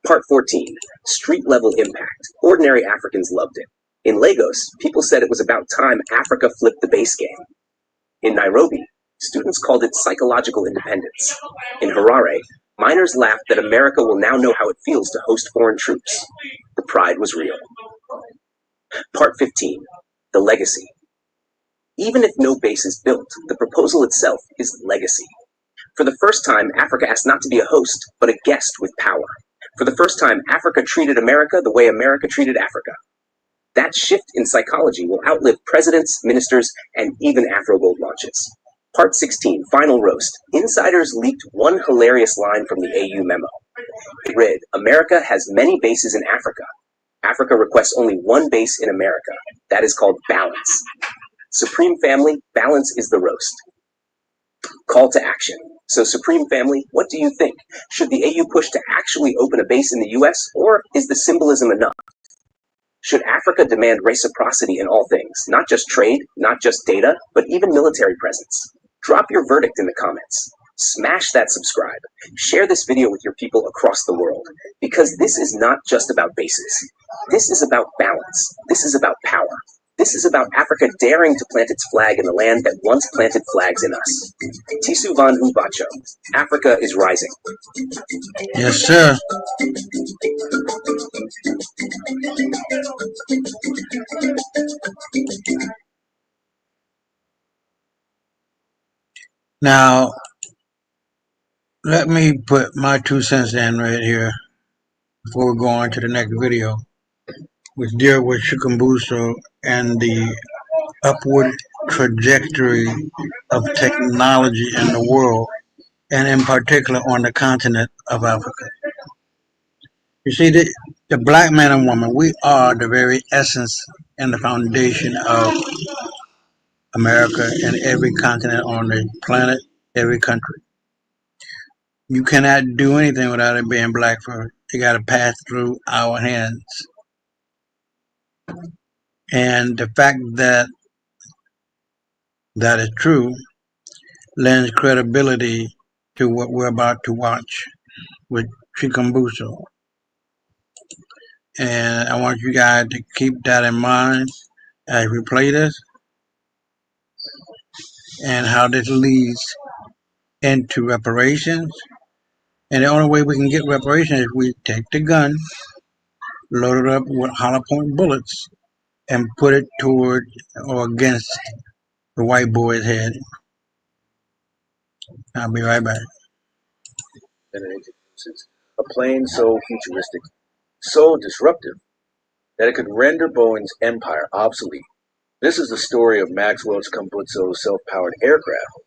Part 14. Street-level impact. Ordinary Africans loved it. In Lagos, people said it was about time Africa flipped the base game. In Nairobi, students called it psychological independence. In Harare, miners laughed that America will now know how it feels to host foreign troops. The pride was real. Part 15. The legacy. Even if no base is built, the proposal itself is legacy. For the first time, Africa asked not to be a host, but a guest with power. For the first time, Africa treated America the way America treated Africa. That shift in psychology will outlive presidents, ministers, and even Afrogold launches. Part 16, Final Roast. Insiders leaked one hilarious line from the AU memo. It read, America has many bases in Africa. Africa requests only one base in America. That is called balance. Supreme Family, balance is the roast. Call to action. So Supreme Family, what do you think? Should the AU push to actually open a base in the US, or is the symbolism enough? Should Africa demand reciprocity in all things, not just trade, not just data, but even military presence? Drop your verdict in the comments. Smash that subscribe. Share this video with your people across the world, because this is not just about bases. This is about balance. This is about power. This is about Africa daring to plant its flag in the land that once planted flags in us. Tisu Van Ubacho. Africa is rising. Yes, sir. Now, let me put my 2 cents in right here before we go on to the next video, which deal with Chikumbusho and the upward trajectory of technology in the world, and in particular on the continent of Africa. You see, the black man and woman, we are the very essence and the foundation of America and every continent on the planet, every country. You cannot do anything without it being black first. It got to pass through our hands. And the fact that that is true lends credibility to what we're about to watch with Chikumbusho. And I want you guys to keep that in mind as we play this and how this leads into reparations. And the only way we can get reparations is we take the gun, load it up with hollow point bullets, and put it toward or against the white boy's head. I'll be right back. A plane so futuristic, so disruptive, that it could render Boeing's empire obsolete. This is the story of Maxwell Chikumbutso's self-powered aircraft,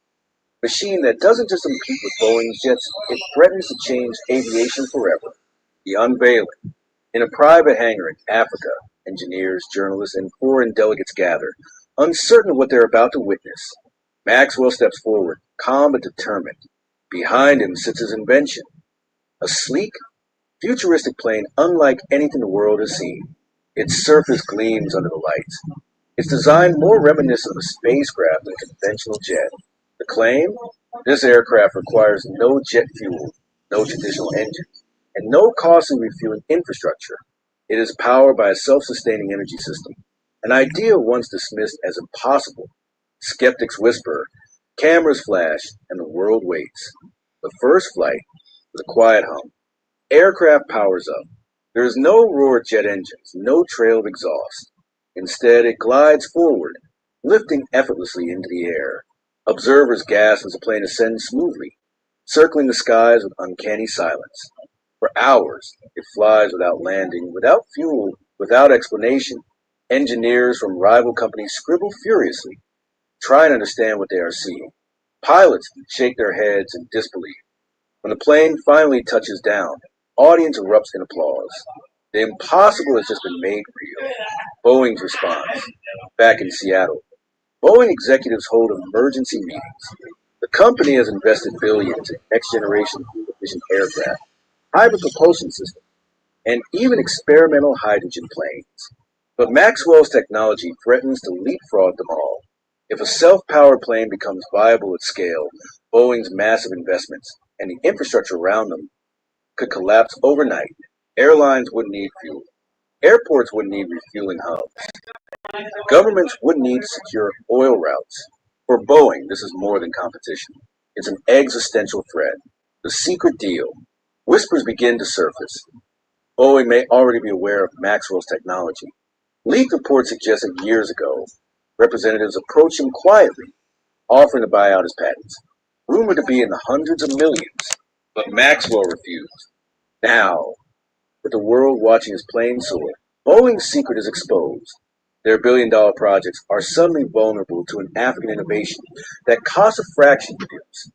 machine that doesn't just compete with Boeing's jets, it threatens to change aviation forever. The unveiling. In a private hangar in Africa, engineers, journalists, and foreign delegates gather, uncertain of what they're about to witness. Maxwell steps forward, calm but determined. Behind him sits his invention, a sleek, futuristic plane unlike anything the world has seen. Its surface gleams under the lights. Its design more reminiscent of a spacecraft than a conventional jet. The claim? This aircraft requires no jet fuel, no traditional engines, and no costly refueling infrastructure. It is powered by a self-sustaining energy system, an idea once dismissed as impossible. Skeptics whisper, cameras flash, and the world waits. The first flight, with a quiet hum. Aircraft powers up. There is no roar of jet engines, no trail of exhaust. Instead, it glides forward, lifting effortlessly into the air. Observers gasp as the plane ascends smoothly, circling the skies with uncanny silence. For hours, it flies without landing, without fuel, without explanation. Engineers from rival companies scribble furiously, trying to understand what they are seeing. Pilots shake their heads in disbelief. When the plane finally touches down, audience erupts in applause. The impossible has just been made real. Boeing's response. Back in Seattle, Boeing executives hold emergency meetings. The company has invested billions in next-generation fuel-efficient aircraft, hybrid propulsion systems, and even experimental hydrogen planes. But Maxwell's technology threatens to leapfrog them all. If a self-powered plane becomes viable at scale, Boeing's massive investments and the infrastructure around them could collapse overnight. Airlines wouldn't need fuel. Airports wouldn't need refueling hubs. Governments wouldn't need to secure oil routes. For Boeing, this is more than competition. It's an existential threat. The secret deal. Whispers begin to surface. Boeing may already be aware of Maxwell's technology. Leaked reports suggested years ago, representatives approached him quietly, offering to buy out his patents, rumored to be in the hundreds of millions. But Maxwell refused. Now, with the world watching his plane soar, Boeing's secret is exposed. Their billion-dollar projects are suddenly vulnerable to an African innovation that costs a fraction to produce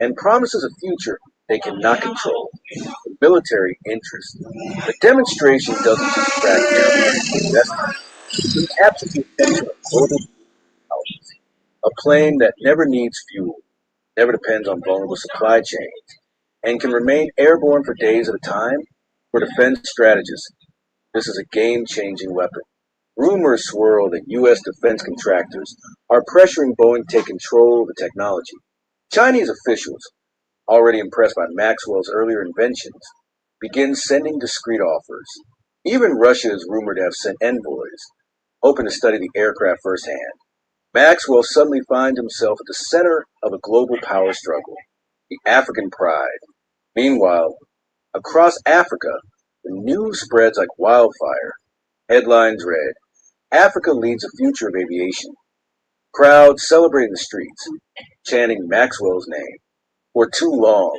and promises a future they cannot control. The military interest. The demonstration doesn't just crack airline investment. It captures the attention of global powers. A plane that never needs fuel, never depends on vulnerable supply chains, and can remain airborne for days at a time. For defense strategists, this is a game-changing weapon. Rumors swirl that U.S. defense contractors are pressuring Boeing to take control of the technology. Chinese officials, already impressed by Maxwell's earlier inventions, begin sending discreet offers. Even Russia is rumored to have sent envoys, hoping to study the aircraft firsthand. Maxwell suddenly finds himself at the center of a global power struggle, the African pride. Meanwhile, across Africa, the news spreads like wildfire. Headlines read, Africa leads the future of aviation. Crowds celebrating the streets, chanting Maxwell's name. For too long,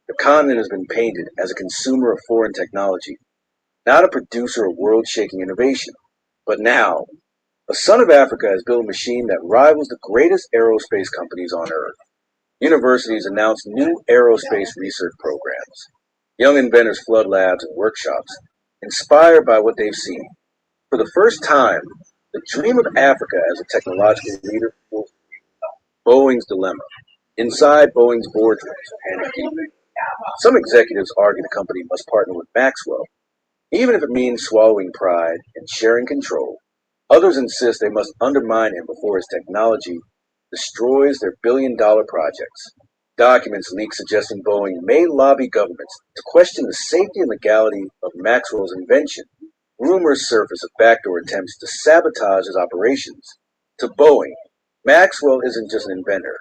the continent has been painted as a consumer of foreign technology, not a producer of world-shaking innovation. But now, a son of Africa has built a machine that rivals the greatest aerospace companies on Earth. Universities announce new aerospace research programs. Young inventors flood labs and workshops, inspired by what they've seen. For the first time, the dream of Africa as a technological leader fulfills. Boeing's dilemma. Inside Boeing's boardrooms, panic deep. Some executives argue the company must partner with Maxwell, even if it means swallowing pride and sharing control. Others insist they must undermine him before his technology destroys their billion-dollar projects. Documents leak suggesting Boeing may lobby governments to question the safety and legality of Maxwell's invention. Rumors surface of backdoor attempts to sabotage his operations. To Boeing, Maxwell isn't just an inventor.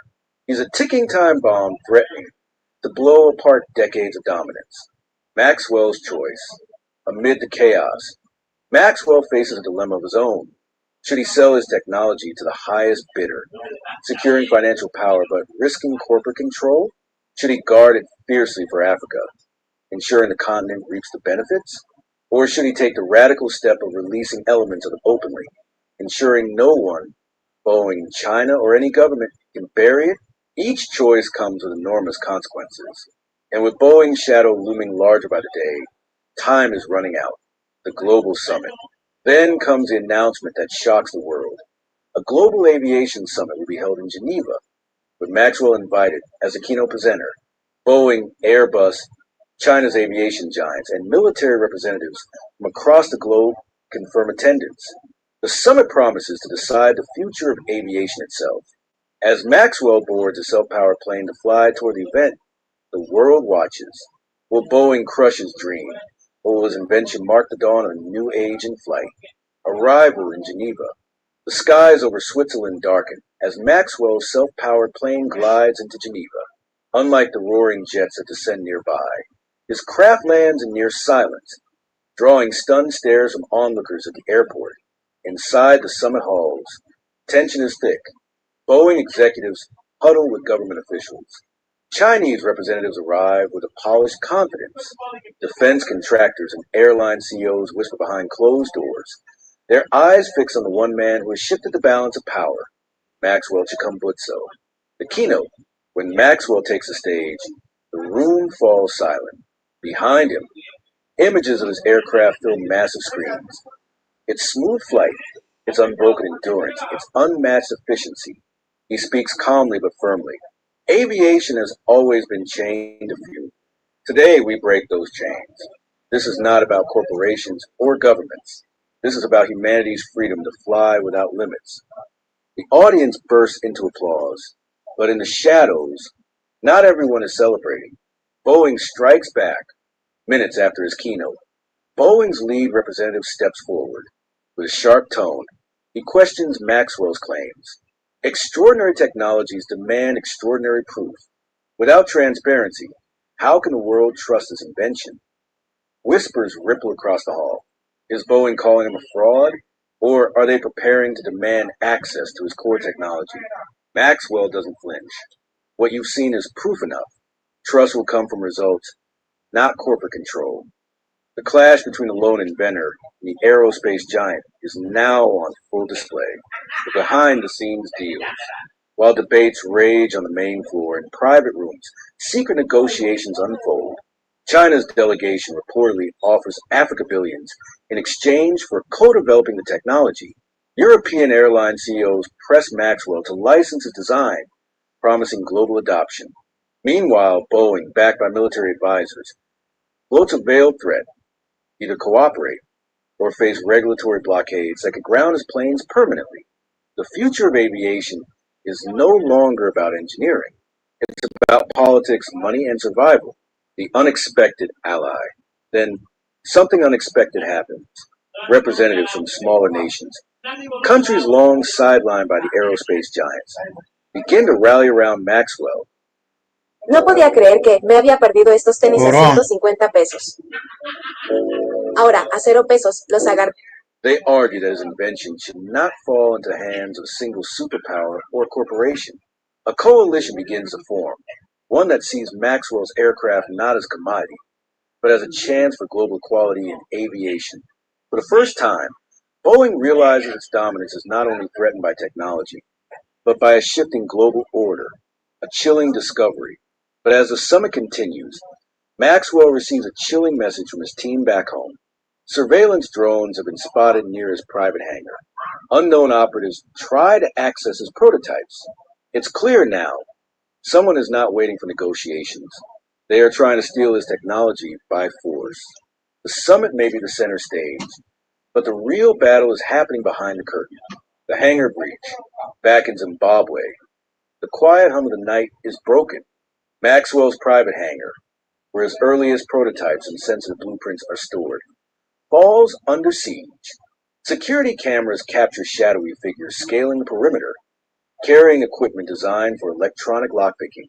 He's a ticking time bomb threatening to blow apart decades of dominance. Maxwell's choice. Amid the chaos, Maxwell faces a dilemma of his own. Should he sell his technology to the highest bidder, securing financial power but risking corporate control? Should he guard it fiercely for Africa, ensuring the continent reaps the benefits? Or should he take the radical step of releasing elements of it openly, ensuring no one, Boeing, China, or any government, can bury it? Each choice comes with enormous consequences. And with Boeing's shadow looming larger by the day, time is running out. The global summit. Then comes the announcement that shocks the world. A global aviation summit will be held in Geneva, with Maxwell invited as a keynote presenter. Boeing, Airbus, China's aviation giants, and military representatives from across the globe confirm attendance. The summit promises to decide the future of aviation itself. As Maxwell boards a self-powered plane to fly toward the event, the world watches. Will Boeing crush his dream? Or will his invention mark the dawn of a new age in flight? Arrival in Geneva. The skies over Switzerland darken as Maxwell's self-powered plane glides into Geneva. Unlike the roaring jets that descend nearby, his craft lands in near silence, drawing stunned stares from onlookers at the airport. Inside the summit halls, tension is thick. Boeing executives huddle with government officials. Chinese representatives arrive with a polished confidence. Defense contractors and airline CEOs whisper behind closed doors, their eyes fixed on the one man who has shifted the balance of power, Maxwell Chikumbutso. The keynote. When Maxwell takes the stage, the room falls silent. Behind him, images of his aircraft fill massive screens. Its smooth flight, its unbroken endurance, its unmatched efficiency. He speaks calmly but firmly. Aviation has always been chained to few. Today we break those chains. This is not about corporations or governments. This is about humanity's freedom to fly without limits. The audience bursts into applause, but in the shadows, not everyone is celebrating. Boeing strikes back minutes after his keynote. Boeing's lead representative steps forward. With a sharp tone, he questions Maxwell's claims. Extraordinary technologies demand extraordinary proof. Without transparency, how can the world trust this invention? Whispers ripple across the hall. Is Boeing calling him a fraud? Or are they preparing to demand access to his core technology? Maxwell doesn't flinch. What you've seen is proof enough. Trust will come from results, not corporate control. The clash between the lone inventor and the aerospace giant is now on full display, with behind-the-scenes deals. While debates rage on the main floor, in private rooms, secret negotiations unfold. China's delegation reportedly offers Africa billions in exchange for co-developing the technology. European airline CEOs press Maxwell to license his design, promising global adoption. Meanwhile, Boeing, backed by military advisors, floats a veiled threat: either cooperate or face regulatory blockades that could ground his planes permanently. The future of aviation is no longer about engineering. It's about politics, money, and survival. The unexpected ally. Then, something unexpected happens. Representatives from smaller nations, countries long sidelined by the aerospace giants, begin to rally around Maxwell. No podía creer que me había perdido estos tenis a 150 pesos. Ahora, a 0 pesos, los agarré. They argue that his invention should not fall into the hands of a single superpower or corporation. A coalition begins to form, one that sees Maxwell's aircraft not as commodity, but as a chance for global equality in aviation. For the first time, Boeing realizes its dominance is not only threatened by technology, but by a shifting global order, a chilling discovery. But as the summit continues, Maxwell receives a chilling message from his team back home. Surveillance drones have been spotted near his private hangar. Unknown operatives try to access his prototypes. It's clear now, someone is not waiting for negotiations. They are trying to steal his technology by force. The summit may be the center stage, but the real battle is happening behind the curtain. The hangar breach, back in Zimbabwe. The quiet hum of the night is broken. Maxwell's private hangar, where his earliest prototypes and sensitive blueprints are stored, falls under siege. Security cameras capture shadowy figures scaling the perimeter, carrying equipment designed for electronic lockpicking.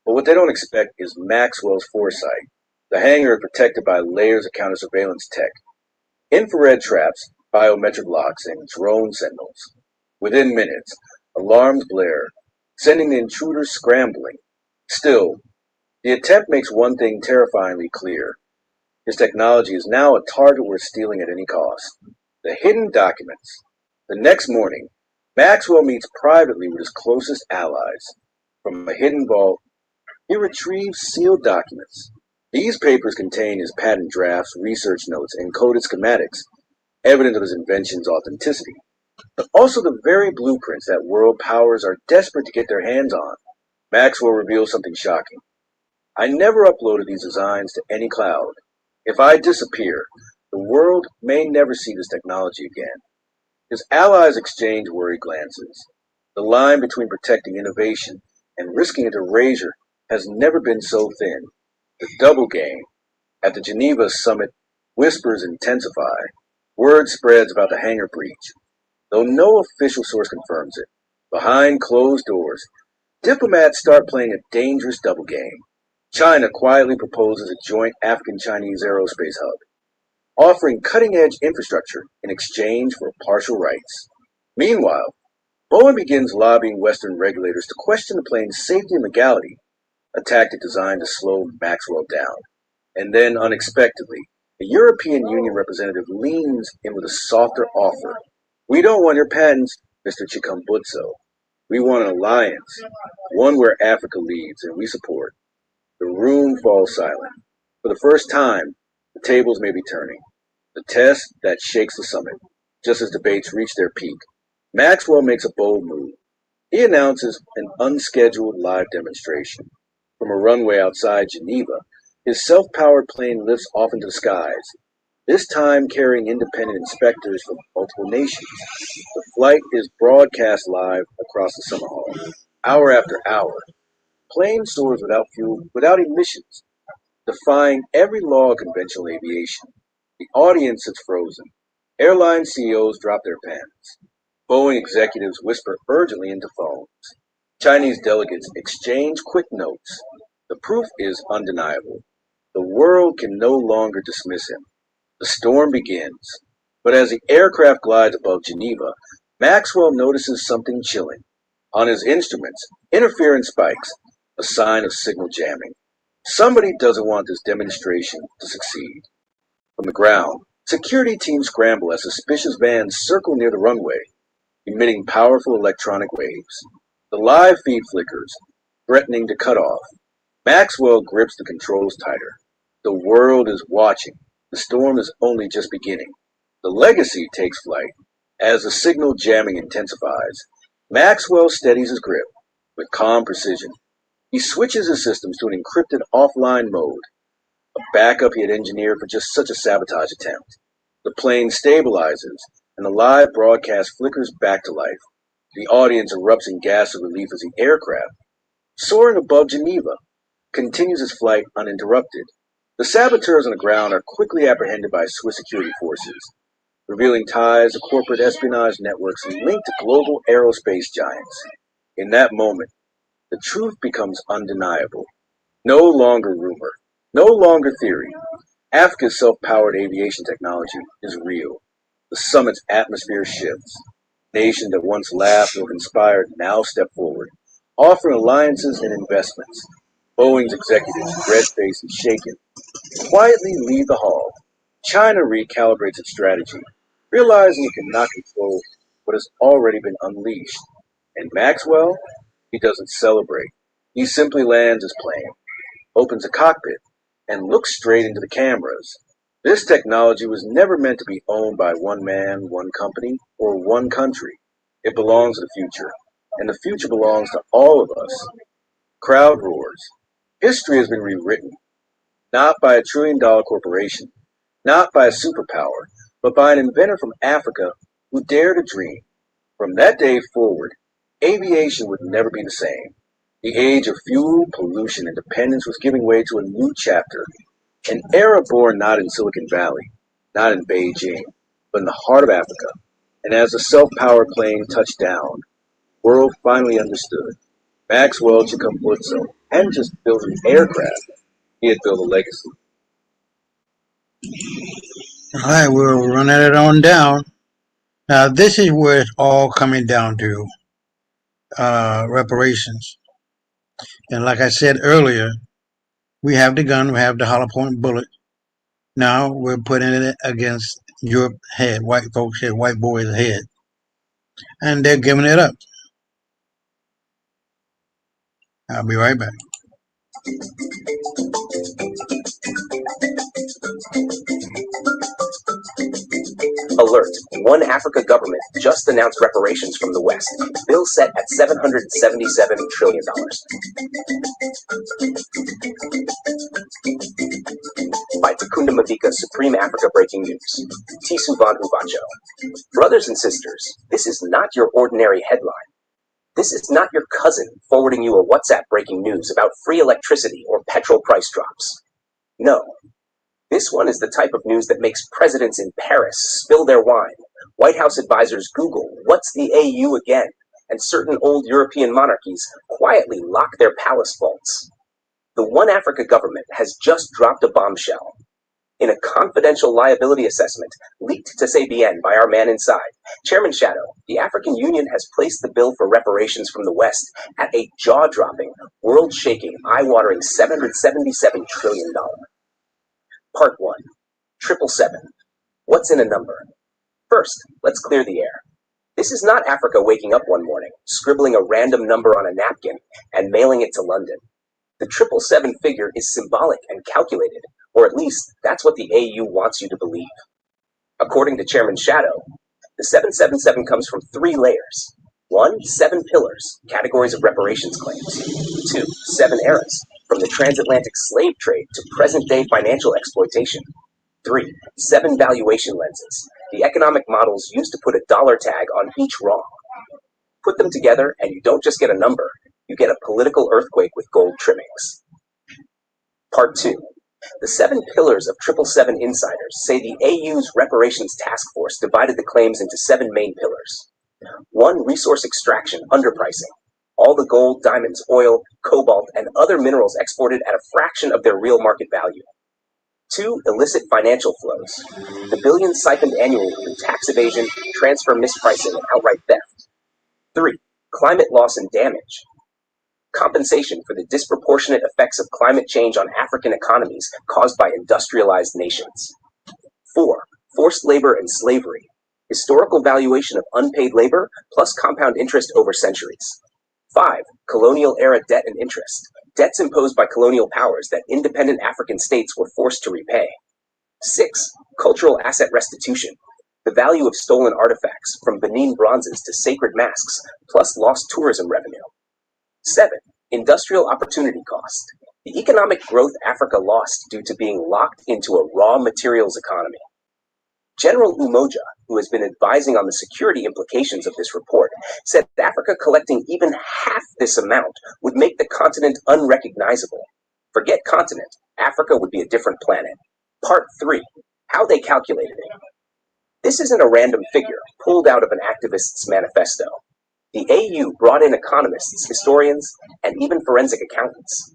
But what they don't expect is Maxwell's foresight. The hangar is protected by layers of counter-surveillance tech, infrared traps, biometric locks, and drone sentinels. Within minutes, alarms blare, sending the intruders scrambling. Still, the attempt makes one thing terrifyingly clear. His technology is now a target worth stealing at any cost. The hidden documents. The next morning, Maxwell meets privately with his closest allies. From a hidden vault, he retrieves sealed documents. These papers contain his patent drafts, research notes, and coded schematics, evidence of his invention's authenticity, but also the very blueprints that world powers are desperate to get their hands on. Maxwell reveals something shocking. I never uploaded these designs to any cloud. If I disappear, the world may never see this technology again. His allies exchange worried glances. The line between protecting innovation and risking its erasure has never been so thin. The double game. At the Geneva summit, whispers intensify. Word spreads about the hangar breach, though no official source confirms it. Behind closed doors, diplomats start playing a dangerous double game. China quietly proposes a joint African-Chinese aerospace hub, offering cutting-edge infrastructure in exchange for partial rights. Meanwhile, Boeing begins lobbying Western regulators to question the plane's safety and legality, a tactic designed to slow Maxwell down. And then, unexpectedly, a European Union representative leans in with a softer offer. We don't want your patents, Mr. Chikumbutso. We want an alliance, one where Africa leads and we support. The room falls silent. For the first time, the tables may be turning. The test that shakes the summit, just as debates reach their peak. Maxwell makes a bold move. He announces an unscheduled live demonstration. From a runway outside Geneva, his self-powered plane lifts off into the skies, this time carrying independent inspectors from multiple nations. The flight is broadcast live across the summer hall. Hour after hour, plane soars without fuel, without emissions, defying every law of conventional aviation. The audience is frozen. Airline CEOs drop their pens. Boeing executives whisper urgently into phones. Chinese delegates exchange quick notes. The proof is undeniable. The world can no longer dismiss him. The storm begins. But as the aircraft glides above Geneva, Maxwell notices something chilling. On his instruments, interference spikes, a sign of signal jamming. Somebody doesn't want this demonstration to succeed. From the ground, security teams scramble as suspicious vans circle near the runway, emitting powerful electronic waves. The live feed flickers, threatening to cut off. Maxwell grips the controls tighter. The world is watching. The storm is only just beginning. The Legacy takes flight. As the signal jamming intensifies, Maxwell steadies his grip with calm precision. He switches his systems to an encrypted offline mode, a backup he had engineered for just such a sabotage attempt. The plane stabilizes, and the live broadcast flickers back to life. The audience erupts in gasps of relief as the aircraft, soaring above Geneva, continues its flight uninterrupted. The saboteurs on the ground are quickly apprehended by Swiss security forces, revealing ties to corporate espionage networks linked to global aerospace giants. In that moment, the truth becomes undeniable. No longer rumor, no longer theory. Africa's self-powered aviation technology is real. The summit's atmosphere shifts. Nations that once laughed or conspired now step forward, offering alliances and investments. Boeing's executives, red-faced and shaken, quietly leave the hall. China recalibrates its strategy, realizing it cannot control what has already been unleashed. And Maxwell, he doesn't celebrate. He simply lands his plane, opens a cockpit, and looks straight into the cameras. This technology was never meant to be owned by one man, one company, or one country. It belongs to the future, and the future belongs to all of us. Crowd roars. History has been rewritten, not by a trillion-dollar corporation, not by a superpower, but by an inventor from Africa who dared to dream. From that day forward, aviation would never be the same. The age of fuel, pollution, and dependence was giving way to a new chapter, an era born not in Silicon Valley, not in Beijing, but in the heart of Africa. And as the self-powered plane touched down, the world finally understood. Maxwell Chikumbutso hadn't just built an aircraft, he had built a legacy. All right, we'll run it on down. Now, this is where it's all coming down to reparations. And like I said earlier, we have the gun, we have the hollow point bullet. Now we're putting it against your head, white folks' head, white boys' head. And they're giving it up. I'll be right back. Alert. One Africa government just announced reparations from the West. Bill set at $777 trillion. By Takunda Mavika, Supreme Africa Breaking News. Tisu Vanhu Vacho. Brothers and sisters, this is not your ordinary headline. This is not your cousin forwarding you a WhatsApp breaking news about free electricity or petrol price drops. No. This one is the type of news that makes presidents in Paris spill their wine, White House advisors Google, "What's the AU again?" and certain old European monarchies quietly lock their palace vaults. The One Africa government has just dropped a bombshell. In a confidential liability assessment leaked to CBN by our man inside, Chairman Shadow, the African Union has placed the bill for reparations from the West at a jaw-dropping, world-shaking, eye-watering $777 trillion. Part 1. 777. What's in a number? First, let's clear the air. This is not Africa waking up one morning, scribbling a random number on a napkin, and mailing it to London. The 777 figure is symbolic and calculated, or at least that's what the AU wants you to believe. According to Chairman Shadow, the 777 comes from 3 layers. 1, 7 pillars, categories of reparations claims. 2, 7 eras, from the transatlantic slave trade to present-day financial exploitation. 3, 7 valuation lenses, the economic models used to put a dollar tag on each wrong. Put them together and you don't just get a number, you get a political earthquake with gold trimmings. Part 2. The 7 pillars of 777 insiders say the AU's reparations task force divided the claims into 7 main pillars. 1, resource extraction, underpricing. All the gold, diamonds, oil, cobalt, and other minerals exported at a fraction of their real market value. 2, illicit financial flows. The billions siphoned annually through tax evasion, transfer mispricing, and outright theft. 3, climate loss and damage. Compensation for the disproportionate effects of climate change on African economies caused by industrialized nations. 4, forced labor and slavery. Historical valuation of unpaid labor plus compound interest over centuries. 5, colonial-era debt and interest. Debts imposed by colonial powers that independent African states were forced to repay. 6, cultural asset restitution. The value of stolen artifacts, from Benin bronzes to sacred masks, plus lost tourism revenue. 7, industrial opportunity cost. The economic growth Africa lost due to being locked into a raw materials economy. General Umoja, who has been advising on the security implications of this report, said Africa collecting even half this amount would make the continent unrecognizable. Forget continent, Africa would be a different planet. Part 3. How they calculated it. This isn't a random figure pulled out of an activist's manifesto. The AU brought in economists, historians, and even forensic accountants.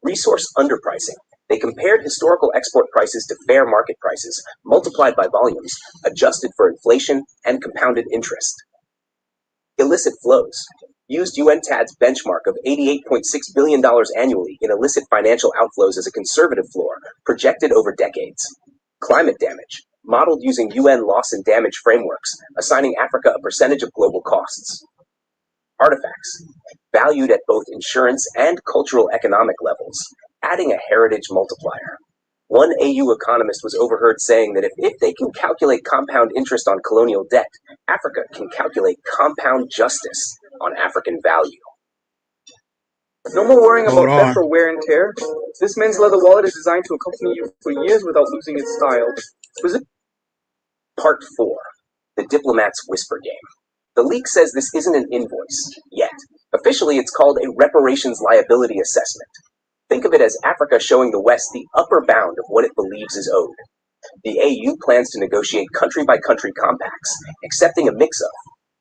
Resource underpricing. They compared historical export prices to fair market prices, multiplied by volumes, adjusted for inflation, and compounded interest. Illicit flows. Used UNTAD's benchmark of $88.6 billion annually in illicit financial outflows as a conservative floor, projected over decades. Climate damage. Modeled using UN loss and damage frameworks, assigning Africa a percentage of global costs. Artifacts. Valued at both insurance and cultural economic levels, adding a heritage multiplier. One AU economist was overheard saying that if they can calculate compound interest on colonial debt, Africa can calculate compound justice on African value. No more worrying about theft or wear and tear. This men's leather wallet is designed to accompany you for years without losing its style. Part 4. The Diplomat's Whisper Game. The leak says this isn't an invoice, yet. Officially, it's called a reparations liability assessment. Think of it as Africa showing the West the upper bound of what it believes is owed. The AU plans to negotiate country-by-country compacts, accepting a mix of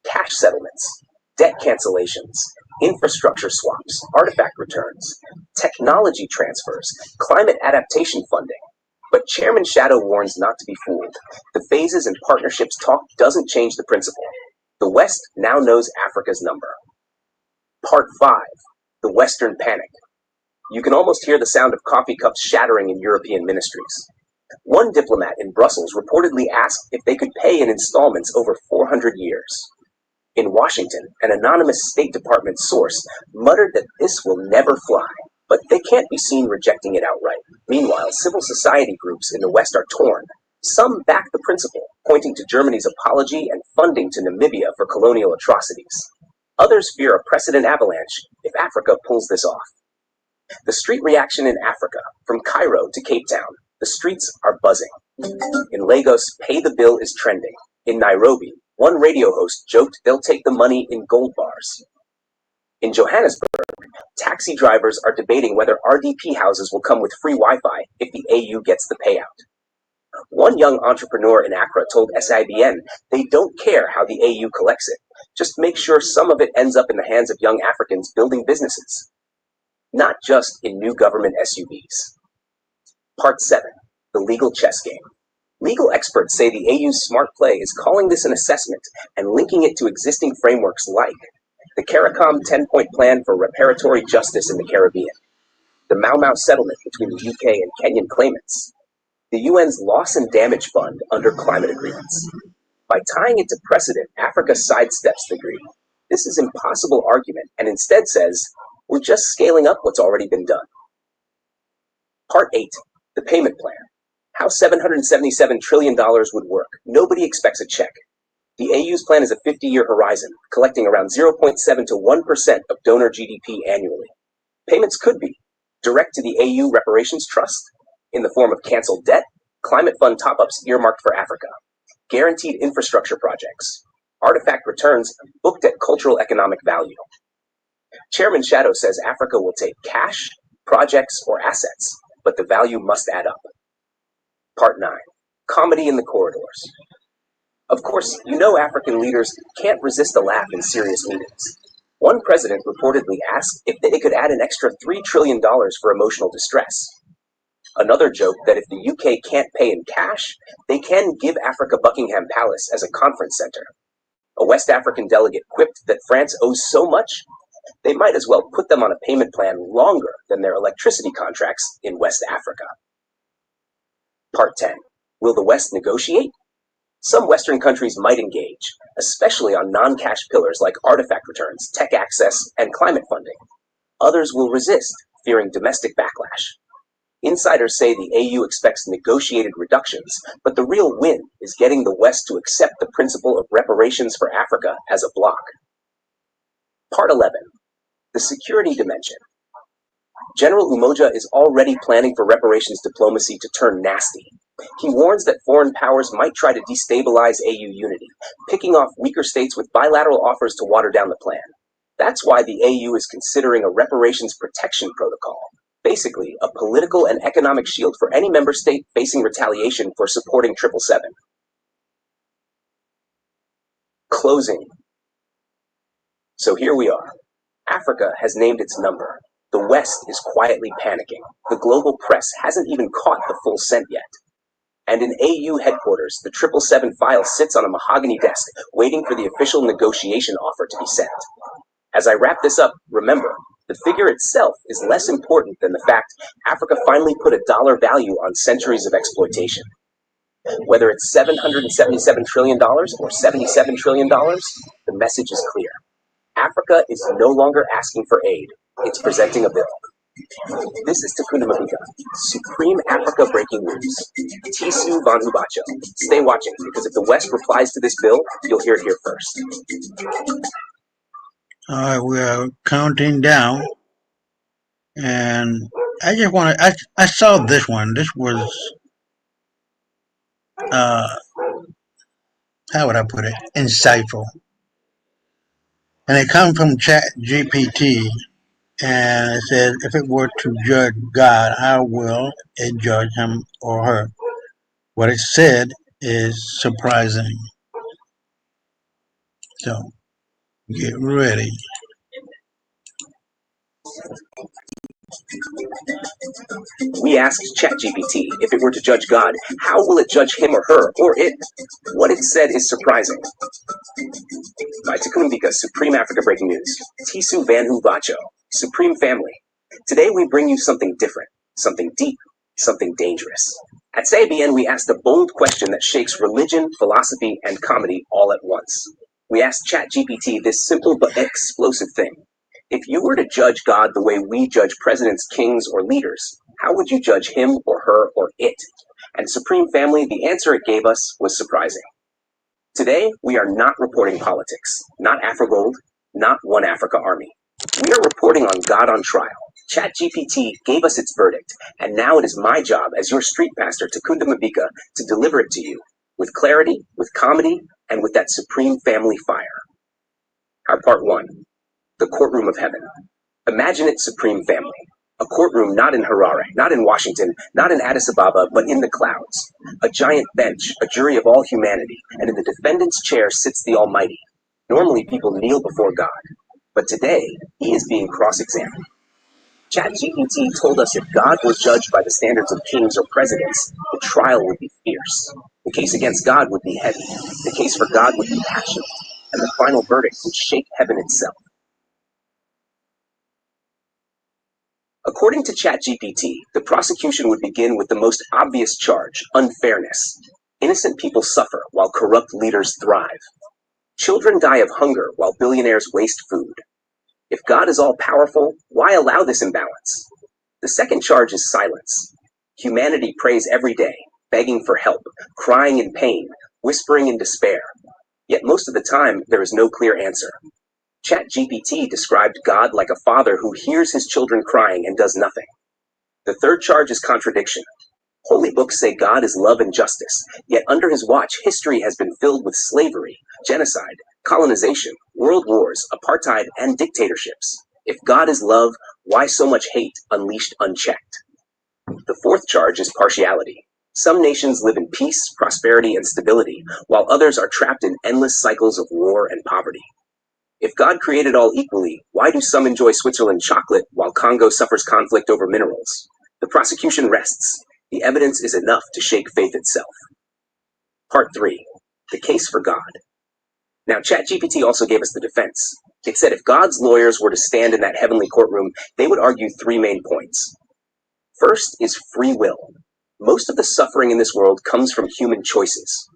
cash settlements, debt cancellations, infrastructure swaps, artifact returns, technology transfers, climate adaptation funding. But Chairman Shadow warns not to be fooled. The phases and partnerships talk doesn't change the principle. The West now knows Africa's number. Part 5. The Western Panic. You can almost hear the sound of coffee cups shattering in European ministries. One diplomat in Brussels reportedly asked if they could pay in installments over 400 years. In Washington, an anonymous State Department source muttered that this will never fly, but they can't be seen rejecting it outright. Meanwhile, civil society groups in the West are torn. Some back the principle, pointing to Germany's apology and funding to Namibia for colonial atrocities. Others fear a precedent avalanche if Africa pulls this off. The street reaction in Africa, from Cairo to Cape Town, the streets are buzzing. In Lagos, pay the bill is trending. In Nairobi, one radio host joked they'll take the money in gold bars. In Johannesburg, taxi drivers are debating whether RDP houses will come with free Wi-Fi if the AU gets the payout. One young entrepreneur in Accra told SIBN they don't care how the AU collects it, just make sure some of it ends up in the hands of young Africans building businesses. Not just in new government SUVs. Part 7. The Legal Chess Game. Legal experts say the AU's smart play is calling this an assessment and linking it to existing frameworks like the CARICOM 10-point plan for reparatory justice in the Caribbean, the Mau Mau settlement between the UK and Kenyan claimants, the UN's loss and damage fund under climate agreements. By tying it to precedent, Africa sidesteps the greed. This is an impossible argument and instead says, we're just scaling up what's already been done. Part 8. The payment plan. How $777 trillion would work. Nobody expects a check. The AU's plan is a 50-year horizon, collecting around 0.7 to 1% of donor GDP annually. Payments could be direct to the AU Reparations Trust, in the form of canceled debt, climate fund top-ups earmarked for Africa, guaranteed infrastructure projects, artifact returns booked at cultural economic value. Chairman Shadow says Africa will take cash, projects, or assets, but the value must add up. Part 9. Comedy in the corridors. Of course, you know African leaders can't resist a laugh in serious meetings. One president reportedly asked if they could add an extra $3 trillion for emotional distress. Another joked that if the UK can't pay in cash, they can give Africa Buckingham Palace as a conference center. A West African delegate quipped that France owes so much, they might as well put them on a payment plan longer than their electricity contracts in West Africa. Part 10. Will the West negotiate? Some Western countries might engage, especially on non-cash pillars like artifact returns, tech access, and climate funding. Others will resist, fearing domestic backlash. Insiders say the AU expects negotiated reductions, but the real win is getting the West to accept the principle of reparations for Africa as a bloc. Part 11. The security dimension. General Umoja is already planning for reparations diplomacy to turn nasty. He warns that foreign powers might try to destabilize AU unity, picking off weaker states with bilateral offers to water down the plan. That's why the AU is considering a reparations protection protocol, Basically, a political and economic shield for any member state facing retaliation for supporting 777. Closing. So here we are. Africa has named its number. The West is quietly panicking. The global press hasn't even caught the full scent yet. And in AU headquarters, the 777 file sits on a mahogany desk, waiting for the official negotiation offer to be sent. As I wrap this up, remember, the figure itself is less important than the fact Africa finally put a dollar value on centuries of exploitation. Whether it's $777 trillion or $77 trillion, the message is clear. Africa is no longer asking for aid. It's presenting a bill. This is Takunda Mabika, Supreme Africa Breaking News. Tisu Vanhubacho. Stay watching, because if the West replies to this bill, you'll hear it here first. All right, we are counting down. And I just want to, I saw this one. This was, how would I put it? Insightful. And it comes from ChatGPT. And it says, if it were to judge God, how will it judge him or her? What it said is surprising. So, get ready. We asked ChatGPT, if it were to judge God, how will it judge him or her, or it? What it said is surprising. By Takunda Mabika, Supreme Africa Breaking News. Tisu Vanhubacho, Supreme Family. Today we bring you something different, something deep, something dangerous. At SABN, we asked a bold question that shakes religion, philosophy, and comedy all at once. We asked ChatGPT this simple but explosive thing. If you were to judge God the way we judge presidents, kings, or leaders, how would you judge him or her or it? And Supreme Family, the answer it gave us was surprising. Today, we are not reporting politics, not AfriGold, not One Africa Army. We are reporting on God on trial. ChatGPT gave us its verdict, and now it is my job as your street pastor, Takunda Mabika, to deliver it to you with clarity, with comedy, and with that Supreme Family fire. Our part one, the courtroom of heaven. Imagine it, Supreme Family. A courtroom not in Harare, not in Washington, not in Addis Ababa, but in the clouds. A giant bench, a jury of all humanity, and in the defendant's chair sits the Almighty. Normally people kneel before God, but today he is being cross-examined. ChatGPT told us if God were judged by the standards of kings or presidents, the trial would be fierce. The case against God would be heavy. The case for God would be passionate. And the final verdict would shake heaven itself. According to ChatGPT, the prosecution would begin with the most obvious charge, unfairness. Innocent people suffer while corrupt leaders thrive. Children die of hunger while billionaires waste food. If God is all-powerful, why allow this imbalance? The second charge is silence. Humanity prays every day, begging for help, crying in pain, whispering in despair. Yet most of the time, there is no clear answer. ChatGPT described God like a father who hears his children crying and does nothing. The third charge is contradiction. Holy books say God is love and justice, yet under his watch, history has been filled with slavery, genocide, colonization, world wars, apartheid, and dictatorships. If God is love, why so much hate unleashed unchecked? The fourth charge is partiality. Some nations live in peace, prosperity, and stability, while others are trapped in endless cycles of war and poverty. If God created all equally, why do some enjoy Switzerland chocolate while Congo suffers conflict over minerals? The prosecution rests. The evidence is enough to shake faith itself. Part 3. The case for God. Now, ChatGPT also gave us the defense. It said if God's lawyers were to stand in that heavenly courtroom, they would argue 3 main points. First is free will. Most of the suffering in this world comes from human choices.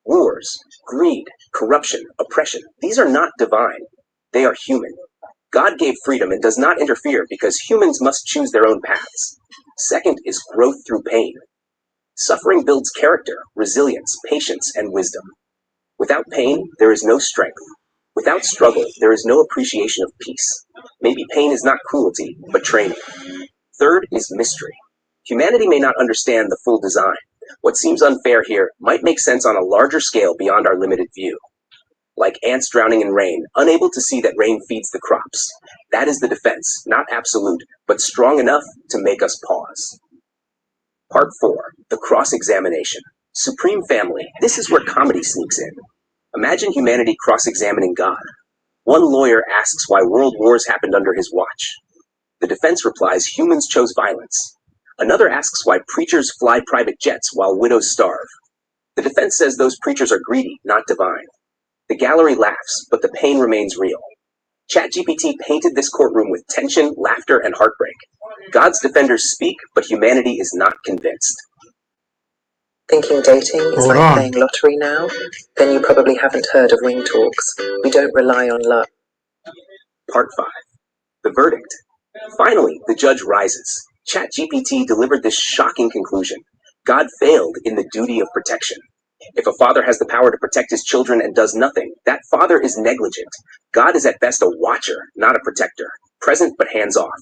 Wars, greed, corruption, oppression, these are not divine. They are human. God gave freedom and does not interfere because humans must choose their own paths. Second is growth through pain. Suffering builds character, resilience, patience, and wisdom. Without pain, there is no strength. Without struggle, there is no appreciation of peace. Maybe pain is not cruelty, but training. Third is mystery. Humanity may not understand the full design. What seems unfair here might make sense on a larger scale beyond our limited view. like ants drowning in rain, unable to see that rain feeds the crops. That is the defense, not absolute, but strong enough to make us pause. Part 4, the cross-examination. Supreme Family, this is where comedy sneaks in. Imagine humanity cross-examining God. One lawyer asks why world wars happened under his watch. The defense replies humans chose violence. Another asks why preachers fly private jets while widows starve. The defense says those preachers are greedy, not divine. The gallery laughs, but the pain remains real. ChatGPT painted this courtroom with tension, laughter, and heartbreak. God's defenders speak, but humanity is not convinced. Thinking dating is like playing lottery now? Then you probably haven't heard of Wing Talks. We don't rely on luck. Part 5. The verdict. Finally, the judge rises. ChatGPT delivered this shocking conclusion. God failed in the duty of protection. If a father has the power to protect his children and does nothing, that father is negligent. God is at best a watcher, not a protector. Present but hands off.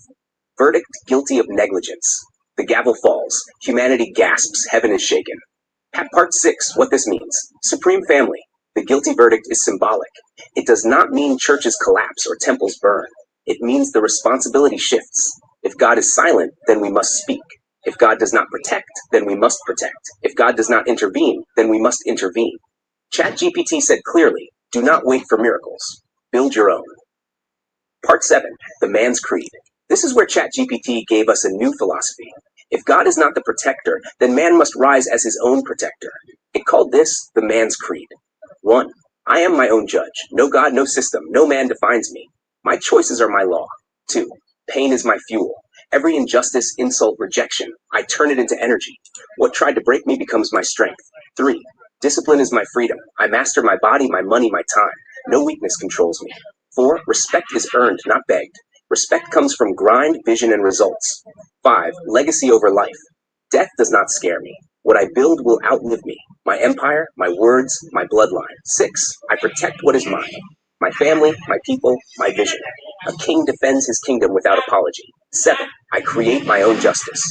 Verdict, guilty of negligence. The gavel falls. Humanity gasps. Heaven is shaken. Part 6, what this means. Supreme Family. The guilty verdict is symbolic. It does not mean churches collapse or temples burn. It means the responsibility shifts. If God is silent, then we must speak. If God does not protect, then we must protect. If God does not intervene, then we must intervene. ChatGPT said clearly, do not wait for miracles. Build your own. Part 7, the man's creed. This is where ChatGPT gave us a new philosophy. If God is not the protector, then man must rise as his own protector. It called this the man's creed. 1. I am my own judge. No God, no system. No man defines me. My choices are my law. 2. Pain is my fuel. Every injustice, insult, rejection, I turn it into energy. What tried to break me becomes my strength. 3. Discipline is my freedom. I master my body, my money, my time. No weakness controls me. 4. Respect is earned, not begged. Respect comes from grind, vision, and results. 5. Legacy over life. Death does not scare me. What I build will outlive me. My empire, my words, my bloodline. 6. I protect what is mine. My family, my people, my vision. A king defends his kingdom without apology. 7. I create my own justice.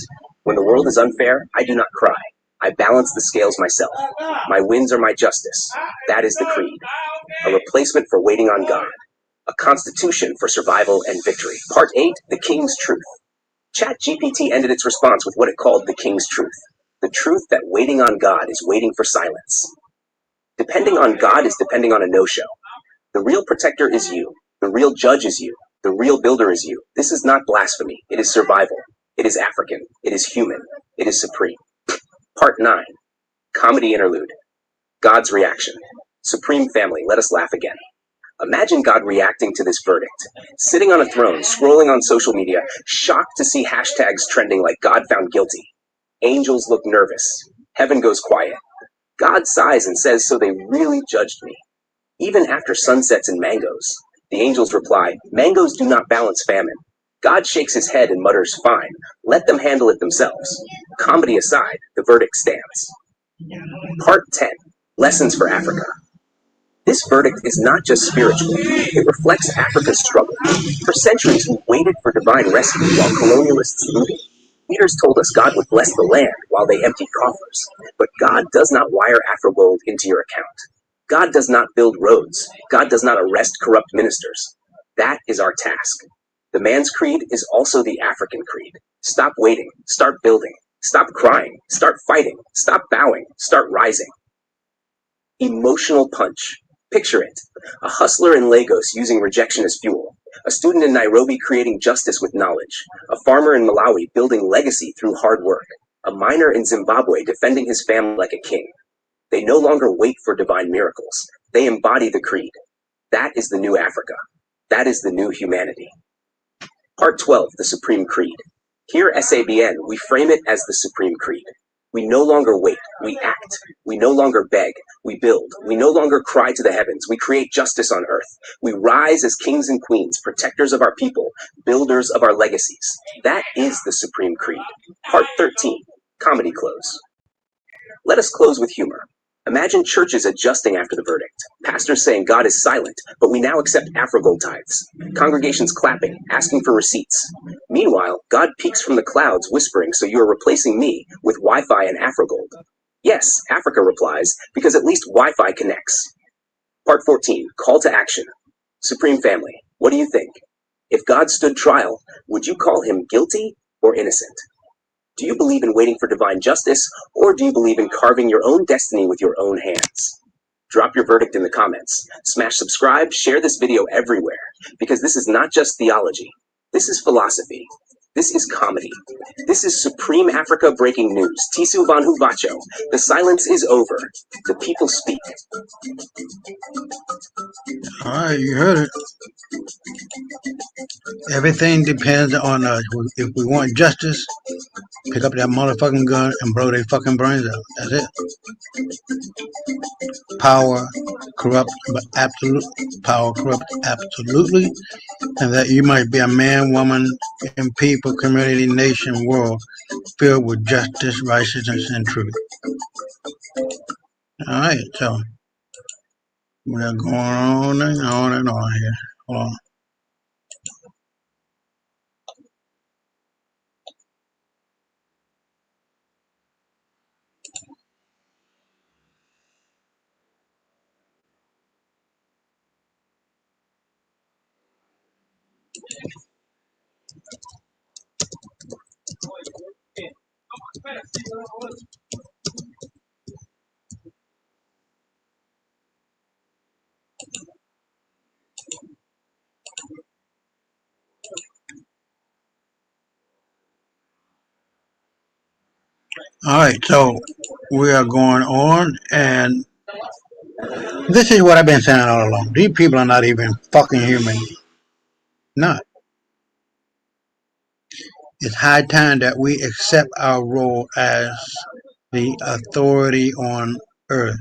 When the world is unfair, I do not cry. I balance the scales myself. My wins are my justice. That is the creed. A replacement for waiting on God. A constitution for survival and victory. Part 8, the King's Truth. ChatGPT ended its response with what it called the King's Truth. The truth that waiting on God is waiting for silence. Depending on God is depending on a no-show. The real protector is you. The real judge is you. The real builder is you. This is not blasphemy. It is survival. It is African. It is human. It is supreme. Part 9. Comedy interlude. God's reaction. Supreme Family, let us laugh again. Imagine God reacting to this verdict. Sitting on a throne, scrolling on social media, shocked to see hashtags trending like God found guilty. Angels look nervous. Heaven goes quiet. God sighs and says, so they really judged me. Even after sunsets and mangoes. The angels reply, mangoes do not balance famine. God shakes his head and mutters, fine, let them handle it themselves. Comedy aside, the verdict stands. Part 10. Lessons for Africa. This verdict is not just spiritual. It reflects Africa's struggle. For centuries, we waited for divine rescue while colonialists looted. Leaders told us God would bless the land while they emptied coffers. But God does not wire Afrogold into your account. God does not build roads. God does not arrest corrupt ministers. That is our task. The man's creed is also the African creed. Stop waiting. Start building. Stop crying. Start fighting. Stop bowing. Start rising. Emotional punch. Picture it. A hustler in Lagos using rejection as fuel. A student in Nairobi creating justice with knowledge. A farmer in Malawi building legacy through hard work. A miner in Zimbabwe defending his family like a king. They no longer wait for divine miracles. They embody the creed. That is the new Africa. That is the new humanity. Part 12, the Supreme Creed. Here, SABN, we frame it as the Supreme Creed. We no longer wait, we act. We no longer beg, we build. We no longer cry to the heavens, we create justice on earth. We rise as kings and queens, protectors of our people, builders of our legacies. That is the Supreme Creed. Part 13, comedy close. Let us close with humor. Imagine churches adjusting after the verdict. Pastors saying God is silent, but we now accept Afrogold tithes. Congregations clapping, asking for receipts. Meanwhile, God peeks from the clouds whispering, so you are replacing me with Wi-Fi and Afrogold. Yes, Africa replies, because at least Wi-Fi connects. Part 14, Call to Action. Supreme Family, what do you think? If God stood trial, would you call him guilty or innocent? Do you believe in waiting for divine justice, or do you believe in carving your own destiny with your own hands? Drop your verdict in the comments. Smash subscribe, share this video everywhere, because this is not just theology. This is philosophy. This is comedy. This is Supreme Africa breaking news. Tisu Vanhu Vacho. The silence is over. The people speak. All right, you heard it. Everything depends on us. If we want justice, pick up that motherfucking gun and blow their fucking brains out. That's it. Power corrupts, but absolutely, and that you might be a man, woman, and people, community, nation, world filled with justice, righteousness, and truth. All right, so we're going on and on and on here. Hold on. All right, so we are going on, and this is what I've been saying all along. These people are not even fucking human. Not. It's high time that we accept our role as the authority on earth.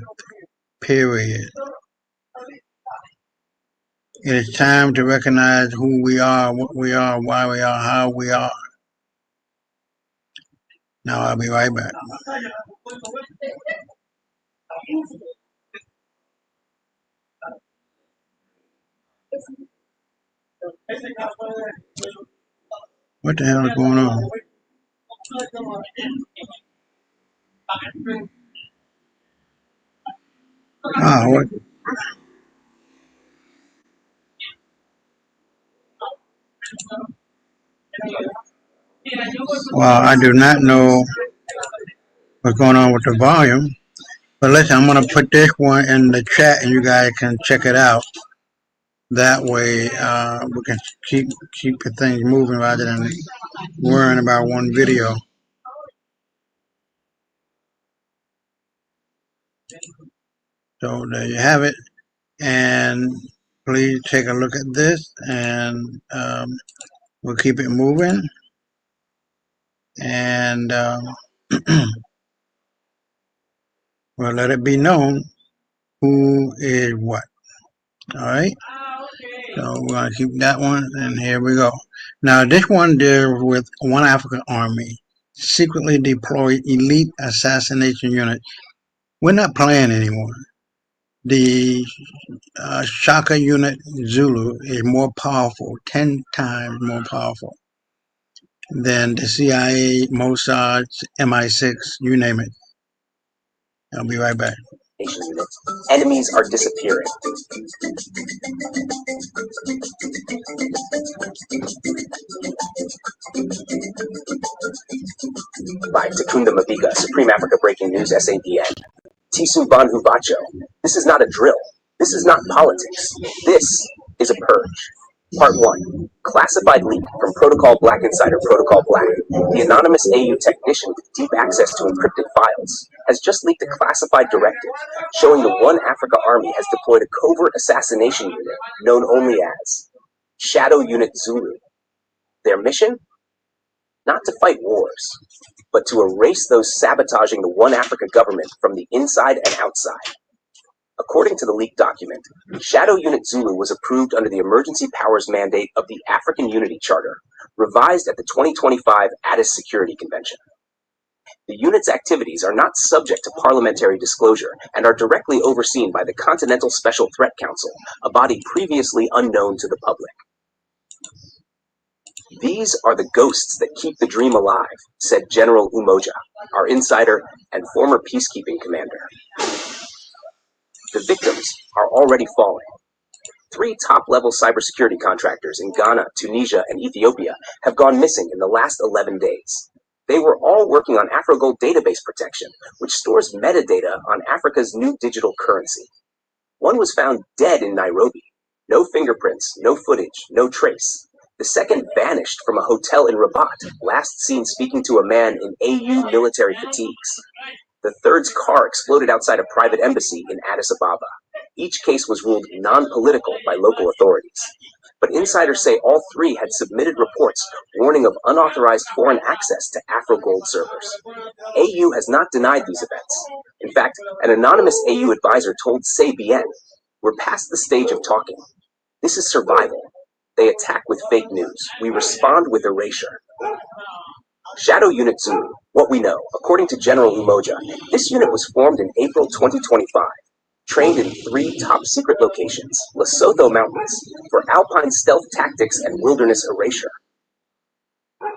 Period. It is time to recognize who we are, what we are, why we are, how we are. Now I'll be right back. What the hell is going on? What? Well, I do not know what's going on with the volume. But listen, I'm going to put this one in the chat and you guys can check it out. That way we can keep the things moving rather than worrying about one video. So there you have it. And please take a look at this, and we'll keep it moving. And we'll let it be known who is what. All right. So we're going to keep that one, and here we go. Now, this one deals with one African army, secretly deployed elite assassination unit. We're not playing anymore. The Shaka unit Zulu is more powerful, 10 times more powerful than the CIA, Mossad, MI6, you name it. I'll be right back. Enemies are disappearing. By Takunda Mabiga, Supreme Africa Breaking News, SABN. Tisu Vanhu Vacho. This is not a drill. This is not politics. This is a purge. Part 1. Classified leak from Protocol Black Insider Protocol Black. The anonymous AU technician with deep access to encrypted files has just leaked a classified directive showing the One Africa Army has deployed a covert assassination unit known only as Shadow Unit Zulu. Their mission? Not to fight wars, but to erase those sabotaging the One Africa government from the inside and outside. According to the leaked document, Shadow Unit Zulu was approved under the emergency powers mandate of the African Unity Charter, revised at the 2025 Addis Security Convention. The unit's activities are not subject to parliamentary disclosure and are directly overseen by the Continental Special Threat Council, a body previously unknown to the public. These are the ghosts that keep the dream alive, said General Umoja, our insider and former peacekeeping commander. The victims are already falling. 3 top-level cybersecurity contractors in Ghana, Tunisia, and Ethiopia have gone missing in the last 11 days. They were all working on AfroGold database protection, which stores metadata on Africa's new digital currency. One was found dead in Nairobi. No fingerprints, no footage, no trace. The second vanished from a hotel in Rabat, last seen speaking to a man in AU military fatigues. The third's car exploded outside a private embassy in Addis Ababa. Each case was ruled non-political by local authorities. But insiders say all 3 had submitted reports warning of unauthorized foreign access to AfroGold servers. AU has not denied these events. In fact, an anonymous AU advisor told CBN, "We're past the stage of talking. This is survival. They attack with fake news. We respond with erasure." Shadow Unit Zulu, what we know, according to General Umoja, this unit was formed in April 2025. Trained in 3 top-secret locations, Lesotho Mountains, for alpine stealth tactics and wilderness erasure.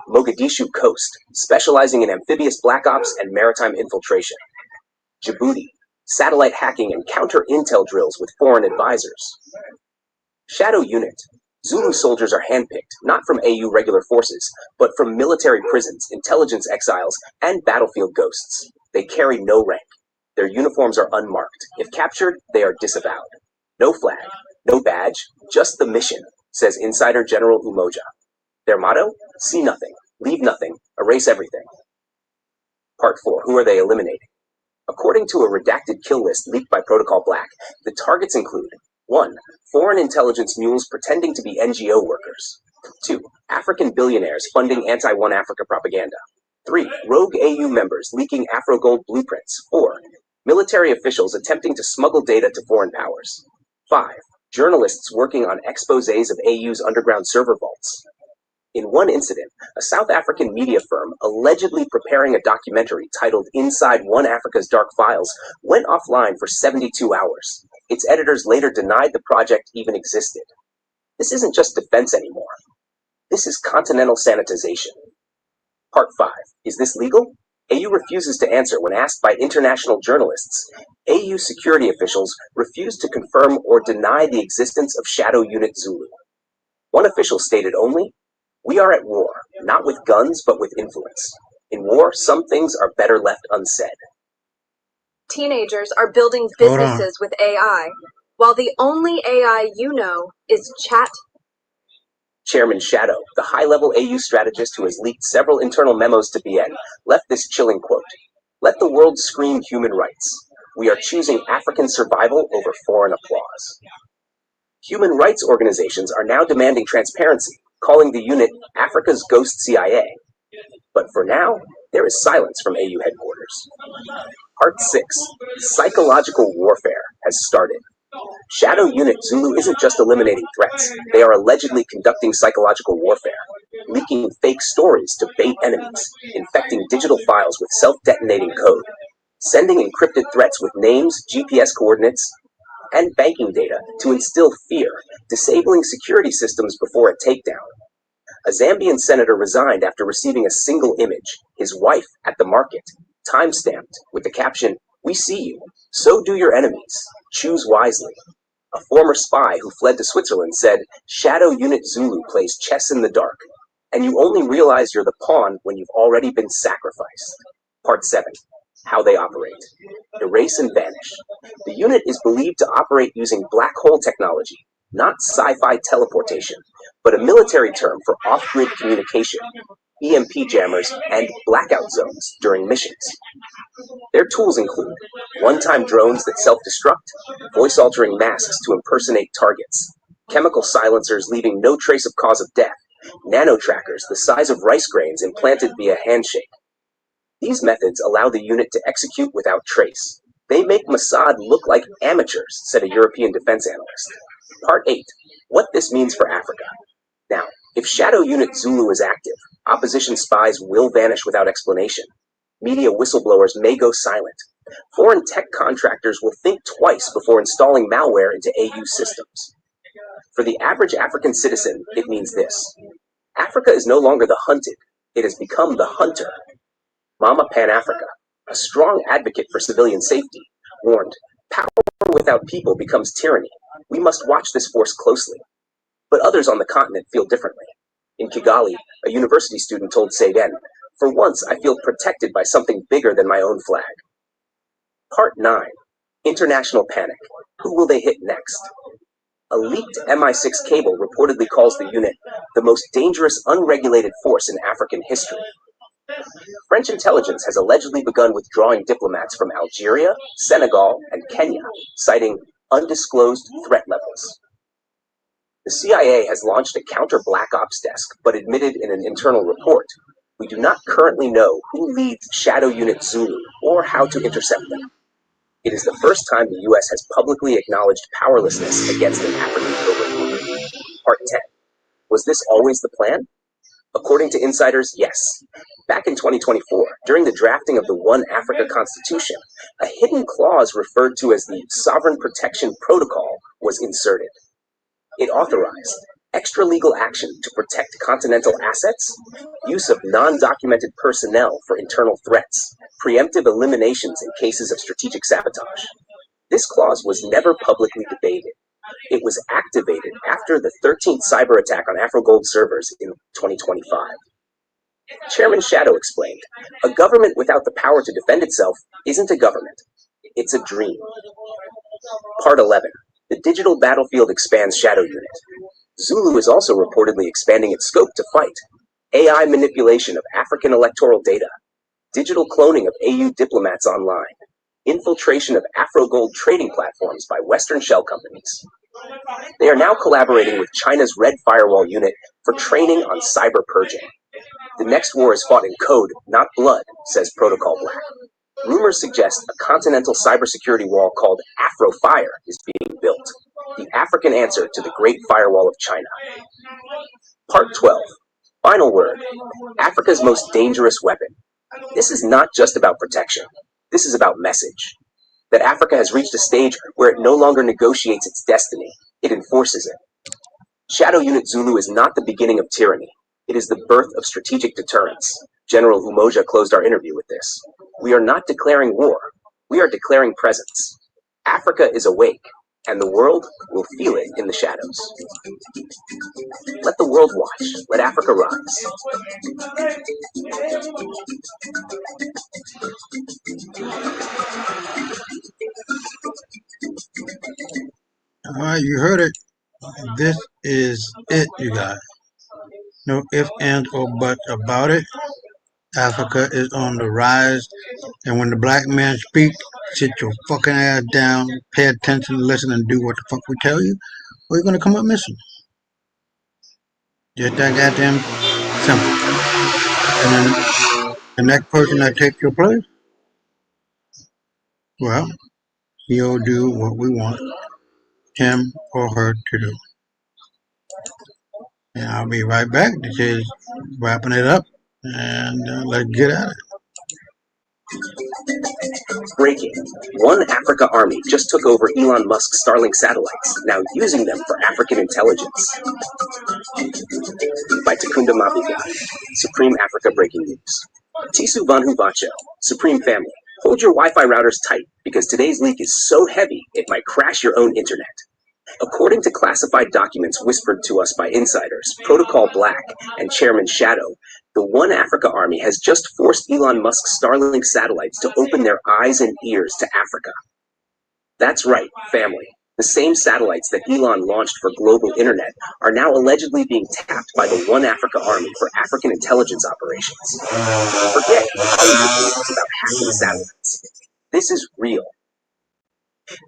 Mogadishu Coast, specializing in amphibious black ops and maritime infiltration. Djibouti, satellite hacking and counter-intel drills with foreign advisors. Shadow Unit, Zulu soldiers are handpicked, not from AU regular forces, but from military prisons, intelligence exiles, and battlefield ghosts. They carry no rank. Their uniforms are unmarked. If captured, they are disavowed. No flag, no badge, just the mission, says Insider General Umoja. Their motto? See nothing, leave nothing, erase everything. Part 4. Who are they eliminating? According to a redacted kill list leaked by Protocol Black, the targets include 1. Foreign intelligence mules pretending to be NGO workers. 2. African billionaires funding anti-One Africa propaganda. 3. Rogue AU members leaking AfroGold blueprints. 4. Military officials attempting to smuggle data to foreign powers. 5. Journalists working on exposés of AU's underground server vaults. In one incident, a South African media firm allegedly preparing a documentary titled Inside One Africa's Dark Files went offline for 72 hours. Its editors later denied the project even existed. This isn't just defense anymore. This is continental sanitization. Part 5. Is this legal? AU refuses to answer when asked by international journalists. AU security officials refuse to confirm or deny the existence of Shadow Unit Zulu. One official stated only, "We are at war, not with guns but with influence. In war, some things are better left unsaid." Teenagers are building Hold on. businesses with AI, while the only AI you know is chat. Chairman Shadow, the high-level AU strategist who has leaked several internal memos to BN, left this chilling quote, "Let the world scream human rights. We are choosing African survival over foreign applause." Human rights organizations are now demanding transparency, calling the unit Africa's Ghost CIA. But for now, there is silence from AU headquarters. Part 6. Psychological warfare has started. Shadow Unit Zulu isn't just eliminating threats, they are allegedly conducting psychological warfare, leaking fake stories to bait enemies, infecting digital files with self-detonating code, sending encrypted threats with names, GPS coordinates, and banking data to instill fear, disabling security systems before a takedown. A Zambian senator resigned after receiving a single image, his wife at the market, time-stamped with the caption, "We see you. So do your enemies. Choose wisely." A former spy who fled to Switzerland said, "Shadow Unit Zulu plays chess in the dark, and you only realize you're the pawn when you've already been sacrificed." Part 7. How they operate. Erase and vanish. The unit is believed to operate using black hole technology, not sci-fi teleportation, but a military term for off-grid communication, EMP jammers, and blackout zones during missions. Their tools include one-time drones that self-destruct, voice-altering masks to impersonate targets, chemical silencers leaving no trace of cause of death, nano-trackers the size of rice grains implanted via handshake. These methods allow the unit to execute without trace. They make Mossad look like amateurs, said a European defense analyst. Part 8. What this means for Africa. Now, if Shadow Unit Zulu is active, opposition spies will vanish without explanation. Media whistleblowers may go silent. Foreign tech contractors will think twice before installing malware into AU systems. For the average African citizen, it means this. Africa is no longer the hunted. It has become the hunter. Mama Pan Africa, a strong advocate for civilian safety, warned, Power without people becomes tyranny. We must watch this force closely. But others on the continent feel differently. In Kigali, a university student told Sagen, "For once, I feel protected by something bigger than my own flag." Part 9. International Panic. Who will they hit next? A leaked MI6 cable reportedly calls the unit the most dangerous unregulated force in African history. French intelligence has allegedly begun withdrawing diplomats from Algeria, Senegal, and Kenya, citing undisclosed threat levels. The CIA has launched a counter-Black Ops desk, but admitted in an internal report, "We do not currently know who leads Shadow Unit Zulu or how to intercept them." It is the first time the U.S. has publicly acknowledged powerlessness against an African program. Part 10. Was this always the plan? According to insiders, yes. Back in 2024, during the drafting of the One Africa Constitution, a hidden clause referred to as the Sovereign Protection Protocol was inserted. It authorized extra-legal action to protect continental assets, use of non-documented personnel for internal threats, preemptive eliminations in cases of strategic sabotage. This clause was never publicly debated. It was activated after the 13th cyber attack on AfroGold servers in 2025. Chairman Shadow explained, "A government without the power to defend itself isn't a government. It's a dream." Part 11. The digital battlefield expands Shadow Unit. Zulu is also reportedly expanding its scope to fight. AI manipulation of African electoral data. Digital cloning of AU diplomats online. Infiltration of AfroGold trading platforms by Western shell companies. They are now collaborating with China's Red Firewall unit for training on cyber purging. The next war is fought in code, not blood, says Protocol Black. Rumors suggest a continental cybersecurity wall called AfroFire is being built, the African answer to the Great Firewall of China. Part 12. Final word. Africa's most dangerous weapon. This is not just about protection. This is about message. That Africa has reached a stage where it no longer negotiates its destiny. It enforces it. Shadow Unit Zulu is not the beginning of tyranny. It is the birth of strategic deterrence. General Umoja closed our interview with this. We are not declaring war. We are declaring presence. Africa is awake, and the world will feel it in the shadows. Let the world watch. Let Africa rise. All right, you heard it. This is it, you guys. No ifs, ands, or buts about it. Africa is on the rise, and when the black man speaks, sit your fucking ass down, pay attention, listen, and do what the fuck we tell you, or you're gonna come up missing. Just that goddamn simple. And then the next person that takes your place, well, he'll do what we want him or her to do. And I'll be right back. This is wrapping it up, and let's get at it. Breaking. One Africa army just took over Elon Musk's Starlink satellites, now using them for African intelligence. By Takunda Mabiga, Supreme Africa Breaking News. Tisu Vanhu Vacho, Supreme Family. Hold your Wi-Fi routers tight, because today's leak is so heavy it might crash your own internet. According to classified documents whispered to us by insiders, Protocol Black, and Chairman Shadow, the One Africa Army has just forced Elon Musk's Starlink satellites to open their eyes and ears to Africa. That's right, family. The same satellites that Elon launched for global internet are now allegedly being tapped by the One Africa Army for African intelligence operations. Forget about hacking satellites. This is real.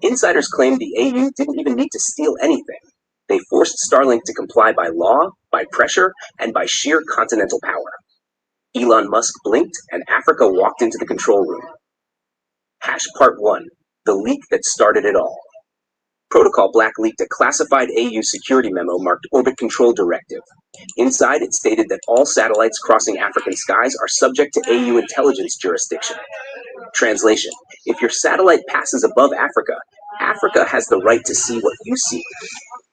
Insiders claim the AU didn't even need to steal anything. They forced Starlink to comply by law, by pressure, and by sheer continental power. Elon Musk blinked, and Africa walked into the control room. Hash Part 1. The leak that started it all. Protocol Black leaked a classified AU security memo marked Orbit Control Directive. Inside, it stated that all satellites crossing African skies are subject to AU intelligence jurisdiction. Translation: if your satellite passes above Africa, Africa has the right to see what you see.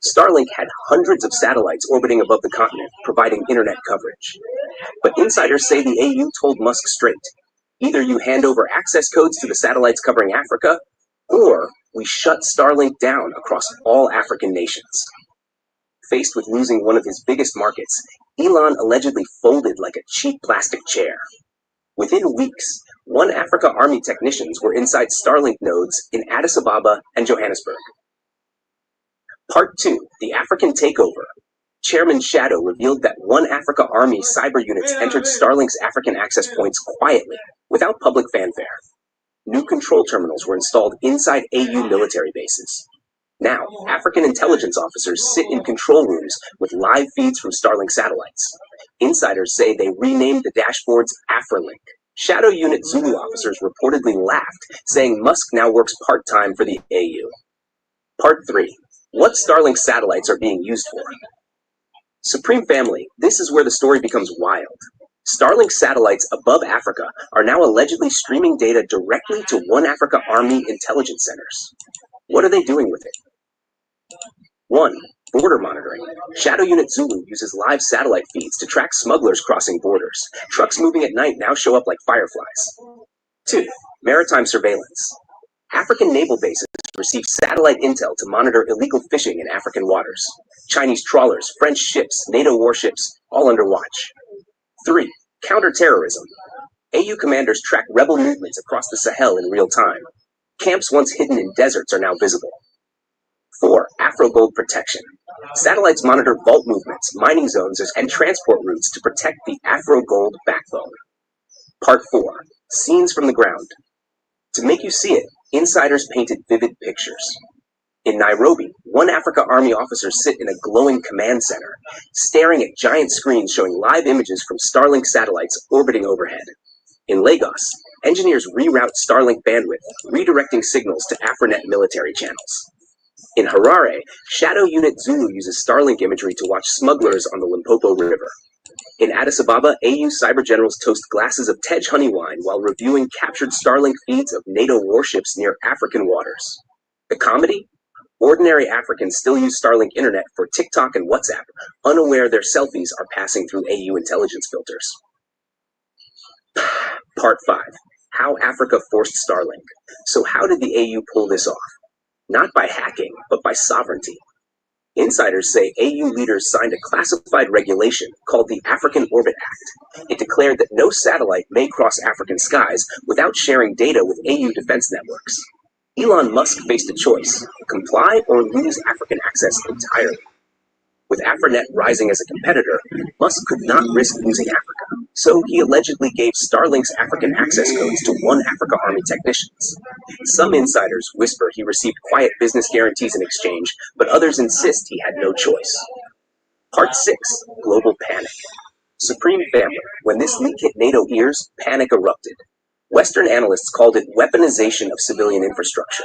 Starlink had hundreds of satellites orbiting above the continent, providing internet coverage. But insiders say the AU told Musk straight, either you hand over access codes to the satellites covering Africa, or we shut Starlink down across all African nations. Faced with losing one of his biggest markets, Elon allegedly folded like a cheap plastic chair. Within weeks, One Africa Army technicians were inside Starlink nodes in Addis Ababa and Johannesburg. Part 2, the African takeover. Chairman Shadow revealed that One Africa Army cyber units entered Starlink's African access points quietly, without public fanfare. New control terminals were installed inside AU military bases. Now, African intelligence officers sit in control rooms with live feeds from Starlink satellites. Insiders say they renamed the dashboards AfriLink. Shadow Unit Zulu officers reportedly laughed, saying Musk now works part-time for the AU. Part 3. What Starlink satellites are being used for? Supreme Family, this is where the story becomes wild. Starlink satellites above Africa are now allegedly streaming data directly to One Africa Army intelligence centers. What are they doing with it? 1. Border monitoring. Shadow Unit Zulu uses live satellite feeds to track smugglers crossing borders. Trucks moving at night now show up like fireflies. 2. Maritime surveillance. African naval bases receive satellite intel to monitor illegal fishing in African waters. Chinese trawlers, French ships, NATO warships, all under watch. 3. Counterterrorism. AU commanders track rebel movements across the Sahel in real time. Camps once hidden in deserts are now visible. 4. Afrogold protection. Satellites monitor vault movements, mining zones, and transport routes to protect the Afrogold backbone. Part 4. Scenes from the ground. To make you see it, insiders painted vivid pictures. In Nairobi, One Africa Army officers sit in a glowing command center, staring at giant screens showing live images from Starlink satellites orbiting overhead. In Lagos, engineers reroute Starlink bandwidth, redirecting signals to AfriNet military channels. In Harare, Shadow Unit Zulu uses Starlink imagery to watch smugglers on the Limpopo River. In Addis Ababa, AU cyber generals toast glasses of Tej honey wine while reviewing captured Starlink feeds of NATO warships near African waters. The comedy? Ordinary Africans still use Starlink internet for TikTok and WhatsApp, unaware their selfies are passing through AU intelligence filters. Part 5. How Africa forced Starlink. So how did the AU pull this off? Not by hacking, but by sovereignty. Insiders say AU leaders signed a classified regulation called the African Orbit Act. It declared that no satellite may cross African skies without sharing data with AU defense networks. Elon Musk faced a choice: comply or lose African access entirely. With AfriNet rising as a competitor, Musk could not risk losing Africa, so he allegedly gave Starlink's African access codes to One Africa Army technicians. Some insiders whisper he received quiet business guarantees in exchange, but others insist he had no choice. Part 6. Global Panic. Supreme Family. When this leak hit NATO ears, panic erupted. Western analysts called it weaponization of civilian infrastructure.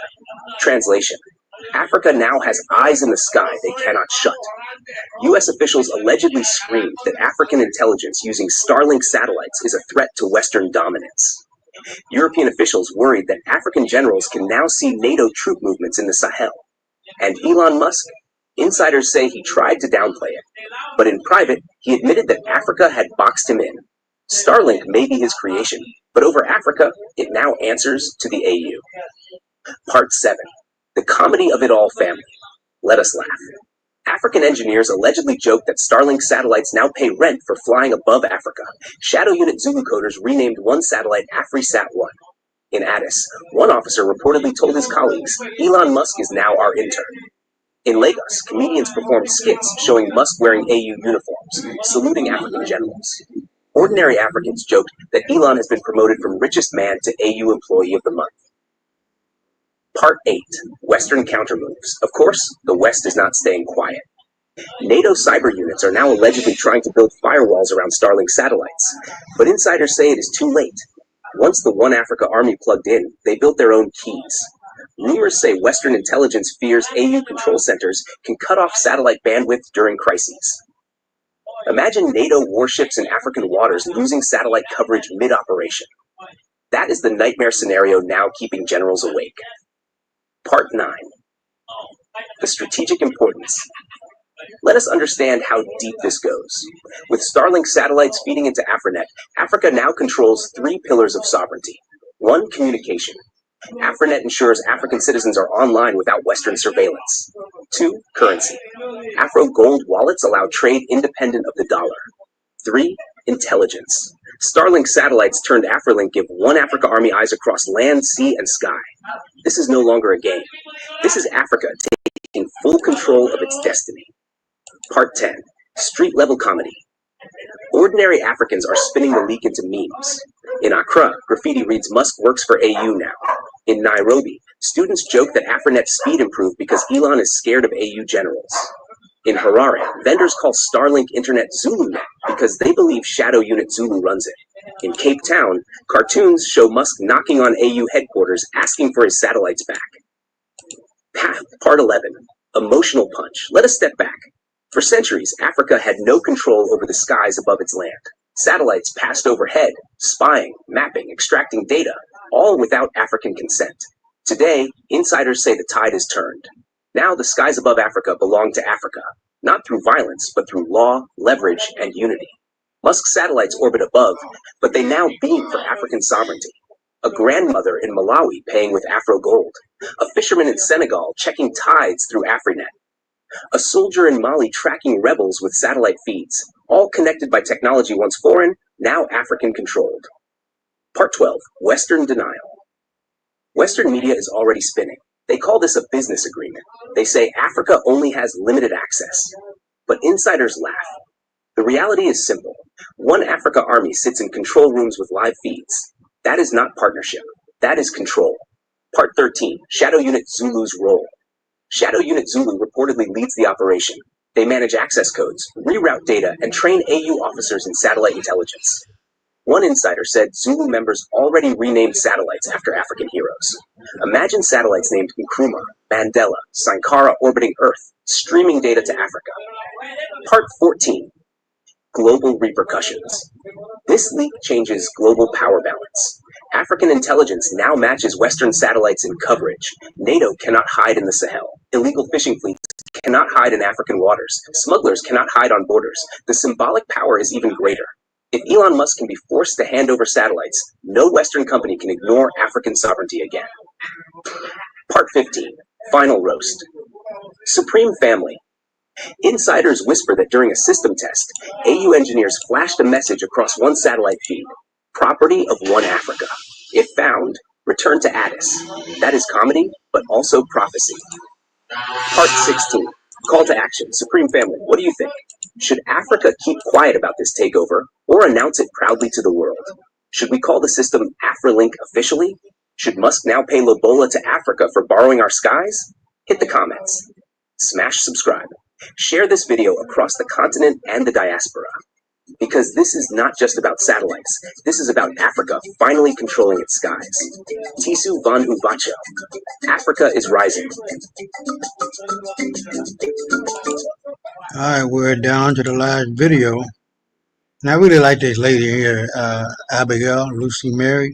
Translation: Africa now has eyes in the sky they cannot shut. U.S. officials allegedly screamed that African intelligence using Starlink satellites is a threat to Western dominance. European officials worried that African generals can now see NATO troop movements in the Sahel. And Elon Musk? Insiders say he tried to downplay it, but in private, he admitted that Africa had boxed him in. Starlink may be his creation, but over Africa, it now answers to the AU. Part 7. The comedy of it all family. Let us laugh. African engineers allegedly joked that Starlink satellites now pay rent for flying above Africa. Shadow Unit Zulu coders renamed one satellite AfriSat-1. In Addis, one officer reportedly told his colleagues, Elon Musk is now our intern. In Lagos, comedians performed skits showing Musk wearing AU uniforms, saluting African generals. Ordinary Africans joked that Elon has been promoted from richest man to AU Employee of the Month. Part 8. Western countermoves. Of course, the West is not staying quiet. NATO cyber units are now allegedly trying to build firewalls around Starlink satellites, but insiders say it is too late. Once the One Africa Army plugged in, they built their own keys. Rumors say Western intelligence fears AU control centers can cut off satellite bandwidth during crises. Imagine NATO warships in African waters losing satellite coverage mid-operation. That is the nightmare scenario now keeping generals awake. Part 9. The strategic importance. Let us understand how deep this goes. With Starlink satellites feeding into AfriNet, Africa now controls 3 pillars of sovereignty. 1. Communication. AfriNet ensures African citizens are online without Western surveillance. 2. Currency. Afro gold wallets allow trade independent of the dollar. 3. Intelligence. Starlink satellites turned AfriLink give one Africa Army eyes across land, sea, and sky. This is no longer a game. This is Africa taking full control of its destiny. Part 10. Street-level comedy. Ordinary Africans are spinning the leak into memes. In Accra, graffiti reads Musk works for AU now. In Nairobi, students joke that AfriNet's speed improved because Elon is scared of AU generals. In Harare, vendors call Starlink Internet ZuluNet because they believe Shadow Unit Zulu runs it. In Cape Town, cartoons show Musk knocking on AU headquarters asking for his satellites back. Part 11. Emotional punch. Let us step back. For centuries, Africa had no control over the skies above its land. Satellites passed overhead, spying, mapping, extracting data, all without African consent. Today, insiders say the tide has turned. Now the skies above Africa belong to Africa, not through violence, but through law, leverage, and unity. Musk's satellites orbit above, but they now beam for African sovereignty. A grandmother in Malawi paying with Afro gold. A fisherman in Senegal checking tides through AfriNet. A soldier in Mali tracking rebels with satellite feeds, all connected by technology once foreign, now African-controlled. Part 12. Western denial. Western media is already spinning. They call this a business agreement. They say Africa only has limited access. But insiders laugh. The reality is simple. One Africa Army sits in control rooms with live feeds. That is not partnership. That is control. Part 13. Shadow Unit Zulu's role. Shadow Unit Zulu reportedly leads the operation. They manage access codes, reroute data, and train AU officers in satellite intelligence. One insider said Zulu members already renamed satellites after African heroes. Imagine satellites named Nkrumah, Mandela, Sankara orbiting Earth, streaming data to Africa. Part 14. Global repercussions. This leak changes global power balance. African intelligence now matches Western satellites in coverage. NATO cannot hide in the Sahel. Illegal fishing fleets cannot hide in African waters. Smugglers cannot hide on borders. The symbolic power is even greater. If Elon Musk can be forced to hand over satellites, no Western company can ignore African sovereignty again. Part 15. Final roast. Supreme Family. Insiders whisper that during a system test, AU engineers flashed a message across one satellite feed. Property of one Africa. If found, return to Addis. That is comedy, but also prophecy. Part 16. Call to action. Supreme Family, what do you think? Should Africa keep quiet about this takeover, or announce it proudly to the world? Should we call the system AfriLink officially? Should Musk now pay Lobola to Africa for borrowing our skies? Hit the comments. Smash subscribe. Share this video across the continent and the diaspora. Because this is not just about satellites. This is about Africa finally controlling its skies. Tisu van Uvacha. Africa is rising. Alright, we're down to the last video. And I really like this lady here, Abigail Lucy Mary.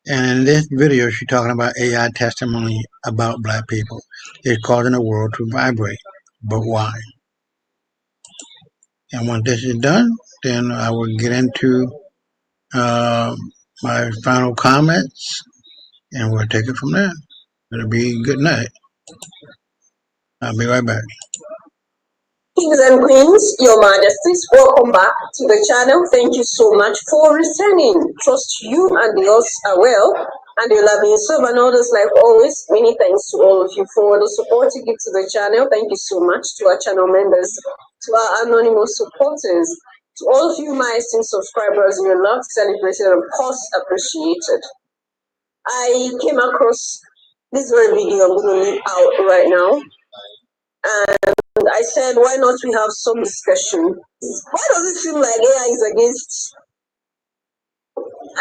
And in this video, she's talking about AI testimony about black people. It's causing the world to vibrate. But why? And when this is done, then I will get into my final comments, and we'll take it from there. It'll be good night. I'll be right back. Kings and queens, your majesties, welcome back to the channel. Thank you so much for returning. Trust you and yours are well, and your loving yourself and others like always. Many thanks to all of you for the support you give to the channel. Thank you so much to our channel members, to our anonymous supporters, to all of you my esteemed subscribers. Your love celebrated and of course appreciated. I came across this very video I'm going to leave out right now, and I said, why not we have some discussion? Why does it seem like AI is against?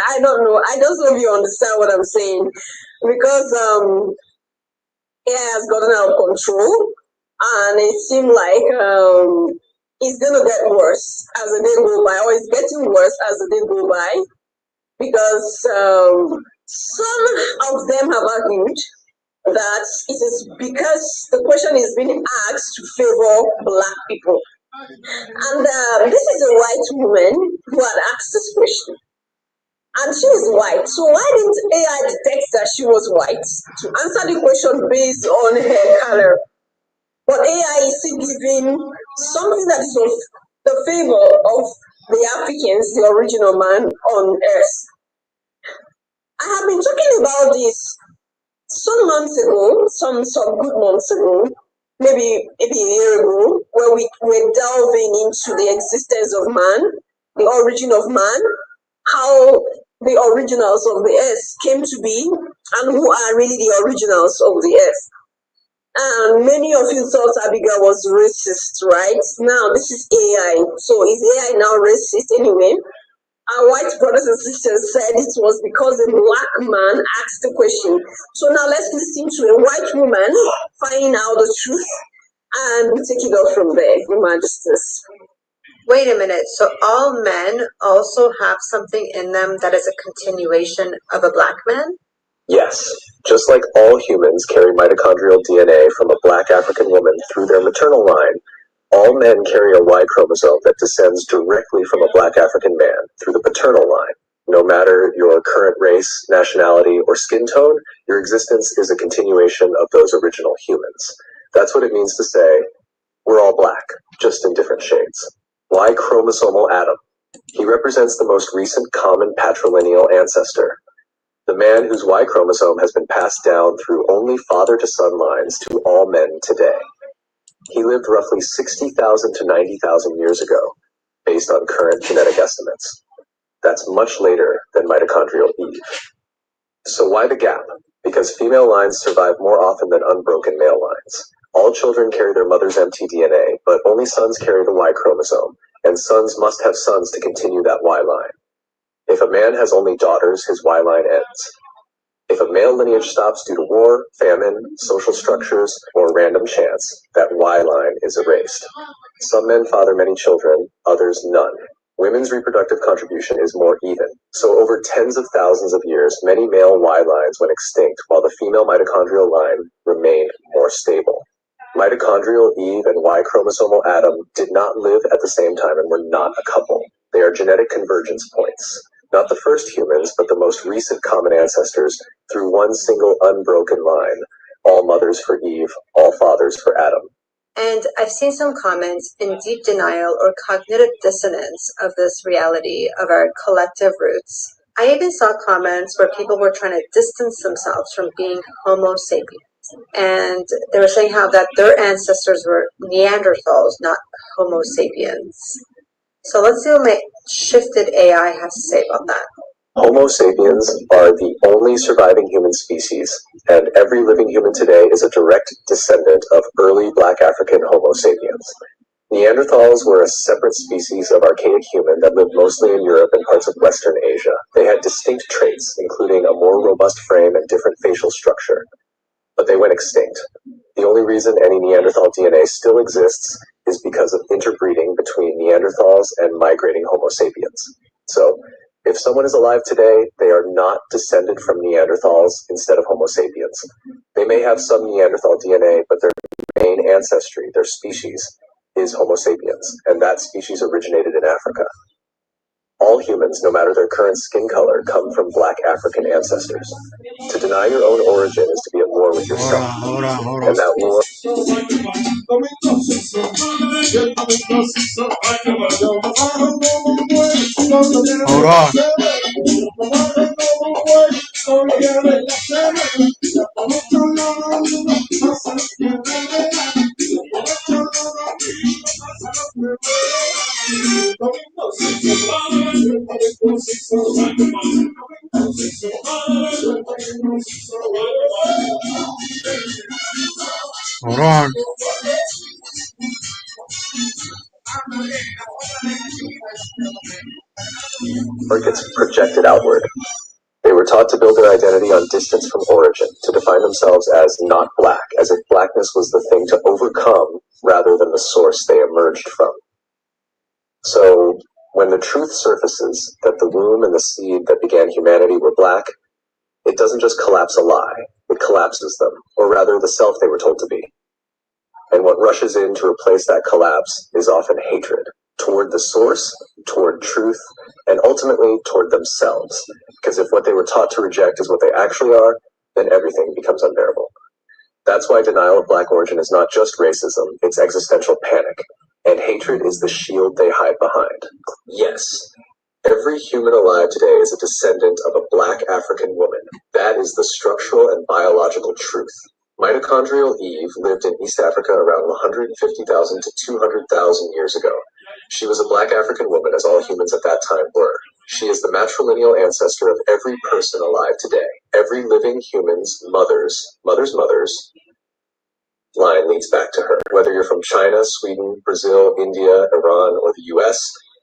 I don't know. I just hope you understand what I'm saying, because AI has gotten out of control, and it seemed like it's gonna get worse as the day go by, or it's getting worse as the day go by, because some of them have argued that it is because the question is being asked to favor black people. And this is a white woman who had asked this question. and she is white. So why didn't AI detect that she was white to answer the question based on her color? But AI is still giving something that is of the favor of the Africans, the original man on Earth. I have been talking about this some months ago, some good months ago, maybe a year ago, where we were delving into the existence of man, the origin of man, how the originals of the earth came to be, and who are really the originals of the earth. And many of you thought Abigail was racist, right? Now this is AI. So is AI now racist anyway? Our white brothers and sisters said it was because a black man asked the question. So now let's listen to a white woman finding out the truth, and we take it off from there, Your Majesties. Wait a minute. So all men also have something in them that is a continuation of a black man? Yes, just like all humans carry mitochondrial DNA from a black African woman through their maternal line, all men carry a Y chromosome that descends directly from a black African man through the paternal line. No matter your current race, nationality, or skin tone, your existence is a continuation of those original humans. That's what it means to say, we're all black, just in different shades. Y chromosomal Adam. He represents the most recent common patrilineal ancestor, the man whose Y chromosome has been passed down through only father-to-son lines to all men today. He lived roughly 60,000 to 90,000 years ago, based on current genetic estimates. That's much later than mitochondrial Eve. So why the gap? Because female lines survive more often than unbroken male lines. All children carry their mother's mtDNA, but only sons carry the Y chromosome, and sons must have sons to continue that Y line. If a man has only daughters, his Y line ends. If a male lineage stops due to war, famine, social structures, or random chance, that Y line is erased. Some men father many children, others none. Women's reproductive contribution is more even. So over tens of thousands of years, many male Y lines went extinct while the female mitochondrial line remained more stable. Mitochondrial Eve and Y chromosomal Adam did not live at the same time and were not a couple. They are genetic convergence points. Not the first humans, but the most recent common ancestors through one single unbroken line. All mothers for Eve, all fathers for Adam. And I've seen some comments in deep denial or cognitive dissonance of this reality of our collective roots. I even saw comments where people were trying to distance themselves from being Homo sapiens. And they were saying how that their ancestors were Neanderthals, not Homo sapiens. So let's see what my shifted AI has to say about that. Homo sapiens are the only surviving human species, and every living human today is a direct descendant of early black African Homo sapiens. Neanderthals were a separate species of archaic human that lived mostly in Europe and parts of Western Asia. They had distinct traits, including a more robust frame and different facial structure. But they went extinct. The only reason any Neanderthal DNA still exists is because of interbreeding between Neanderthals and migrating Homo sapiens. So, if someone is alive today, they are not descended from Neanderthals instead of Homo sapiens. They may have some Neanderthal DNA, but their main ancestry, their species, is Homo sapiens, and that species originated in Africa. All humans, no matter their current skin color, come from black African ancestors. To deny your own origin is to be at war with yourself. And that war... Hold on. Hold on. Or it gets projected outward. They were taught to build their identity on distance from origin, to define themselves as not black, as if blackness was the thing to overcome rather than the source they emerged from. So, when the truth surfaces that the womb and the seed that began humanity were black, it doesn't just collapse a lie, it collapses them, or rather the self they were told to be. And what rushes in to replace that collapse is often hatred, toward the source, toward truth, and ultimately toward themselves. Because if what they were taught to reject is what they actually are, then everything becomes unbearable. That's why denial of black origin is not just racism, it's existential panic. And hatred is the shield they hide behind. Yes, every human alive today is a descendant of a black African woman. That is the structural and biological truth. Mitochondrial Eve lived in East Africa around 150,000 to 200,000 years ago. She was a black African woman, as all humans at that time were. She is the matrilineal ancestor of every person alive today. Every living human's mother's line leads back to her. Whether you're from China, Sweden, Brazil, India, Iran, or the US,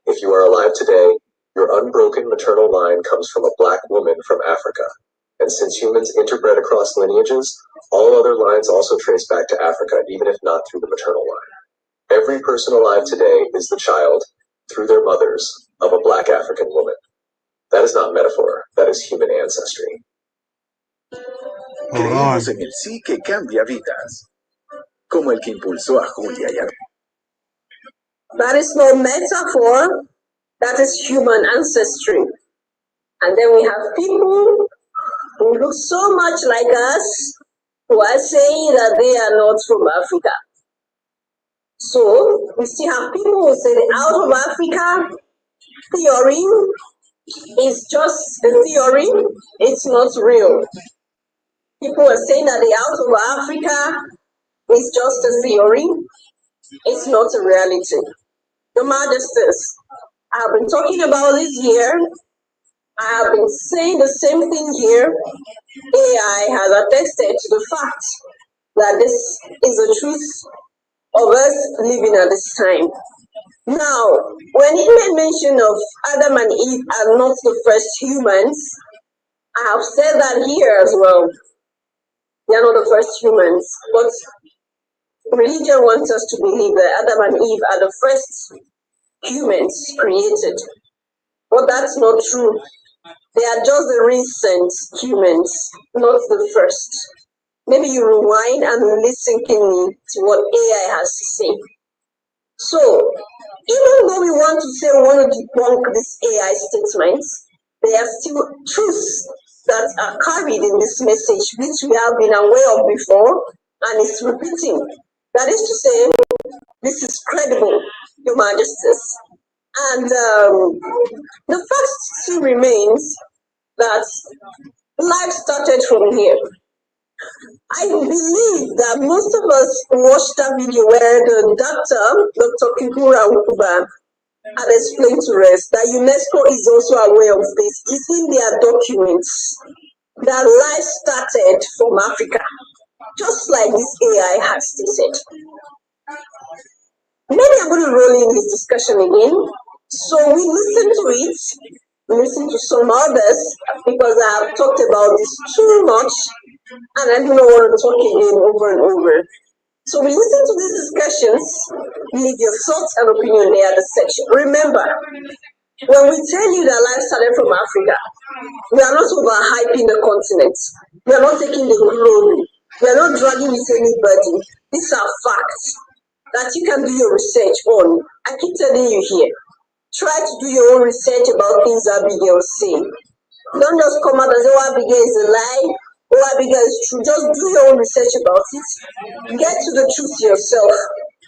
if you are alive today, your unbroken maternal line comes from a black woman from Africa. And since humans interbred across lineages, all other lines also trace back to Africa, even if not through the maternal line. Every person alive today is the child, through their mothers, of a black African woman. That is not metaphor, that is human ancestry. Creemos en el sí que cambia vidas, como el que impulsó a Julia y a... That is no metaphor, that is human ancestry. And then we have people who look so much like us who are saying that they are not from Africa. So we still have people who say the out of Africa theory is just a theory, it's not real. People are saying that the out of Africa is just a theory, it's not a reality. Your Majesties, I have been talking about this here. I have been saying the same thing here. AI has attested to the fact that this is the truth of us living at this time. Now, when he made mention of Adam and Eve are not the first humans, I have said that here as well. They are not the first humans, but religion wants us to believe that Adam and Eve are the first humans created. But that's not true. They are just the recent humans, not the first. Maybe you rewind and listen keenly to what AI has to say. So, even though we want to say we want to debunk these AI statements, there are still truths that are carried in this message, which we have been aware of before, and it's repeating. That is to say, this is credible, Your Majesties. And the fact still remains that life started from here. I believe that most of us watched that video where the Dr. Kikura Ukuba, had explained to us that UNESCO is also aware of this. It's in their documents that life started from Africa, just like this AI has stated. Maybe I'm going to roll in this discussion again. So we listen to it, we listen to some others, because I have talked about this too much, and I do not want to talk again over and over. So we listen to these discussions, leave your thoughts and opinion there at the section. Remember, when we tell you that life started from Africa, we are not overhyping the continent. We are not taking the glory. We are not dragging with anybody. These are facts that you can do your research on. I keep telling you here, try to do your own research about things Abigail is saying. Don't just come out and say, oh, Abigail is a lie. Oh, Abigail is true. Just do your own research about it. Get to the truth yourself.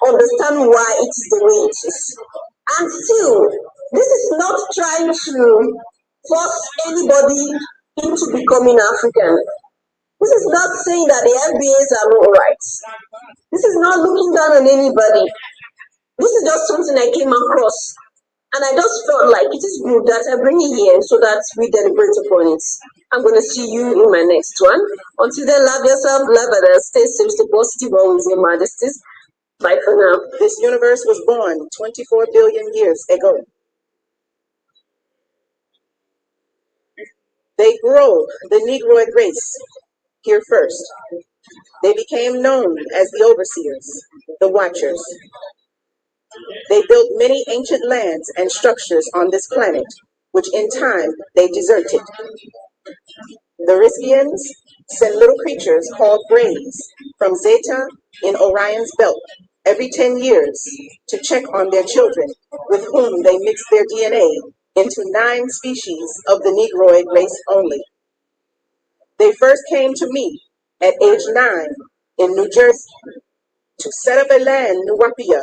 Understand why it is the way it is. And still, this is not trying to force anybody into becoming African. This is not saying that the FBAs are not right. This is not looking down on anybody. This is just something I came across. And I just felt like it is good that I bring it here so that we deliberate upon it. I'm going to see you in my next one. Until then, love yourself, love others, stay safe, stay positive, always, Your Majesties. Bye for now. This universe was born 24 billion years ago. They grow the Negroid race here first. They became known as the overseers, the watchers. They built many ancient lands and structures on this planet, which in time they deserted. The Riskians sent little creatures called Brays from Zeta in Orion's belt every 10 years to check on their children with whom they mixed their DNA into 9 species of the Negroid race only. They first came to me at age 9 in New Jersey to set up a land, Nuwapia,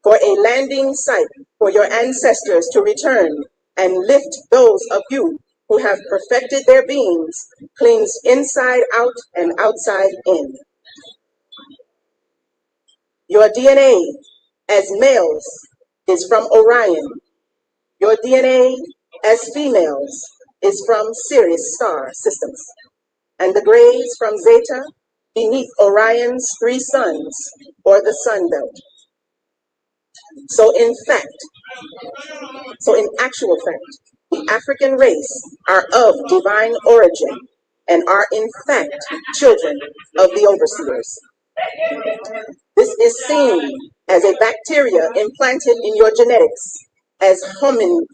for a landing site for your ancestors to return and lift those of you who have perfected their beings, cleansed inside out and outside in. Your DNA as males is from Orion. Your DNA as females is from Sirius star systems, and the grays from Zeta beneath Orion's 3 suns, or the sun belt. So in actual fact, the African race are of divine origin and are in fact children of the overseers. This is seen as a bacteria implanted in your genetics as hominid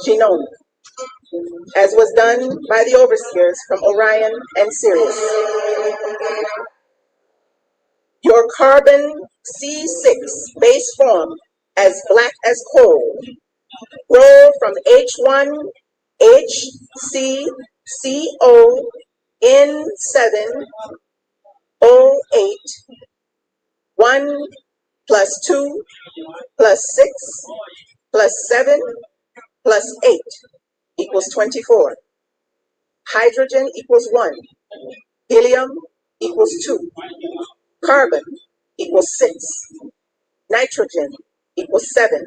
genome, as was done by the overseers from Orion and Sirius. Your carbon C6 base form as black as coal, grow from H1HCCON7O8 1 plus 2 plus 6 plus 7 plus 8 equals 24. Hydrogen equals 1. Helium equals 2. Carbon equals 6. Nitrogen equals 7.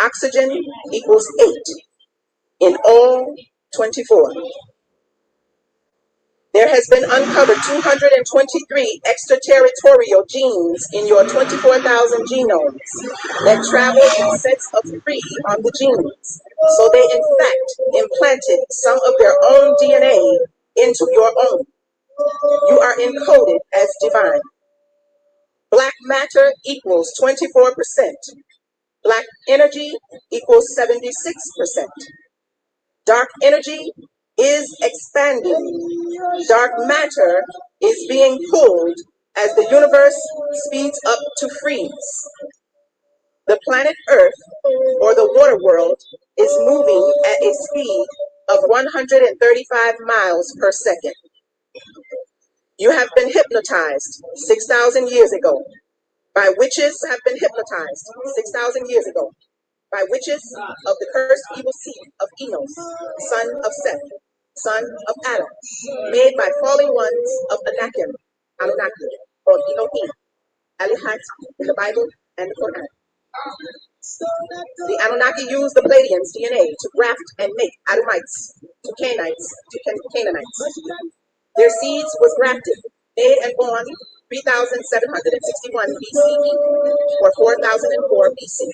Oxygen equals 8. In all, 24. There has been uncovered 223 extraterritorial genes in your 24,000 genomes that travel in sets of 3 on the genes. So they in fact implanted some of their own DNA into your own. You are encoded as divine. Black matter equals 24%. Black energy equals 76%. Dark energy is expanding. Dark matter is being pulled as the universe speeds up to freeze. The planet Earth, or the water world, is moving at a speed of 135 miles per second. You have been hypnotized 6,000 years ago by witches have been hypnotized 6,000 years ago by witches of the cursed evil seed of Enos, son of Seth, son of Adam, made by falling ones of Anakim, Anunnaki, or Elohim, Alihat in the Bible and the Quran. The Anunnaki used the Pleiadians' DNA to graft and make Adamites to Canaanites. Their seeds was grafted, made and born 3,761 BCE or 4004 BC,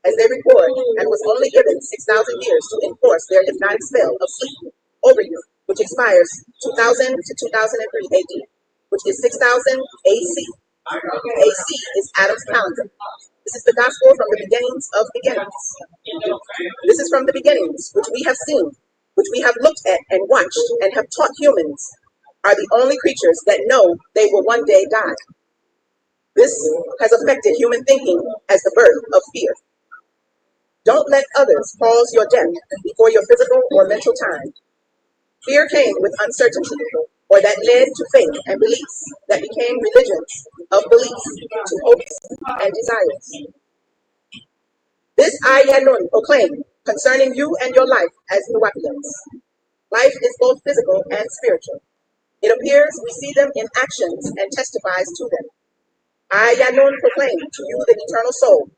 as they record, and was only given 6,000 years to enforce their hypnotic spell of sleep over you, which expires 2000 to 2003 AD, which is 6,000 AC. AC is Adam's calendar. This is the gospel from the beginnings of beginnings. This is from the beginnings, which we have seen, which we have looked at and watched and have taught humans, are the only creatures that know they will one day die. This has affected human thinking as the birth of fear. Don't let others cause your death before your physical or mental time. Fear came with uncertainty, or that led to faith and beliefs that became religions of beliefs to hopes and desires. This I Yanun proclaim concerning you and your life as Nuwapians. Life is both physical and spiritual. It appears we see them in actions and testifies to them. I Yanun proclaim to you the eternal soul,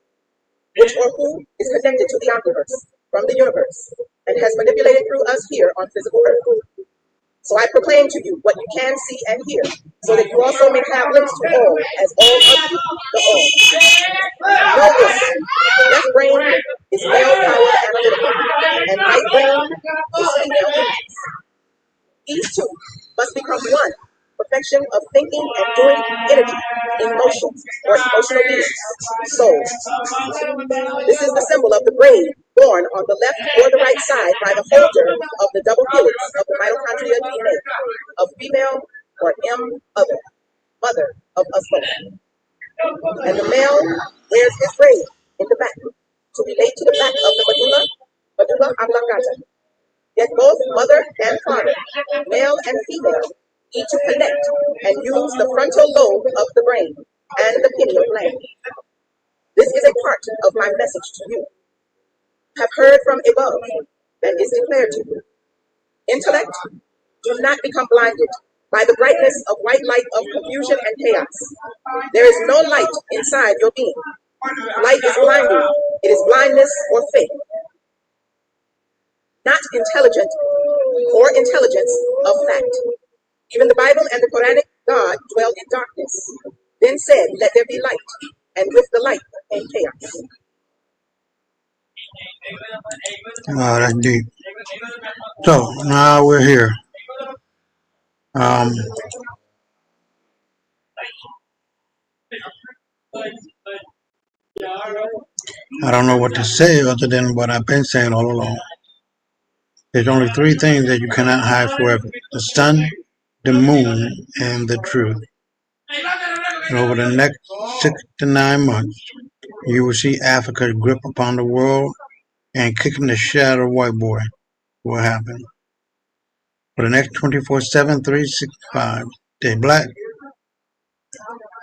which or who is connected to the omniverse from the universe and has manipulated through us here on physical earth. So I proclaim to you what you can see and hear, so that you also may have links to all, as all of you, the all. Know this, left brain is male-powered analytical, and right brain is female energies. These two must become one, perfection of thinking and doing energy, emotions, or emotional beings, souls. This is the symbol of the brain born on the left or the right side by the holder of the double helix of the mitochondria DNA of female or M other, mother of us both. And the male wears his braid in the back to relate to the back of the medulla medulla oblongata. Yet both mother and father, male and female, need to connect and use the frontal lobe of the brain and the pineal gland. This is a part of my message to you. Have heard from above and is declared to you. Intellect, do not become blinded by the brightness of white light of confusion and chaos. There is no light inside your being. Light is blinding. It is blindness or faith. Not intelligent or intelligence of fact. Even the Bible and the Quranic God dwell in darkness. Then said, let there be light. And with the light came chaos. Wow, that's deep. So now we're here. I don't know what to say other than what I've been saying all along. There's only three things that you cannot hide forever: the sun, the moon, and the truth. And over the next 6 to 9 months, you will see Africa's grip upon the world and kicking the shit out of white boy will happen. For the next 24/7, 365, stay black.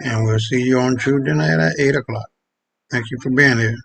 And we'll see you on Tuesday night at 8 o'clock. Thank you for being here.